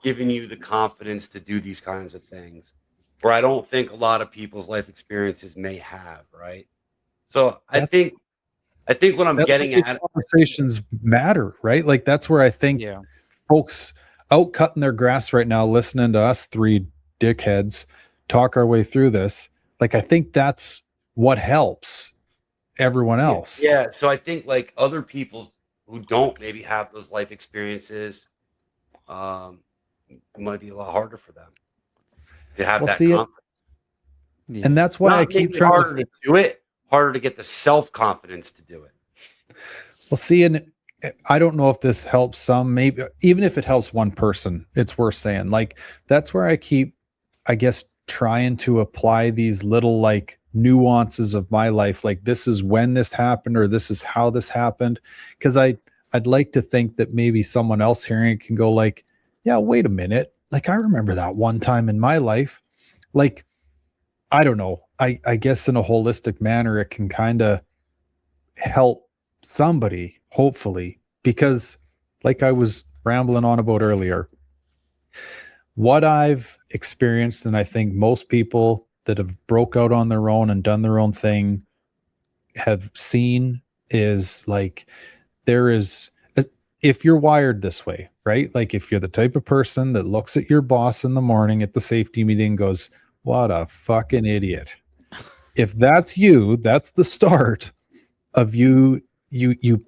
S2: given you the confidence to do these kinds of things, where I don't think a lot of people's life experiences may have, right? So I think what I'm getting at,
S1: conversations matter, right? Like that's where I think folks out cutting their grass right now, listening to us three dickheads talk our way through this. Like I think that's what helps everyone else.
S2: Yeah. So I think like other people who don't maybe have those life experiences, it might be a lot harder for them to have that confidence.
S1: And that's why I keep trying
S2: harder to do it, harder to get the self-confidence to do it.
S1: Well, see, and I don't know if this helps some, maybe even if it helps one person, it's worth saying. Like that's where I keep, I guess, trying to apply these little like nuances of my life. Like this is when this happened, or this is how this happened. Cause I'd like to think that maybe someone else hearing it can go like, yeah, wait a minute. Like I remember that one time in my life. Like, I don't know. I guess in a holistic manner, it can kind of help somebody, hopefully, because like I was rambling on about earlier, what I've experienced, and I think most people that have broke out on their own and done their own thing have seen is like there is, if you're wired this way, right? Like if you're the type of person that looks at your boss in the morning at the safety meeting and goes, what a fucking idiot. If that's you, that's the start of you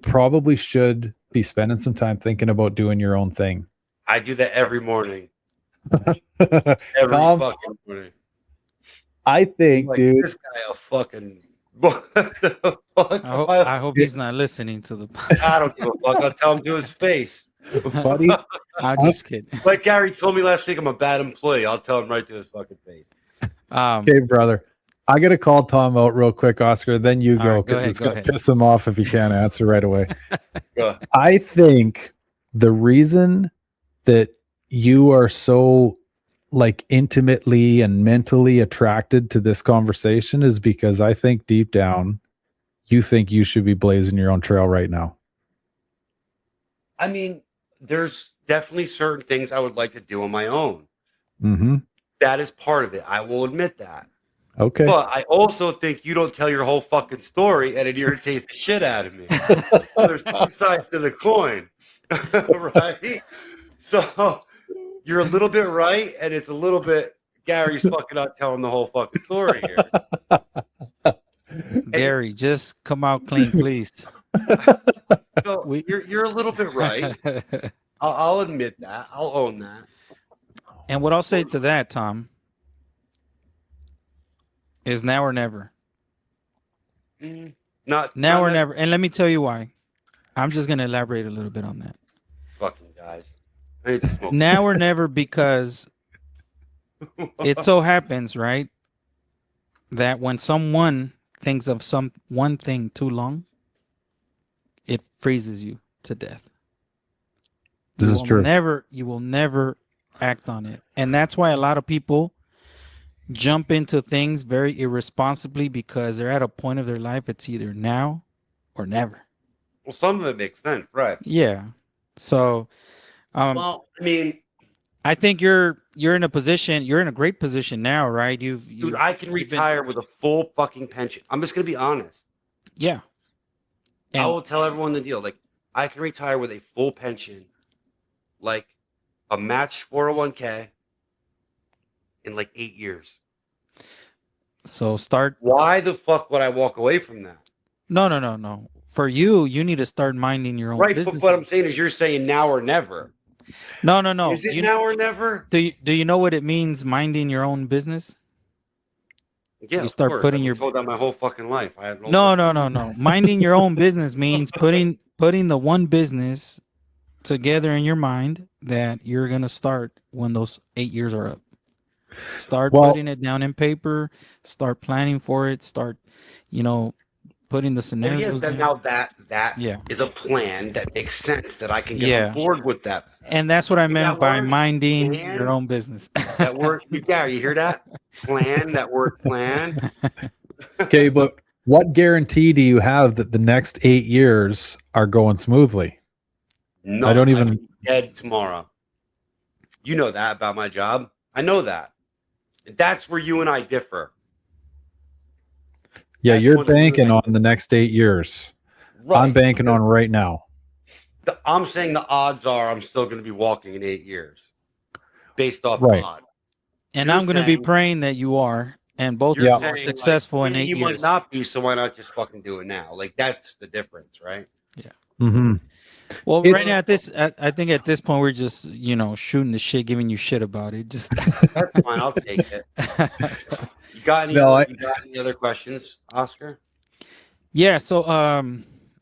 S1: probably should be spending some time thinking about doing your own thing.
S2: I do that every morning. Every fucking morning.
S1: I think, like, dude,
S2: this guy a fucking.
S3: I hope he's not listening to the podcast.
S2: I don't give a fuck. I'll tell him to his face.
S1: Buddy,
S3: I'm just kidding.
S2: Like Gary told me last week, I'm a bad employee. I'll tell him right to his fucking face.
S1: Okay, brother. I got to call Tom out real quick, Oscar. Then you go, because it's going to piss him off if he can't answer right away. I think the reason that you are so like intimately and mentally attracted to this conversation is because I think deep down you think you should be blazing your own trail right now.
S2: I mean, there's definitely certain things I would like to do on my own.
S1: Mm-hmm.
S2: That is part of it. I will admit that.
S1: Okay.
S2: But I also think you don't tell your whole fucking story and it irritates the shit out of me. So there's two sides to the coin. Right? So you're a little bit right, and it's a little bit Gary's fucking not telling the whole fucking story here.
S3: Gary, just come out clean, please.
S2: So you're a little bit right. I'll admit that. I'll own that.
S3: And what I'll say to that, Tom, is now or never.
S2: Not
S3: now or never. And let me tell you why. I'm just going to elaborate a little bit on that.
S2: Fucking guys. I need to smoke.
S3: Now or never, because it so happens, right, that when someone thinks of one thing too long, it freezes you to death.
S1: This is true.
S3: You will never act on it. And that's why a lot of people jump into things very irresponsibly, because they're at a point of their life, it's either now or never.
S2: Well, some of it makes sense, right?
S3: Yeah. So
S2: well, I mean,
S3: I think you're in a position, you're in a great position now, right?
S2: Dude, I can retire with a full fucking pension. I'm just gonna be honest.
S3: Yeah.
S2: And I will tell everyone the deal. Like, I can retire with a full pension, like a matched 401k in like 8 years.
S3: So
S2: why the fuck would I walk away from that?
S3: No. For you need to start minding your own business.
S2: But what I'm saying is you're saying now or never.
S3: No.
S2: Is it now or never?
S3: Do you know what it means, minding your own business?
S2: Yeah,
S3: you start putting
S2: I've been told that my whole fucking life. I have
S3: no. Minding your own business means putting the one business together in your mind that you're going to start when those 8 years are up? Start
S1: Well-
S3: putting it down in paper, start planning for it, start, putting the
S2: Oh,
S3: scenarios
S2: yeah,
S3: down.
S2: now that
S3: Yeah.
S2: is a plan that makes sense that I can get
S3: Yeah.
S2: on board with that.
S3: And that's what I
S2: See
S3: meant
S2: that
S3: by
S2: word?
S3: minding
S2: Plan?
S3: your own business.
S2: That word, Gary, you hear that? Plan, that word plan.
S1: Okay, but what guarantee do you have that the next 8 years are going smoothly?
S2: No,
S1: I don't
S2: I
S1: even-
S2: could be dead tomorrow. You know that about my job. I know that. And that's where you and I differ.
S1: Yeah,
S2: That's
S1: you're
S2: one thing
S1: banking
S2: that-
S1: on the next 8 years.
S2: Right,
S1: I'm banking
S2: because
S1: on right now.
S2: I'm saying the odds are I'm still going to be walking in 8 years based off
S1: Right.
S2: odds.
S3: And
S2: You're
S3: I'm going to be
S2: saying-
S3: praying that you are, and both
S2: You're
S3: of you are
S2: saying,
S3: successful
S2: like,
S3: in
S2: yeah,
S3: 8
S2: you
S3: years.
S2: might not be, so why not just fucking do it now? Like, that's the difference, right?
S1: Mm-hmm.
S3: Well,
S1: It's-
S3: right now I think at this point we're just shooting the shit, giving you shit about it. Just
S2: That's fine. I'll take it. You got any? You got any other questions, Oscar?
S3: yeah. So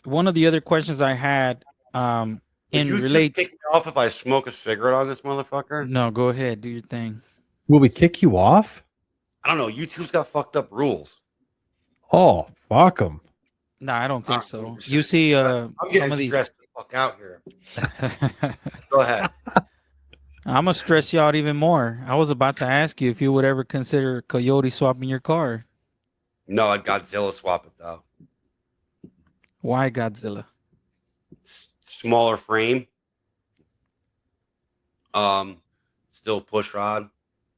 S3: one of the other questions I had
S2: Will you
S3: relates.
S2: kick me off if I smoke a cigarette on this motherfucker?
S3: No, go ahead, do your thing.
S1: Will we kick you off?
S2: I don't know. YouTube's got fucked up rules.
S1: Oh, fuck them.
S3: No, I don't think so.
S2: 100%.
S3: You see,
S2: I'm
S3: some
S2: getting
S3: of these.
S2: stressed the fuck out here. Go ahead.
S3: I'm gonna stress you out even more. I was about to ask you if you would ever consider coyote swapping your car.
S2: No, I'd Godzilla swap it though.
S3: Why Godzilla?
S2: Smaller frame. Still push rod,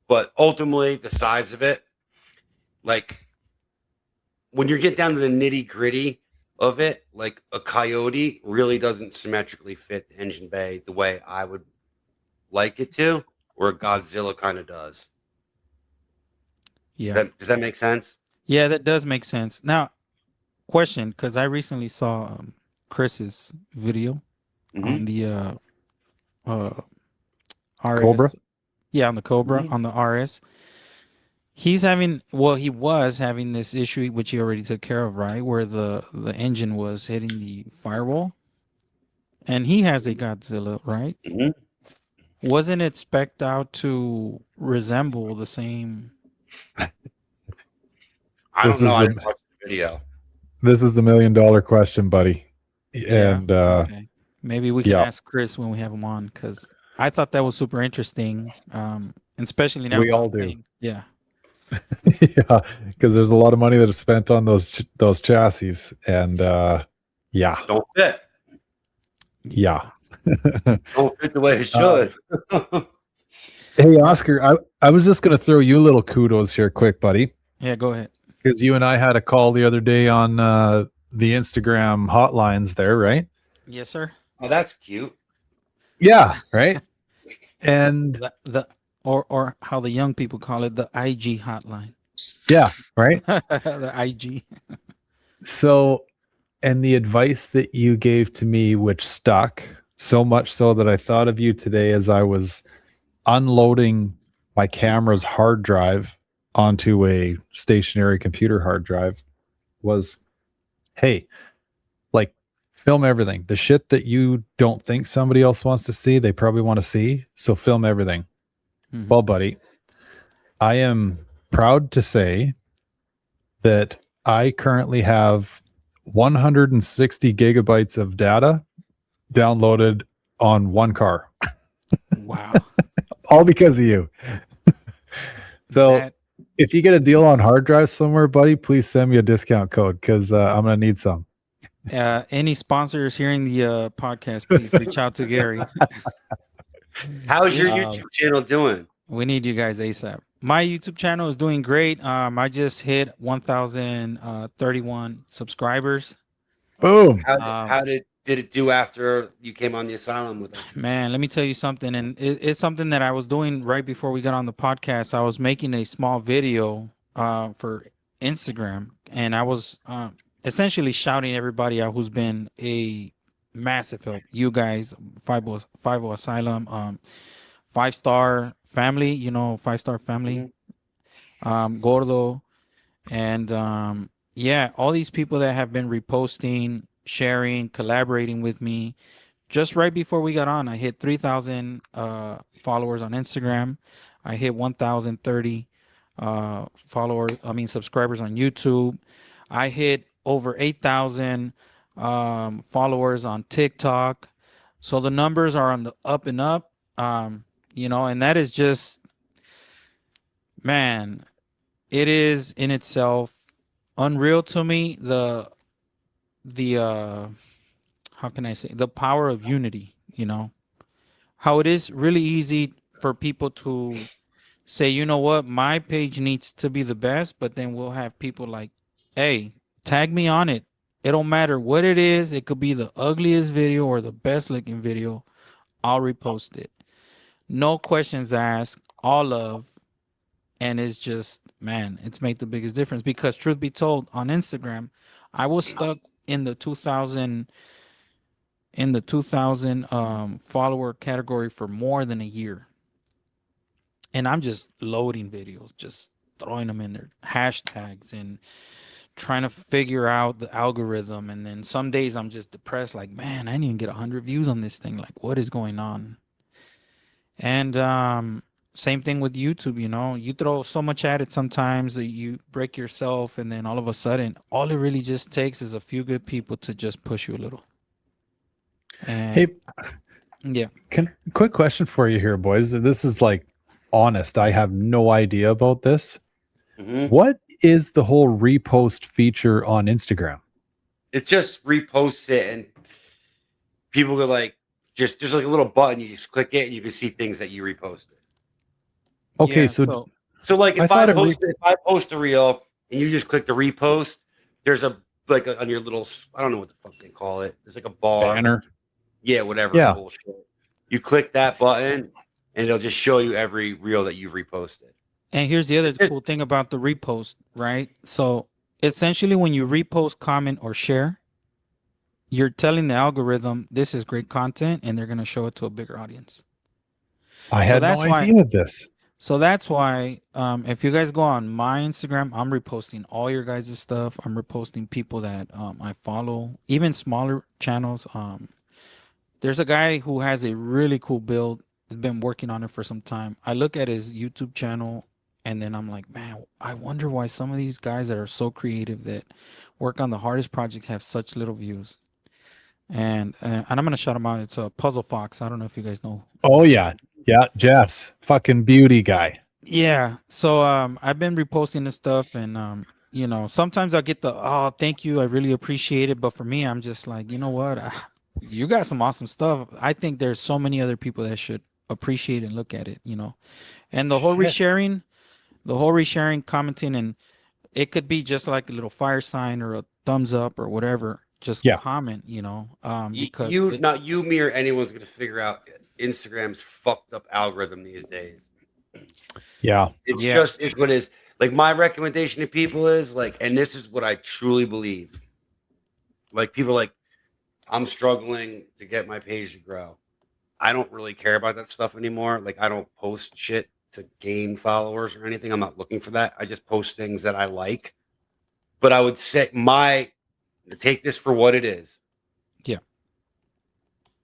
S2: but ultimately the size of it, like when you get down to the nitty gritty of it, like a coyote really doesn't symmetrically fit the engine bay the way I would like it to, where a Godzilla kind of does.
S3: Yeah.
S2: Does that make sense?
S3: Yeah, that does make sense. Now, question, because I recently saw Chris's video on the RS.
S1: Cobra?
S3: Yeah, on the Cobra,
S2: Mhm.
S3: on the RS. He was having this issue, which he already took care of, right? Where the engine was hitting the firewall. And he has a Godzilla, right?
S2: Mhm.
S3: Wasn't it spec'd out to resemble the same?
S2: I
S1: This
S2: don't know.
S1: is
S2: I
S1: the-
S2: didn't watch the video.
S1: This is the $1 million question, buddy.
S3: Yeah.
S1: And
S3: Okay. Maybe we can
S1: yeah.
S3: ask Chris when we have him on, because I thought that was super interesting. And especially now.
S1: We all
S3: Tom
S1: do.
S3: saying- Yeah.
S1: yeah, because there's a lot of money that is spent on those chassis, and yeah,
S2: Don't fit.
S1: yeah.
S2: Don't fit the way it should.
S1: Hey, Oscar, I was just gonna throw you a little kudos here, quick, buddy,
S3: Yeah, go ahead.
S1: because you and I had a call the other day on the Instagram hotlines there, right?
S3: Yes, sir.
S2: Oh, that's cute.
S1: Yeah, right. And
S3: Or how the young people call it, the IG hotline.
S1: yeah, right.
S3: The IG.
S1: So, and the advice that you gave to me, which stuck so much so that I thought of you today as I was unloading my camera's hard drive onto a stationary computer hard drive, was, hey, like, film everything. The shit that you don't think somebody else wants to see, they probably want to see. So film everything.
S3: Mhm.
S1: Well, buddy, I am proud to say that I currently have 160 gigabytes of data downloaded on one car,
S3: Wow.
S1: all because of you. So
S3: That-
S1: if you get a deal on hard drives somewhere, buddy, please send me a discount code, because I'm going to need some.
S3: any sponsors hearing the podcast, please reach out to Gary.
S2: How's your
S3: Um,
S2: YouTube channel doing?
S3: We need you guys ASAP. My YouTube channel is doing great. I just hit 1,031 subscribers.
S1: Boom.
S2: How did it do after you came on the asylum with us?
S3: Man, let me tell you something, and it's something that I was doing right before we got on the podcast. I was making a small video for Instagram, and I was essentially shouting everybody out who's been a massive help. You guys, 50 Asylum, 5-star family, 5-star family, Gordo, and yeah, all these people that have been reposting, sharing, collaborating with me, just right before we got on, I hit 3,000 followers on Instagram. I hit 1,030 subscribers on YouTube. I hit over 8,000 followers on TikTok. So the numbers are on the up and up. And that is just, man, it is in itself unreal to me. The how can I say, the power of unity, how it is really easy for people to say, you know what, my page needs to be the best, but then we'll have people like, hey, tag me on it. It don't matter what it is. It could be the ugliest video or the best looking video. I'll repost it. No questions asked, all love. And it's just, man, it's made the biggest difference, because truth be told, on Instagram, I was stuck in the 2000 follower category for more than a year. And I'm just loading videos, just throwing them in there, hashtags, and trying to figure out the algorithm. And then some days I'm just depressed, like, man, I didn't even get 100 views on this thing. Like, what is going on? And same thing with YouTube, you throw so much at it sometimes that you break yourself, and then all of a sudden, all it really just takes is a few good people to just push you a little. And
S1: Hey,
S3: yeah.
S1: Quick question for you here, boys. This is like honest. I have no idea about this.
S2: Mm-hmm.
S1: What is the whole repost feature on Instagram?
S2: It just reposts it, and people go like, just like a little button. You just click it, and you can see things that you reposted.
S1: Okay,
S3: Yeah,
S2: so like if I post a reel and you just click the repost, there's on your little, I don't know what the fuck they call it. There's like a bar.
S1: Banner.
S2: Yeah, whatever.
S1: Yeah.
S2: Bullshit. You click that button, and it'll just show you every reel that you've reposted.
S3: And here's the other cool thing about the repost, right? So essentially, when you repost, comment, or share, you're telling the algorithm this is great content, and they're going to show it to a bigger audience.
S1: I had no idea of this.
S3: So that's why, if you guys go on my Instagram, I'm reposting all your guys' stuff. I'm reposting people that I follow, even smaller channels. There's a guy who has a really cool build. He's been working on it for some time. I look at his YouTube channel, and then I'm like, man, I wonder why some of these guys that are so creative, that work on the hardest project, have such little views. And I'm gonna shout him out. It's a Puzzle Fox. I don't know if you guys know.
S1: Oh yeah, Jess, fucking beauty guy.
S3: Yeah. So I've been reposting this stuff, and sometimes I'll get the, oh, thank you, I really appreciate it. But for me, I'm just like, you know what? You got some awesome stuff. I think there's so many other people that should appreciate and look at it, And the whole resharing, commenting, and it could be just like a little fire sign or a thumbs up or whatever. Just comment, because
S2: you, me, or anyone's gonna figure out Instagram's fucked up algorithm these days.
S1: Yeah,
S2: it's what it is. Like, my recommendation to people is like, and this is what I truly believe. Like, people like, I'm struggling to get my page to grow. I don't really care about that stuff anymore. Like, I don't post shit to gain followers or anything. I'm not looking for that. I just post things that I like. But I would say take this for what it is.
S3: Yeah.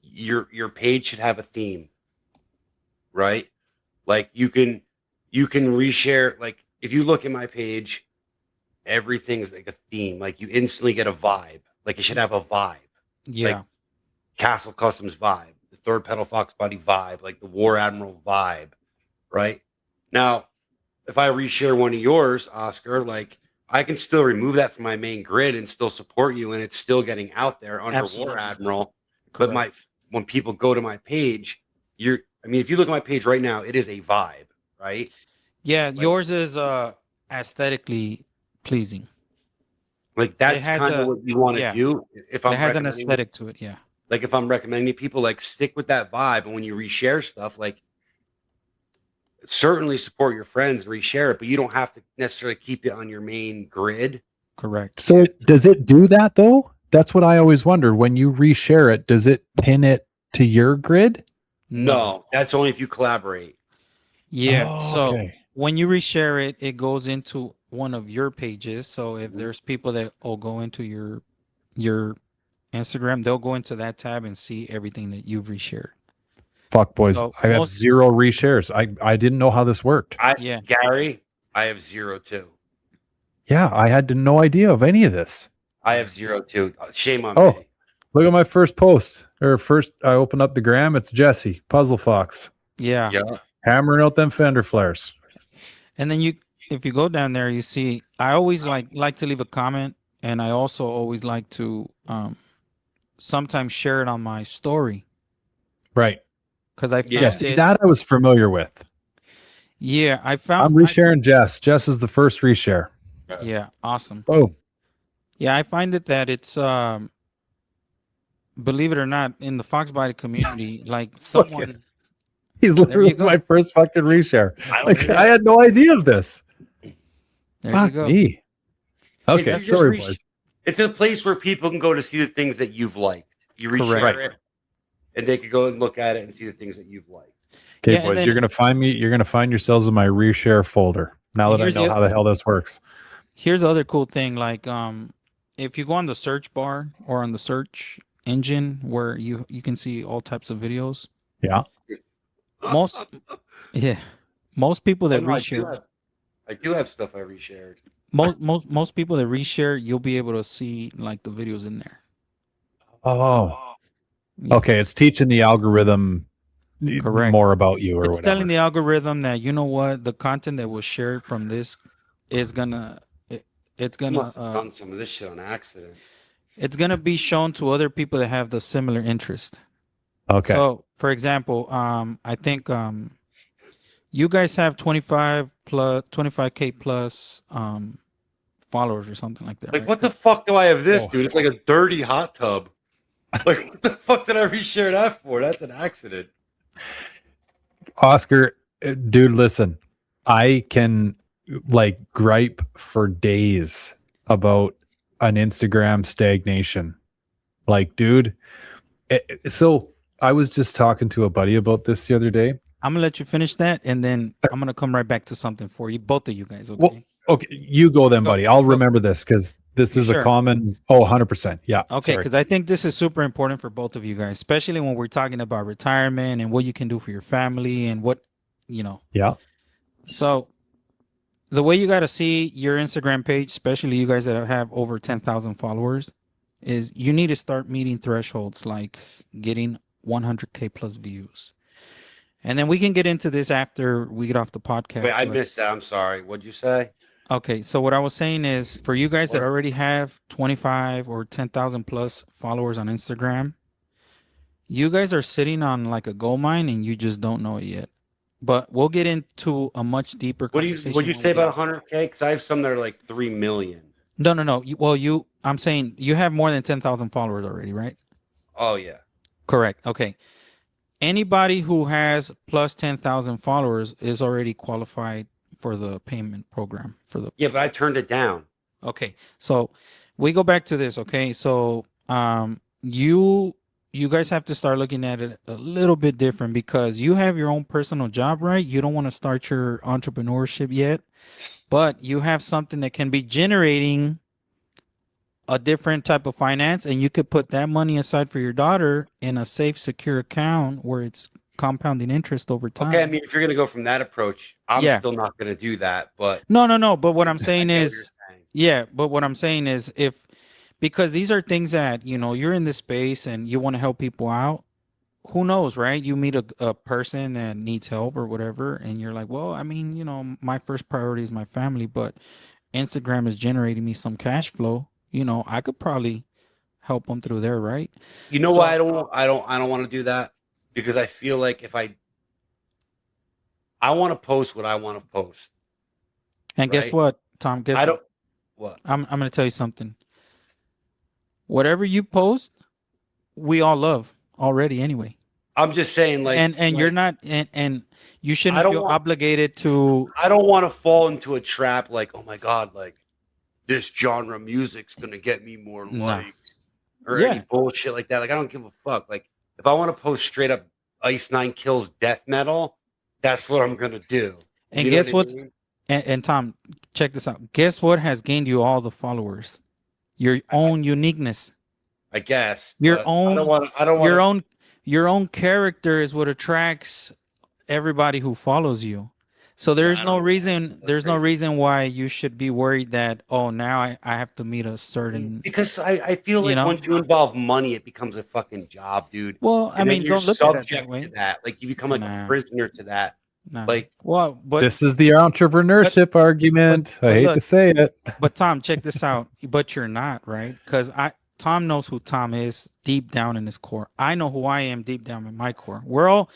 S2: Your page should have a theme, right? Like, you can reshare. Like, if you look at my page, everything's like a theme. Like, you instantly get a vibe. Like, it should have a vibe.
S3: Yeah.
S2: Like KASL Customs vibe, the third pedal Foxbody vibe, like the War Admiral vibe, right? Now, if I reshare one of yours, Oscar, like, I can still remove that from my main grid and still support you, and it's still getting out there under
S3: Absolutely.
S2: War Admiral.
S3: Correct.
S2: But when people go to my page, if you look at my page right now, it is a vibe, right?
S3: Yeah, yours is aesthetically pleasing.
S2: Like, that's kind of what you want to do. If
S3: it has an aesthetic to it, yeah.
S2: Like, if I'm recommending people, like, stick with that vibe, and when you reshare stuff, like, certainly support your friends, reshare it, but you don't have to necessarily keep it on your main grid.
S3: Correct.
S1: So does it do that though? That's what I always wondered. When you reshare it, does it pin it to your grid?
S2: No, that's only if you collaborate.
S3: Yeah.
S1: Oh,
S3: so
S1: okay.
S3: when you reshare it, it goes into one of your pages. So if there's people that will go into your Instagram, they'll go into that tab and see everything that you've reshared.
S1: Fuck boys.
S3: So
S1: I have 0 reshares. I didn't know how this worked.
S3: Yeah.
S2: Gary, I have 0 too.
S1: Yeah, I had no idea of any of this.
S2: I have 0 too. Shame on
S1: Oh,
S2: me.
S1: look at my first post. Or first, I opened up the gram. It's Jesse, Puzzle Fox,
S3: Yeah.
S1: hammering out them fender flares.
S3: And then if you go down there, you see, I always like to leave a comment, and I also always like to sometimes share it on my story.
S1: Right.
S3: Because I found
S1: Yeah, see, that I was familiar with.
S3: Yeah, I found.
S1: I'm resharing Jess. Jess is the first reshare.
S3: Yeah, awesome.
S1: Oh.
S3: Yeah, I find it that it's believe it or not, in the Foxbody community, like someone.
S1: He's literally my first fucking reshare. I had no idea of this.
S3: There
S1: Fuck
S3: you go.
S1: me. Okay, sorry, boys.
S2: It's a place where people can go to see the things that you've liked. You reshare it, and they can go and look at it and see the things that you've liked.
S1: Okay, boys, you're gonna find me. You're gonna find yourselves in my reshare folder. Now that I know how the hell this works.
S3: Here's the other cool thing, like if you go on the search bar or on the search engine where you can see all types of videos.
S1: Yeah.
S3: Most people that reshare.
S2: I do have stuff I reshared.
S3: Most people that reshare, you'll be able to see like the videos in there.
S1: Oh. Okay, it's teaching the algorithm more about you or
S3: it's
S1: whatever.
S3: Telling the algorithm that, you know what, the content that was shared from this is gonna it's gonna
S2: must have done some of this shit on accident.
S3: It's gonna be shown to other people that have the similar interest.
S1: Okay.
S3: So for example, I think you guys have 25K plus followers or something like that.
S2: Like,
S3: right?
S2: what the fuck do I have this, dude? It's like a dirty hot tub. Like, what the fuck did I reshare that for? That's an accident.
S1: Oscar, dude, listen. I can like gripe for days about an Instagram stagnation. Like, dude. So I was just talking to a buddy about this the other day.
S3: I'm gonna let you finish that, and then I'm gonna come right back to something for you, both of you guys. Okay.
S1: Well, okay, you go then, buddy. I'll remember this because this is a common. 100%. Yeah.
S3: Okay, because I think this is super important for both of you guys, especially when we're talking about retirement and what you can do for your family and what, you know.
S1: Yeah.
S3: So the way you got to see your Instagram page, especially you guys that have over 10,000 followers, is you need to start meeting thresholds like getting 100K plus views. And then we can get into this after we get off the podcast.
S2: Wait, I missed that. I'm sorry. What'd you say?
S3: Okay, so what I was saying is for you guys that already have 25 or 10,000 plus followers on Instagram, you guys are sitting on like a gold mine and you just don't know it yet. But we'll get into a much deeper conversation.
S2: What'd you say about 100K? Because I have some that are like 3 million.
S3: No. I'm saying you have more than 10,000 followers already, right?
S2: Oh, yeah.
S3: Correct. Okay. Anybody who has plus 10,000 followers is already qualified for the payment program
S2: Yeah, but I turned it down.
S3: Okay. So we go back to this. Okay. So you guys have to start looking at it a little bit different because you have your own personal job, right? You don't want to start your entrepreneurship yet, but you have something that can be generating a different type of finance, and you could put that money aside for your daughter in a safe, secure account where it's compounding interest over time.
S2: Okay, I mean, if you're gonna go from that approach, I'm still not gonna do that. But
S3: no. But what I'm saying is, but what I'm saying is, because these are things that, you know, you're in this space and you want to help people out. Who knows, right? You meet a person that needs help or whatever, and you're like, well, I mean, you know, my first priority is my family, but Instagram is generating me some cash flow. You know, I could probably help them through there, right?
S2: You know why I don't want to do that? Because I feel like if I want to post what I want to post.
S3: And guess what, Tom?
S2: What?
S3: I'm going to tell you something. Whatever you post, we all love already anyway.
S2: I'm just saying, like,
S3: and you're not, and you shouldn't feel obligated to.
S2: I don't want to fall into a trap like, oh my God, like this genre music's gonna get me more likes or any bullshit like that. Like, I don't give a fuck. Like, if I want to post straight up Ice 9 Kills death metal, that's what I'm gonna do.
S3: And guess what? And Tom, check this out. Guess what has gained you all the followers? Your own uniqueness.
S2: I guess.
S3: Your
S2: but
S3: own,
S2: I don't want
S3: your own character is what attracts everybody who follows you. So there's
S2: I
S3: no
S2: don't know.
S3: reason,
S2: That's
S3: there's no
S2: crazy.
S3: reason why you should be worried that, oh, now I have to meet a certain,
S2: Because I feel
S3: you
S2: like
S3: know.
S2: once you involve money, it becomes a fucking job, dude.
S3: Well, I
S2: And then
S3: mean,
S2: you're
S3: don't look at it that
S2: subject to
S3: way.
S2: that. Like you become like a
S3: Nah,
S2: prisoner to that.
S3: nah.
S2: Like
S3: Well,
S1: This is the entrepreneurship argument. I
S3: but
S1: hate
S3: look,
S1: to say it.
S3: but Tom, check this out. But you're not, right? Because Tom knows who Tom is deep down in his core. I know who I am deep down in my core. We're all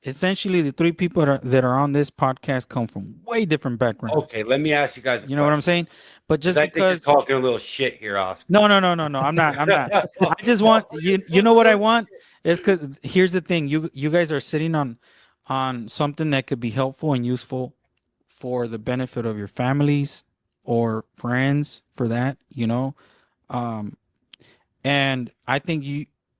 S3: essentially the three people that are on this podcast come from way different backgrounds.
S2: okay, let me ask you guys a
S3: You know what I'm
S2: question.
S3: saying? But just
S2: I think you're
S3: because
S2: talking a little shit here, Oscar.
S3: no, I'm not. I just want you know what I want is because here's the thing. You guys are sitting on something that could be helpful and useful for the benefit of your families or friends for that, you know. Um and I think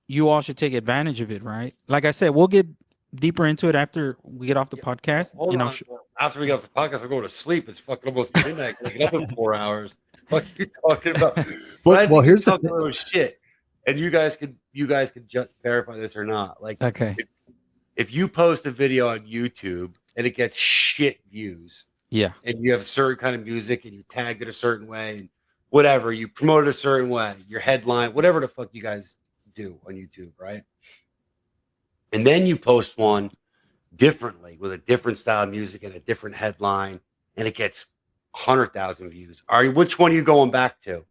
S3: you all should take advantage of it, right? Like I said, we'll get deeper into it after we get off the podcast.
S2: Hold
S3: You know,
S2: on. After we get off the podcast, we're going to sleep. It's fucking almost midnight. I get up in 4 hours. What are you talking about? But I think
S1: here's
S2: you're
S1: the
S2: talking a little shit. And you guys could just verify this or not. Like
S3: okay.
S2: if you post a video on YouTube and it gets shit views,
S3: Yeah.
S2: and you have a certain kind of music and you tagged it a certain way and whatever, you promote it a certain way, your headline, whatever the fuck you guys do on YouTube, right? And then you post one differently with a different style of music and a different headline, and it gets 100,000 views. Which one are you going back to?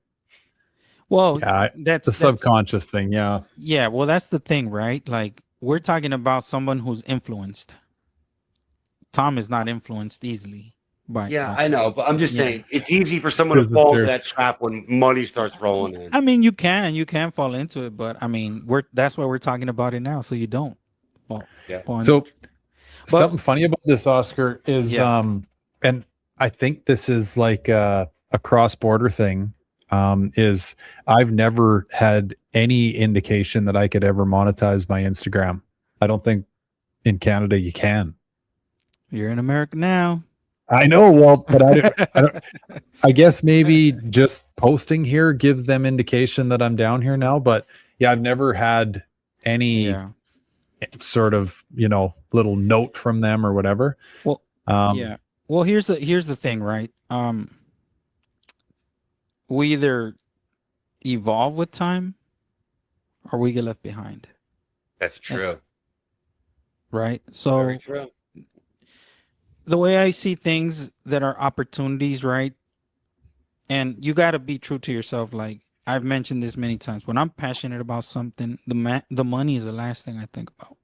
S3: Well,
S1: Yeah,
S3: that's
S1: the subconscious thing. Yeah.
S3: yeah, well, that's the thing, right? Like we're talking about someone who's influenced. Tom is not influenced easily by.
S2: Yeah, I know, but I'm just
S3: Yeah.
S2: saying it's easy for someone to
S1: This is
S2: fall
S1: true.
S2: into that trap when money starts rolling in.
S3: I mean, you can fall into it, but I mean, that's why we're talking about it now, so you don't fall.
S2: Yeah.
S3: fall in-
S1: So
S3: But-
S1: something funny about this, Oscar, is
S3: Yeah.
S1: and I think this is like a cross-border thing. Is I've never had any indication that I could ever monetize my Instagram. I don't think in Canada you can.
S3: You're in America now.
S1: I know, well, but I guess maybe just posting here gives them indication that I'm down here now. But yeah, I've never had any
S3: Yeah.
S1: sort of, little note from them or whatever.
S3: Well, yeah. Well, here's the thing, right? We either evolve with time or we get left behind,
S2: That's true.
S3: right? So
S2: Very true.
S3: the way I see things that are opportunities, right? And you got to be true to yourself. Like I've mentioned this many times. When I'm passionate about something, the money is the last thing I think about.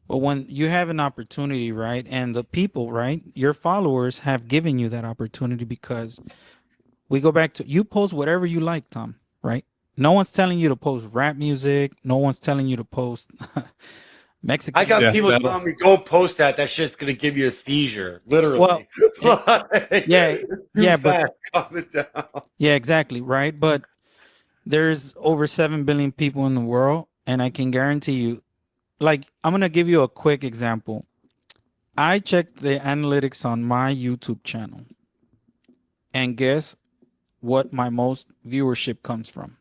S3: But when you have an opportunity, right, and the people, right, your followers have given you that opportunity because we go back to you post whatever you like, Tom, right? No one's telling you to post rap music. No one's telling you to post Mexican.
S2: I got
S1: Yeah,
S2: people
S1: that'll-
S2: telling me, don't post that. That shit's going to give you a seizure. Literally.
S3: Well, yeah,
S2: Too
S3: but
S2: fast, calm it down.
S3: yeah, exactly, right? But there's over 7 billion people in the world, and I can guarantee you, like, I'm gonna give you a quick example. I checked the analytics on my YouTube channel, and guess what my most viewership comes from?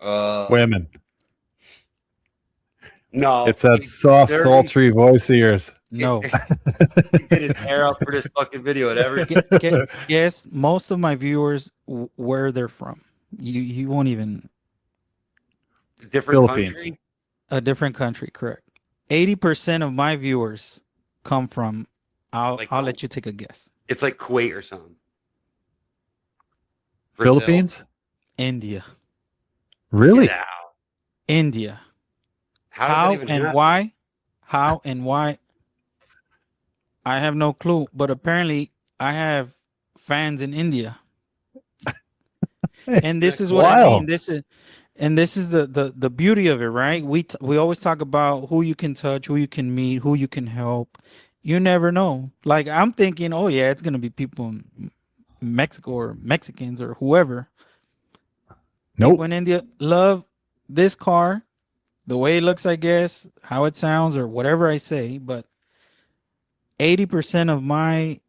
S1: Women.
S2: No.
S1: It's that soft,
S2: Dirty.
S1: sultry voice of yours.
S3: No.
S2: He did his hair up for this fucking video and everything.
S3: Guess most of my viewers where they're from. You won't even.
S2: Different
S1: Philippines.
S2: country.
S3: A different country, correct. 80% of my viewers come from. I'll let you take a guess.
S2: It's like Kuwait or something. Brazil.
S1: Philippines?
S3: India.
S1: Really?
S2: Get out.
S3: India.
S2: How does
S3: How
S2: that even
S3: and
S2: happen?
S3: why? How and why? I have no clue, but apparently I have fans in India. And this is what I mean.
S1: Wild.
S3: This is the beauty of it, right? We always talk about who you can touch, who you can meet, who you can help. You never know. Like I'm thinking, oh yeah, it's gonna be people in Mexico or Mexicans or whoever.
S1: Nope.
S3: People in India love this car, the way it looks, I guess, how it sounds, or whatever I say. But 80% of my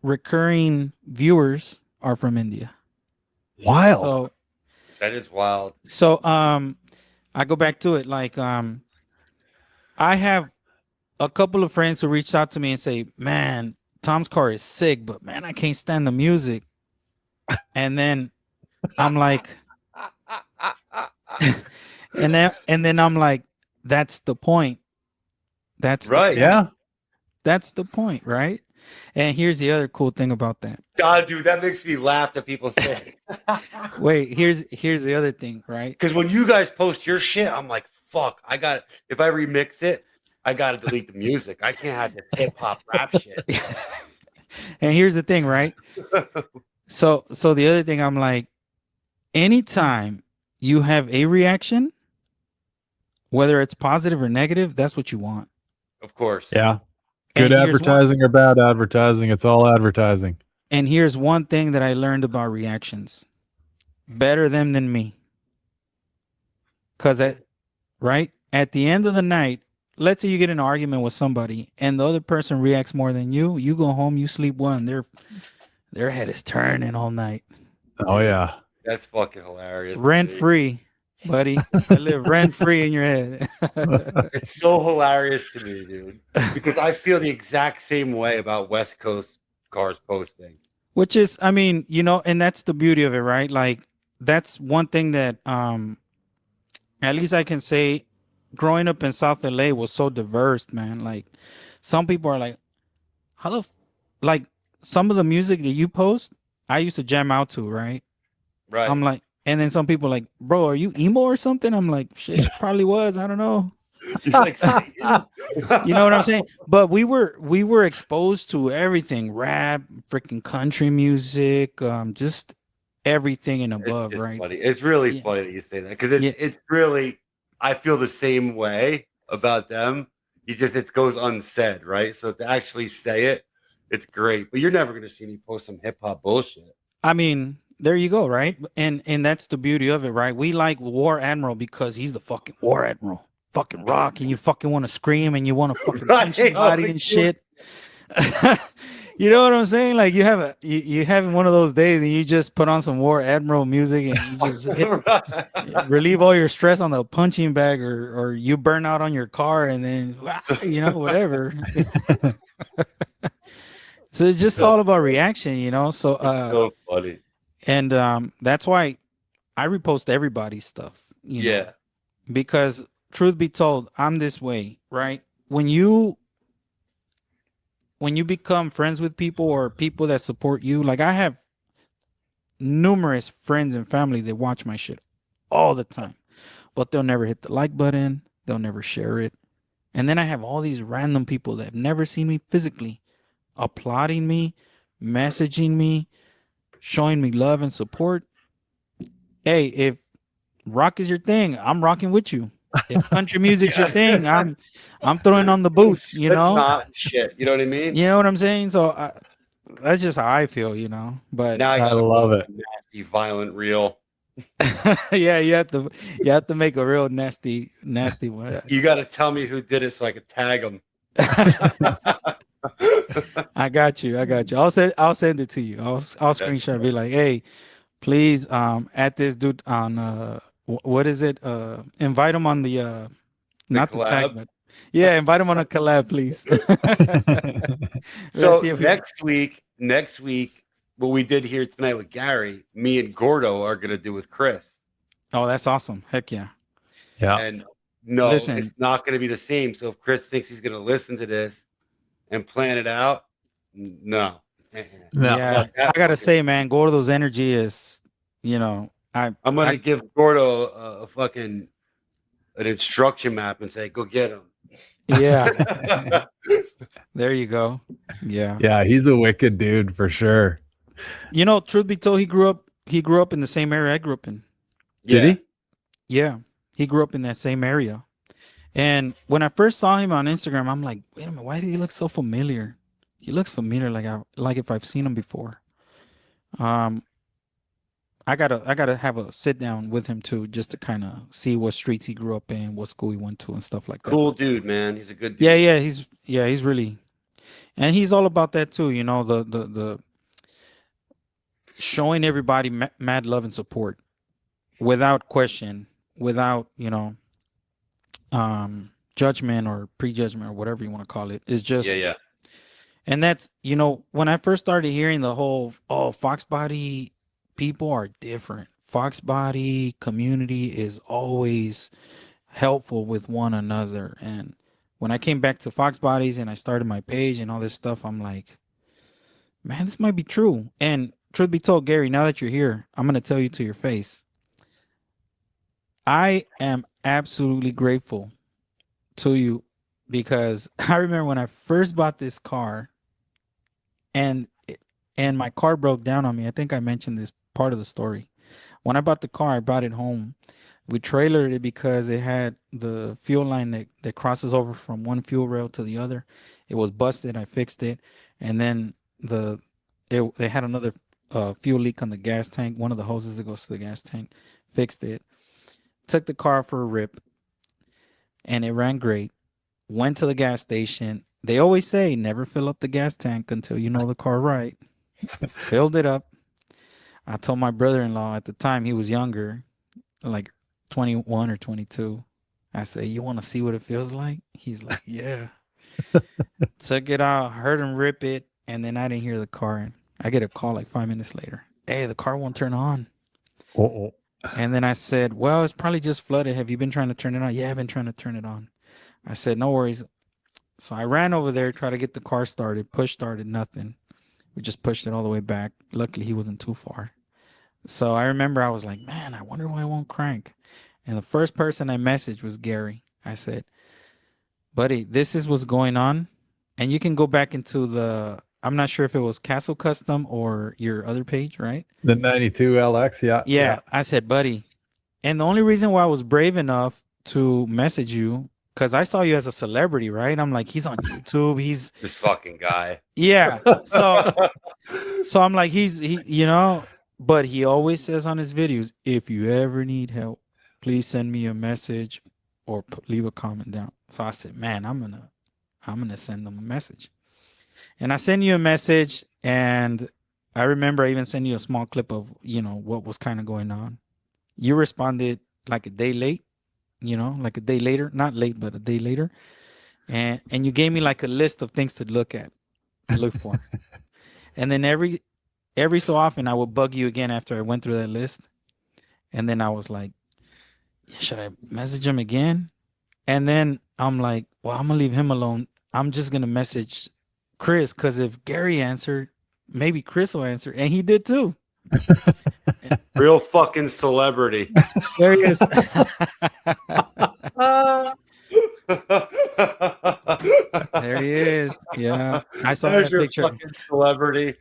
S3: recurring viewers are from India.
S1: Wild.
S3: So
S2: That is wild.
S3: So I go back to it. Like I have a couple of friends who reached out to me and say, "Man, Tom's car is sick, but man, I can't stand the music." And then I'm like, and then I'm like, that's the point. That's the
S2: Right.
S3: point.
S1: Yeah.
S3: That's the point, right? And here's the other cool thing about that.
S2: God, dude, that makes me laugh that people say.
S3: Wait, here's the other thing, right?
S2: Because when you guys post your shit, I'm like, fuck, if I remix it, I gotta delete the music. I can't have this hip hop rap shit.
S3: And here's the thing, right? So the other thing, I'm like, anytime you have a reaction, whether it's positive or negative, that's what you want.
S2: Of course.
S1: Yeah.
S3: And
S1: Good
S3: here's
S1: advertising or bad advertising. It's all advertising.
S3: And here's one thing that I learned about reactions. Better them than me. Because at the end of the night, let's say you get in an argument with somebody and the other person reacts more than you. You go home, you sleep one. Their head is turning all night.
S1: Oh yeah.
S2: That's fucking hilarious.
S3: Rent free, buddy. I live rent free in your head.
S2: It's so hilarious to me, dude. Because I feel the exact same way about West Coast cars posting.
S3: Which is, I mean, you know, and that's the beauty of it, right? Like that's one thing that at least I can say growing up in South LA was so diverse, man. Like some people are like, like some of the music that you post, I used to jam out to, right?
S2: Right.
S3: I'm like, and then some people are like, bro, are you emo or something? I'm like, shit, probably was. I don't know.
S2: You're like,
S3: You know what I'm saying? But we were exposed to everything, rap, freaking country music, just everything and above,
S2: it's
S3: right?
S2: funny. It's really funny that you say that because it's really, I feel the same way about them. It goes unsaid, right? So to actually say it, it's great. But you're never gonna see me post some hip hop bullshit.
S3: I mean, there you go, right? And that's the beauty of it, right? We like War Admiral because he's the fucking War Admiral. Fucking rock, and you fucking want to scream and you want to fucking punch somebody and shit. You know what I'm saying? Like you having one of those days and you just put on some War Admiral music and you just relieve all your stress on the punching bag, or you burn out on your car and then you know, whatever. So it's just all about reaction, you know. So
S2: so funny.
S3: And that's why I repost everybody's stuff, you know, because truth be told, I'm this way, right? When you become friends with people or people that support you, like I have numerous friends and family that watch my shit all the time, but they'll never hit the like button. They'll never share it. And then I have all these random people that have never seen me physically applauding me, messaging me, showing me love and support. Hey, if rock is your thing, I'm rocking with you. If country music's your thing, I'm throwing on the boots, you know.
S2: Not shit, you know what I mean?
S3: You know what I'm saying? So that's just how I feel, you know. But
S2: now
S1: I love it.
S2: Nasty, violent reel.
S3: Yeah, you have to make a real nasty one.
S2: You got to tell me who did it so I could tag them.
S3: I got you. I'll send it to you. I'll screenshot. Be like, hey, please at this dude on what is it? Invite him on the not the tag, but yeah, invite him on a collab, please.
S2: So next week, what we did here tonight with Gary, me and Gordo are gonna do with Chris.
S3: Oh, that's awesome! Heck yeah.
S1: Yeah.
S2: And no,
S3: Listen.
S2: It's not gonna be the same. So if Chris thinks he's gonna listen to this and plan it out, no.
S3: Yeah, I gotta say, man, Gordo's energy is, you know,
S2: I'm gonna give Gordo a fucking an instruction map and say, go get him.
S3: Yeah. There you go. Yeah.
S1: Yeah, he's a wicked dude for sure.
S3: You know, truth be told, he grew up in the same area I grew up in.
S1: Did he?
S3: Yeah. He grew up in that same area. And when I first saw him on Instagram, I'm like, wait a minute, why did he look so familiar? He looks familiar, like if I've seen him before. I gotta have a sit down with him too, just to kind of see what streets he grew up in, what school he went to, and stuff like that.
S2: Cool dude, man. He's a good dude.
S3: Yeah, he's really, and he's all about that too. You know, the showing everybody mad love and support. without question, without, judgment or prejudgment or whatever you want to call it. It's just,
S2: Yeah.
S3: and that's, when I first started hearing the whole, Foxbody people are different. Foxbody community is always helpful with one another. And when I came back to Foxbodies and I started my page and all this stuff, I'm like, man, this might be true. And truth be told, Gary, now that you're here, I'm going to tell you to your face. I am absolutely grateful to you because I remember when I first bought this car and my car broke down on me. I think I mentioned this part of the story. When I bought the car, I brought it home. We trailered it because it had the fuel line that crosses over from one fuel rail to the other. It was busted. I fixed it. And then they had another fuel leak on the gas tank. One of the hoses that goes to the gas tank. Fixed it. Took the car for a rip. And it ran great. Went to the gas station. They always say never fill up the gas tank until you know the car right. Filled it up. I told my brother-in-law at the time, he was younger, like 21 or 22. I said, you want to see what it feels like? He's like, yeah. Took it out, heard him rip it, and then I didn't hear the car. And I get a call like 5 minutes later. Hey, the car won't turn on.
S1: Uh-oh.
S3: And then I said, well, it's probably just flooded. Have you been trying to turn it on? Yeah, I've been trying to turn it on. I said, no worries. So I ran over there, tried to get the car started, push started, nothing. We just pushed it all the way back. Luckily, he wasn't too far. So I remember I was like, man, I wonder why it won't crank. And the first person I messaged was Gary. I said, buddy, this is what's going on. And you can go back into I'm not sure if it was KASL Custom or your other page, right?
S1: The 92 LX, yeah.
S3: Yeah. I said, buddy. And the only reason why I was brave enough to message you, because I saw you as a celebrity, right? I'm like, he's on YouTube. He's
S2: This fucking guy.
S3: Yeah. So I'm like, but he always says on his videos, if you ever need help, please send me a message or leave a comment down. So I said, man, I'm gonna send them a message. And I sent you a message, and I remember I even sent you a small clip of what was kind of going on. You responded like a day late, like a day later, not late, but a day later. And you gave me like a list of things to look for. And then every so often I would bug you again after I went through that list. And then I was like, should I message him again? And then I'm like, well, I'm gonna leave him alone. I'm just gonna message Chris, because if Gary answered, maybe Chris will answer. And he did too.
S2: Real fucking celebrity.
S3: There he is. There he is. Yeah. I saw
S2: There's
S3: that
S2: your
S3: picture.
S2: fucking celebrity.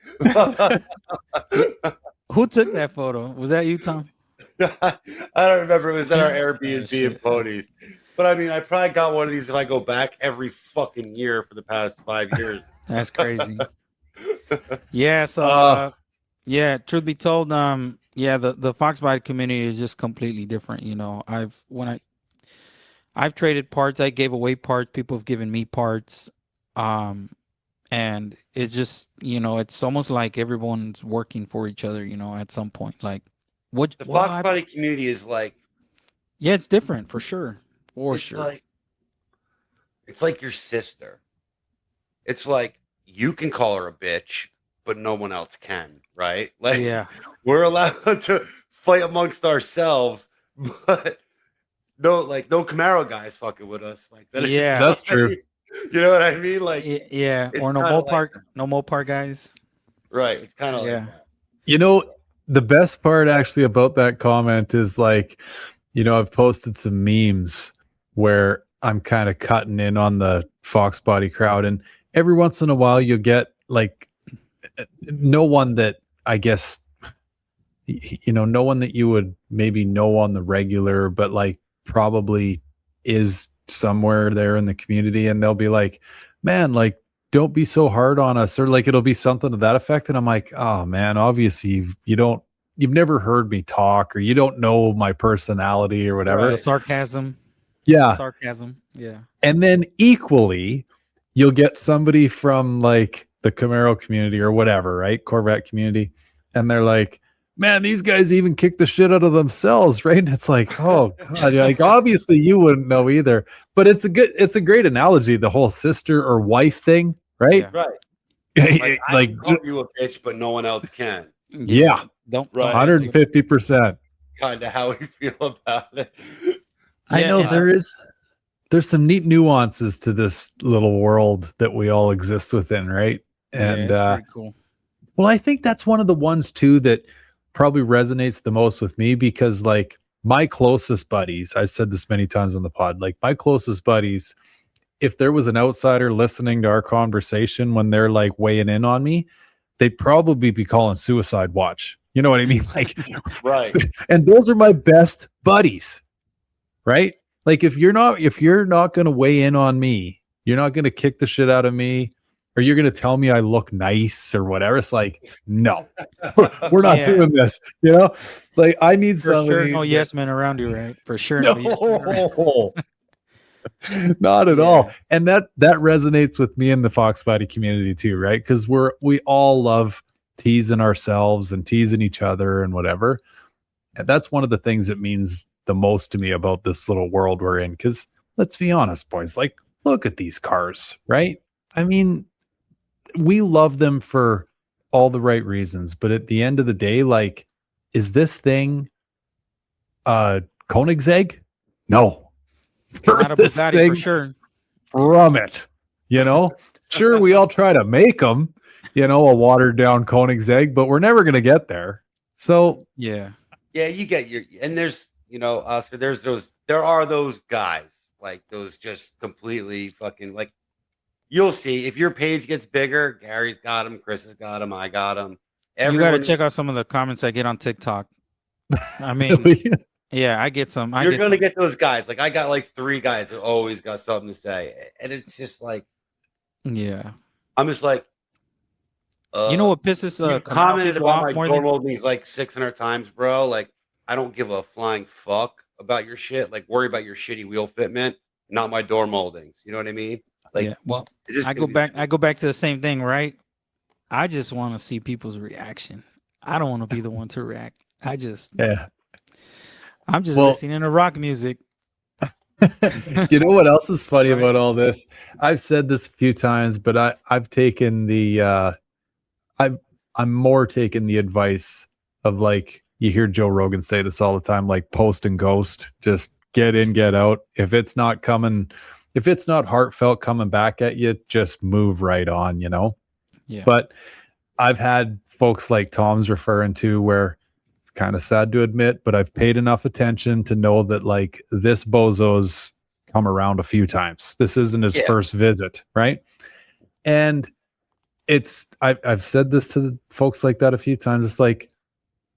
S3: Who took that photo? Was that you, Tom?
S2: I don't remember. It was at our Airbnb
S3: shit.
S2: in Ponies. But I mean, I probably got one of these if I go back every fucking year for the past 5 years.
S3: That's crazy. Yeah. So, truth be told, the Foxbody community is just completely different. I've traded parts. I gave away parts. People have given me parts. And it's just, it's almost like everyone's working for each other, at some point. Like,
S2: The Foxbody community is like,
S3: yeah, it's different for sure.
S2: It's like your sister. It's like you can call her a bitch, but no one else can, right? Like,
S3: Yeah.
S2: we're allowed to fight amongst ourselves, but no Camaro guys fucking with us. Like that.
S3: Yeah.
S1: That's true.
S2: You know what I mean? Like,
S3: Yeah.
S2: it's
S3: Or no
S2: kinda
S3: Mopar guys.
S2: right. It's kind of
S3: Yeah.
S2: like that.
S1: The best part actually about that comment is like, I've posted some memes where I'm kind of cutting in on the Foxbody crowd, and every once in a while you'll get like no one that I guess no one that you would maybe know on the regular, but like probably is somewhere there in the community, and they'll be like, man, like, don't be so hard on us, or like it'll be something to that effect. And I'm like, oh man, obviously you've never heard me talk, or you don't know my personality or whatever.
S3: The sarcasm.
S1: Yeah.
S3: Sarcasm. Yeah.
S1: And then equally, you'll get somebody from like the Camaro community or whatever, right? Corvette community. And they're like, man, these guys even kick the shit out of themselves, right? And it's like, oh God, you're like, obviously you wouldn't know either. But it's a great analogy, the whole sister or wife thing, right?
S3: Yeah.
S2: Right. Like, I
S1: Like,
S2: can call you a bitch, but no one else can.
S1: yeah,
S3: Don't
S2: Right.
S1: 150%.
S2: Kind of how we feel about it.
S1: I know
S3: and-
S1: there's some neat nuances to this little world that we all exist within, right? And
S3: it's pretty cool.
S1: well, I think that's one of the ones too that probably resonates the most with me, because like my closest buddies, I've said this many times on the pod, like my closest buddies, if there was an outsider listening to our conversation when they're like weighing in on me, they'd probably be calling suicide watch. You know what I mean? Like,
S2: Right.
S1: and those are my best buddies, right? Like if you're not going to weigh in on me, you're not going to kick the shit out of me, or you're going to tell me I look nice or whatever. It's like, no, we're not doing this. You know, like I need
S3: For
S1: somebody.
S3: sure, no yes men around you, right? For sure, no yes men around.
S1: Not at all. And that resonates with me in the Foxbody community too, right? Because we all love teasing ourselves and teasing each other and whatever. And that's one of the things that means the most to me about this little world we're in. Because let's be honest, boys, like look at these cars, right? I mean, we love them for all the right reasons, but at the end of the day, like, is this thing Koenigsegg? No.
S3: Not a Bugatti for sure.
S1: From it, you know, sure, we all try to make them, you know, a watered down Koenigsegg, but we're never going to get there. So
S3: Yeah,
S2: you get your, and there's, you know, Oscar, there are those guys, like those just completely fucking, like, you'll see if your page gets bigger, Gary's got him, Chris has got him, I got him.
S3: you got to check out some of the comments I get on TikTok. I mean, yeah, I get some.
S2: You're going to get those guys. Like I got like 3 guys who always got something to say. And it's just like,
S3: yeah.
S2: I'm just like,
S3: you know what pisses
S2: you commented about my door moldings like 600 times, bro. Like, I don't give a flying fuck about your shit. Like, worry about your shitty wheel fitment, not my door moldings. You know what I mean? Like,
S3: yeah. Well, I go back to the same thing, right? I just want to see people's reaction. I don't want to be the one to react. I'm just listening to rock music.
S1: You know what else is funny about all this? I've said this a few times, but I've taken the I'm more taking the advice of, like, you hear Joe Rogan say this all the time, like post and ghost, just get in, get out. If it's not heartfelt coming back at you, just move right on, you know?
S3: Yeah.
S1: But I've had folks like Tom's referring to where it's kind of sad to admit, but I've paid enough attention to know that like this bozo's come around a few times. This isn't his first visit, right? And I've said this to folks like that a few times. It's like,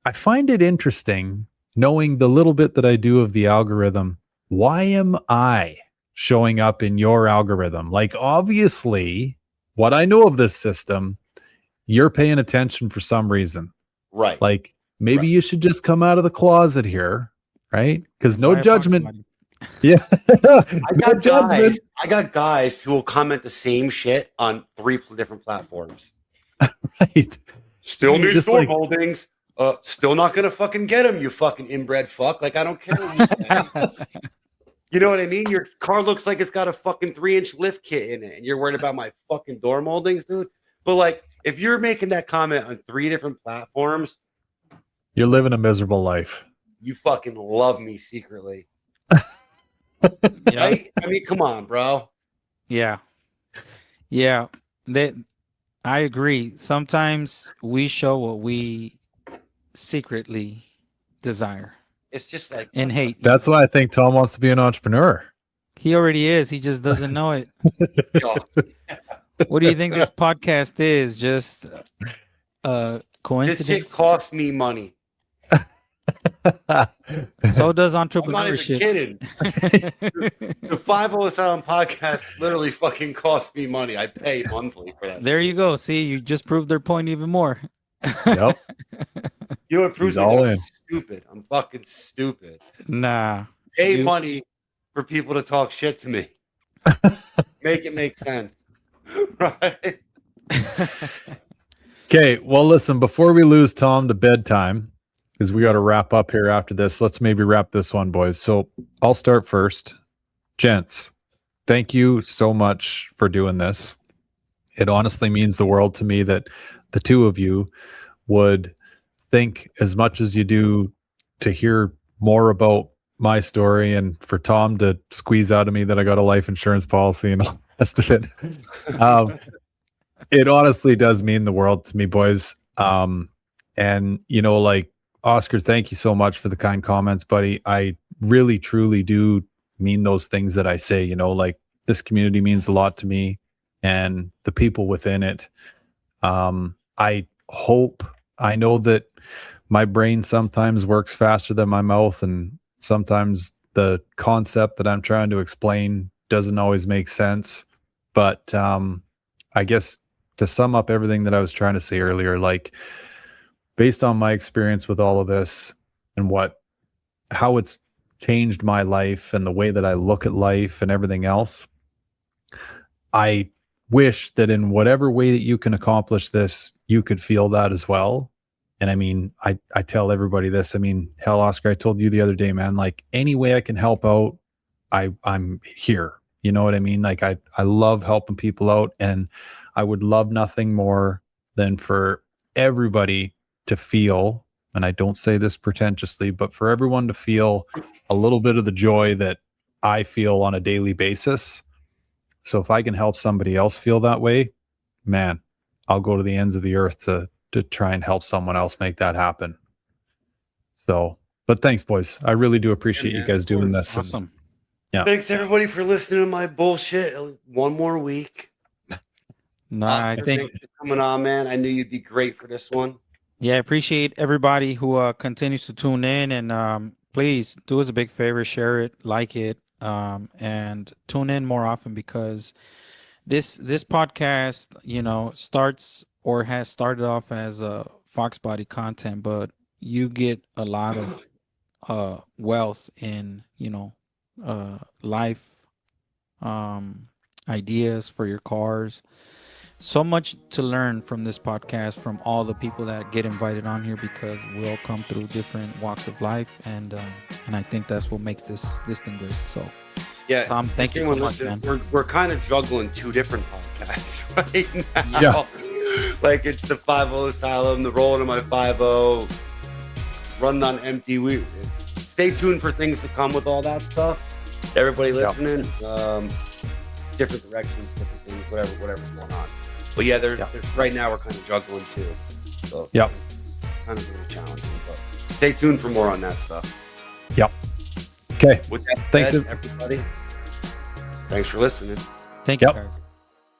S1: I find it interesting knowing the little bit that I do of the algorithm. Why am I showing up in your algorithm? Like, obviously, what I know of this system, you're paying attention for some reason.
S2: Right.
S1: Like, maybe you should just come out of the closet here, right? Because no judgment. Yeah.
S2: I got guys who will comment the same shit on 3 different platforms.
S1: Right.
S2: Still needs door moldings. Still not gonna fucking get them, you fucking inbred fuck. Like, I don't care what you say. You know what I mean? Your car looks like it's got a fucking 3-inch lift kit in it, and you're worried about my fucking door moldings, dude. But like, if you're making that comment on 3 different platforms,
S1: you're living a miserable life.
S2: You fucking love me secretly.
S3: Yeah.
S2: Right? I mean, come on, bro.
S3: Yeah. I agree. Sometimes we show what we secretly desire.
S2: It's just like
S3: and hate.
S1: That's why I think Tom wants to be an entrepreneur.
S3: He already is. He just doesn't know it. What do you think this podcast is? Just a coincidence?
S2: This shit costs me money.
S3: So does
S2: I'm
S3: entrepreneurship.
S2: not even kidding. The 507 podcast literally fucking costs me money. I pay monthly for that.
S3: There you go. See, you just proved their point even more.
S1: Yep.
S2: You know what proves me that I'm stupid? I'm fucking stupid.
S3: Nah.
S2: Pay money for people to talk shit to me. Make it make sense. Right?
S1: Okay, well, listen, before we lose Tom to bedtime, because we got to wrap up here after this. Let's maybe wrap this one, boys. So I'll start first. Gents, thank you so much for doing this. It honestly means the world to me that the two of you would think as much as you do to hear more about my story, and for Tom to squeeze out of me that I got a life insurance policy and all the rest of it. It honestly does mean the world to me, boys. And you know, like Oscar, thank you so much for the kind comments, buddy. I really, truly do mean those things that I say. You know, like this community means a lot to me, and the people within it. I know that my brain sometimes works faster than my mouth, and sometimes the concept that I'm trying to explain doesn't always make sense. But I guess to sum up everything that I was trying to say earlier, like based on my experience with all of this and how it's changed my life and the way that I look at life and everything else, I wish that in whatever way that you can accomplish this, you could feel that as well. And I mean, I tell everybody this. I mean, hell, Oscar, I told you the other day, man, like any way I can help out, I'm here. You know what I mean? Like I love helping people out, and I would love nothing more than for everybody to feel, and I don't say this pretentiously, but for everyone to feel a little bit of the joy that I feel on a daily basis. So if I can help somebody else feel that way, man, I'll go to the ends of the earth to try and help someone else make that happen. So, but thanks, boys. I really do appreciate you guys doing this.
S3: Awesome.
S1: Yeah.
S2: Thanks everybody for listening to my bullshit. One more week.
S3: No, I think
S2: thanks for coming on, man. I knew you'd be great for this one.
S3: I appreciate everybody who continues to tune in, and please do us a big favor, share it, like it, and tune in more often, because this podcast, you know, starts or has started off as a Foxbody content, but you get a lot of wealth in, you know, life ideas for your cars. So much to learn from this podcast, from all the people that get invited on here, because we all come through different walks of life, and I think that's what makes this thing great. So
S2: yeah,
S3: Tom, thank you so much, man.
S2: We're kind of juggling two different podcasts right now.
S1: Yeah.
S2: Like it's the 5-0 Asylum, the rolling of my 5-0, running on empty. Stay tuned for things to come with all that stuff. Everybody listening, different directions, different things, whatever's going on. But yeah, there's right now we're kind of juggling too. So kind of really challenging. But stay tuned for more on that stuff.
S1: Yep. Okay.
S2: With that
S1: Thanks,
S2: said, everybody. Thanks for listening.
S3: Thank you, guys.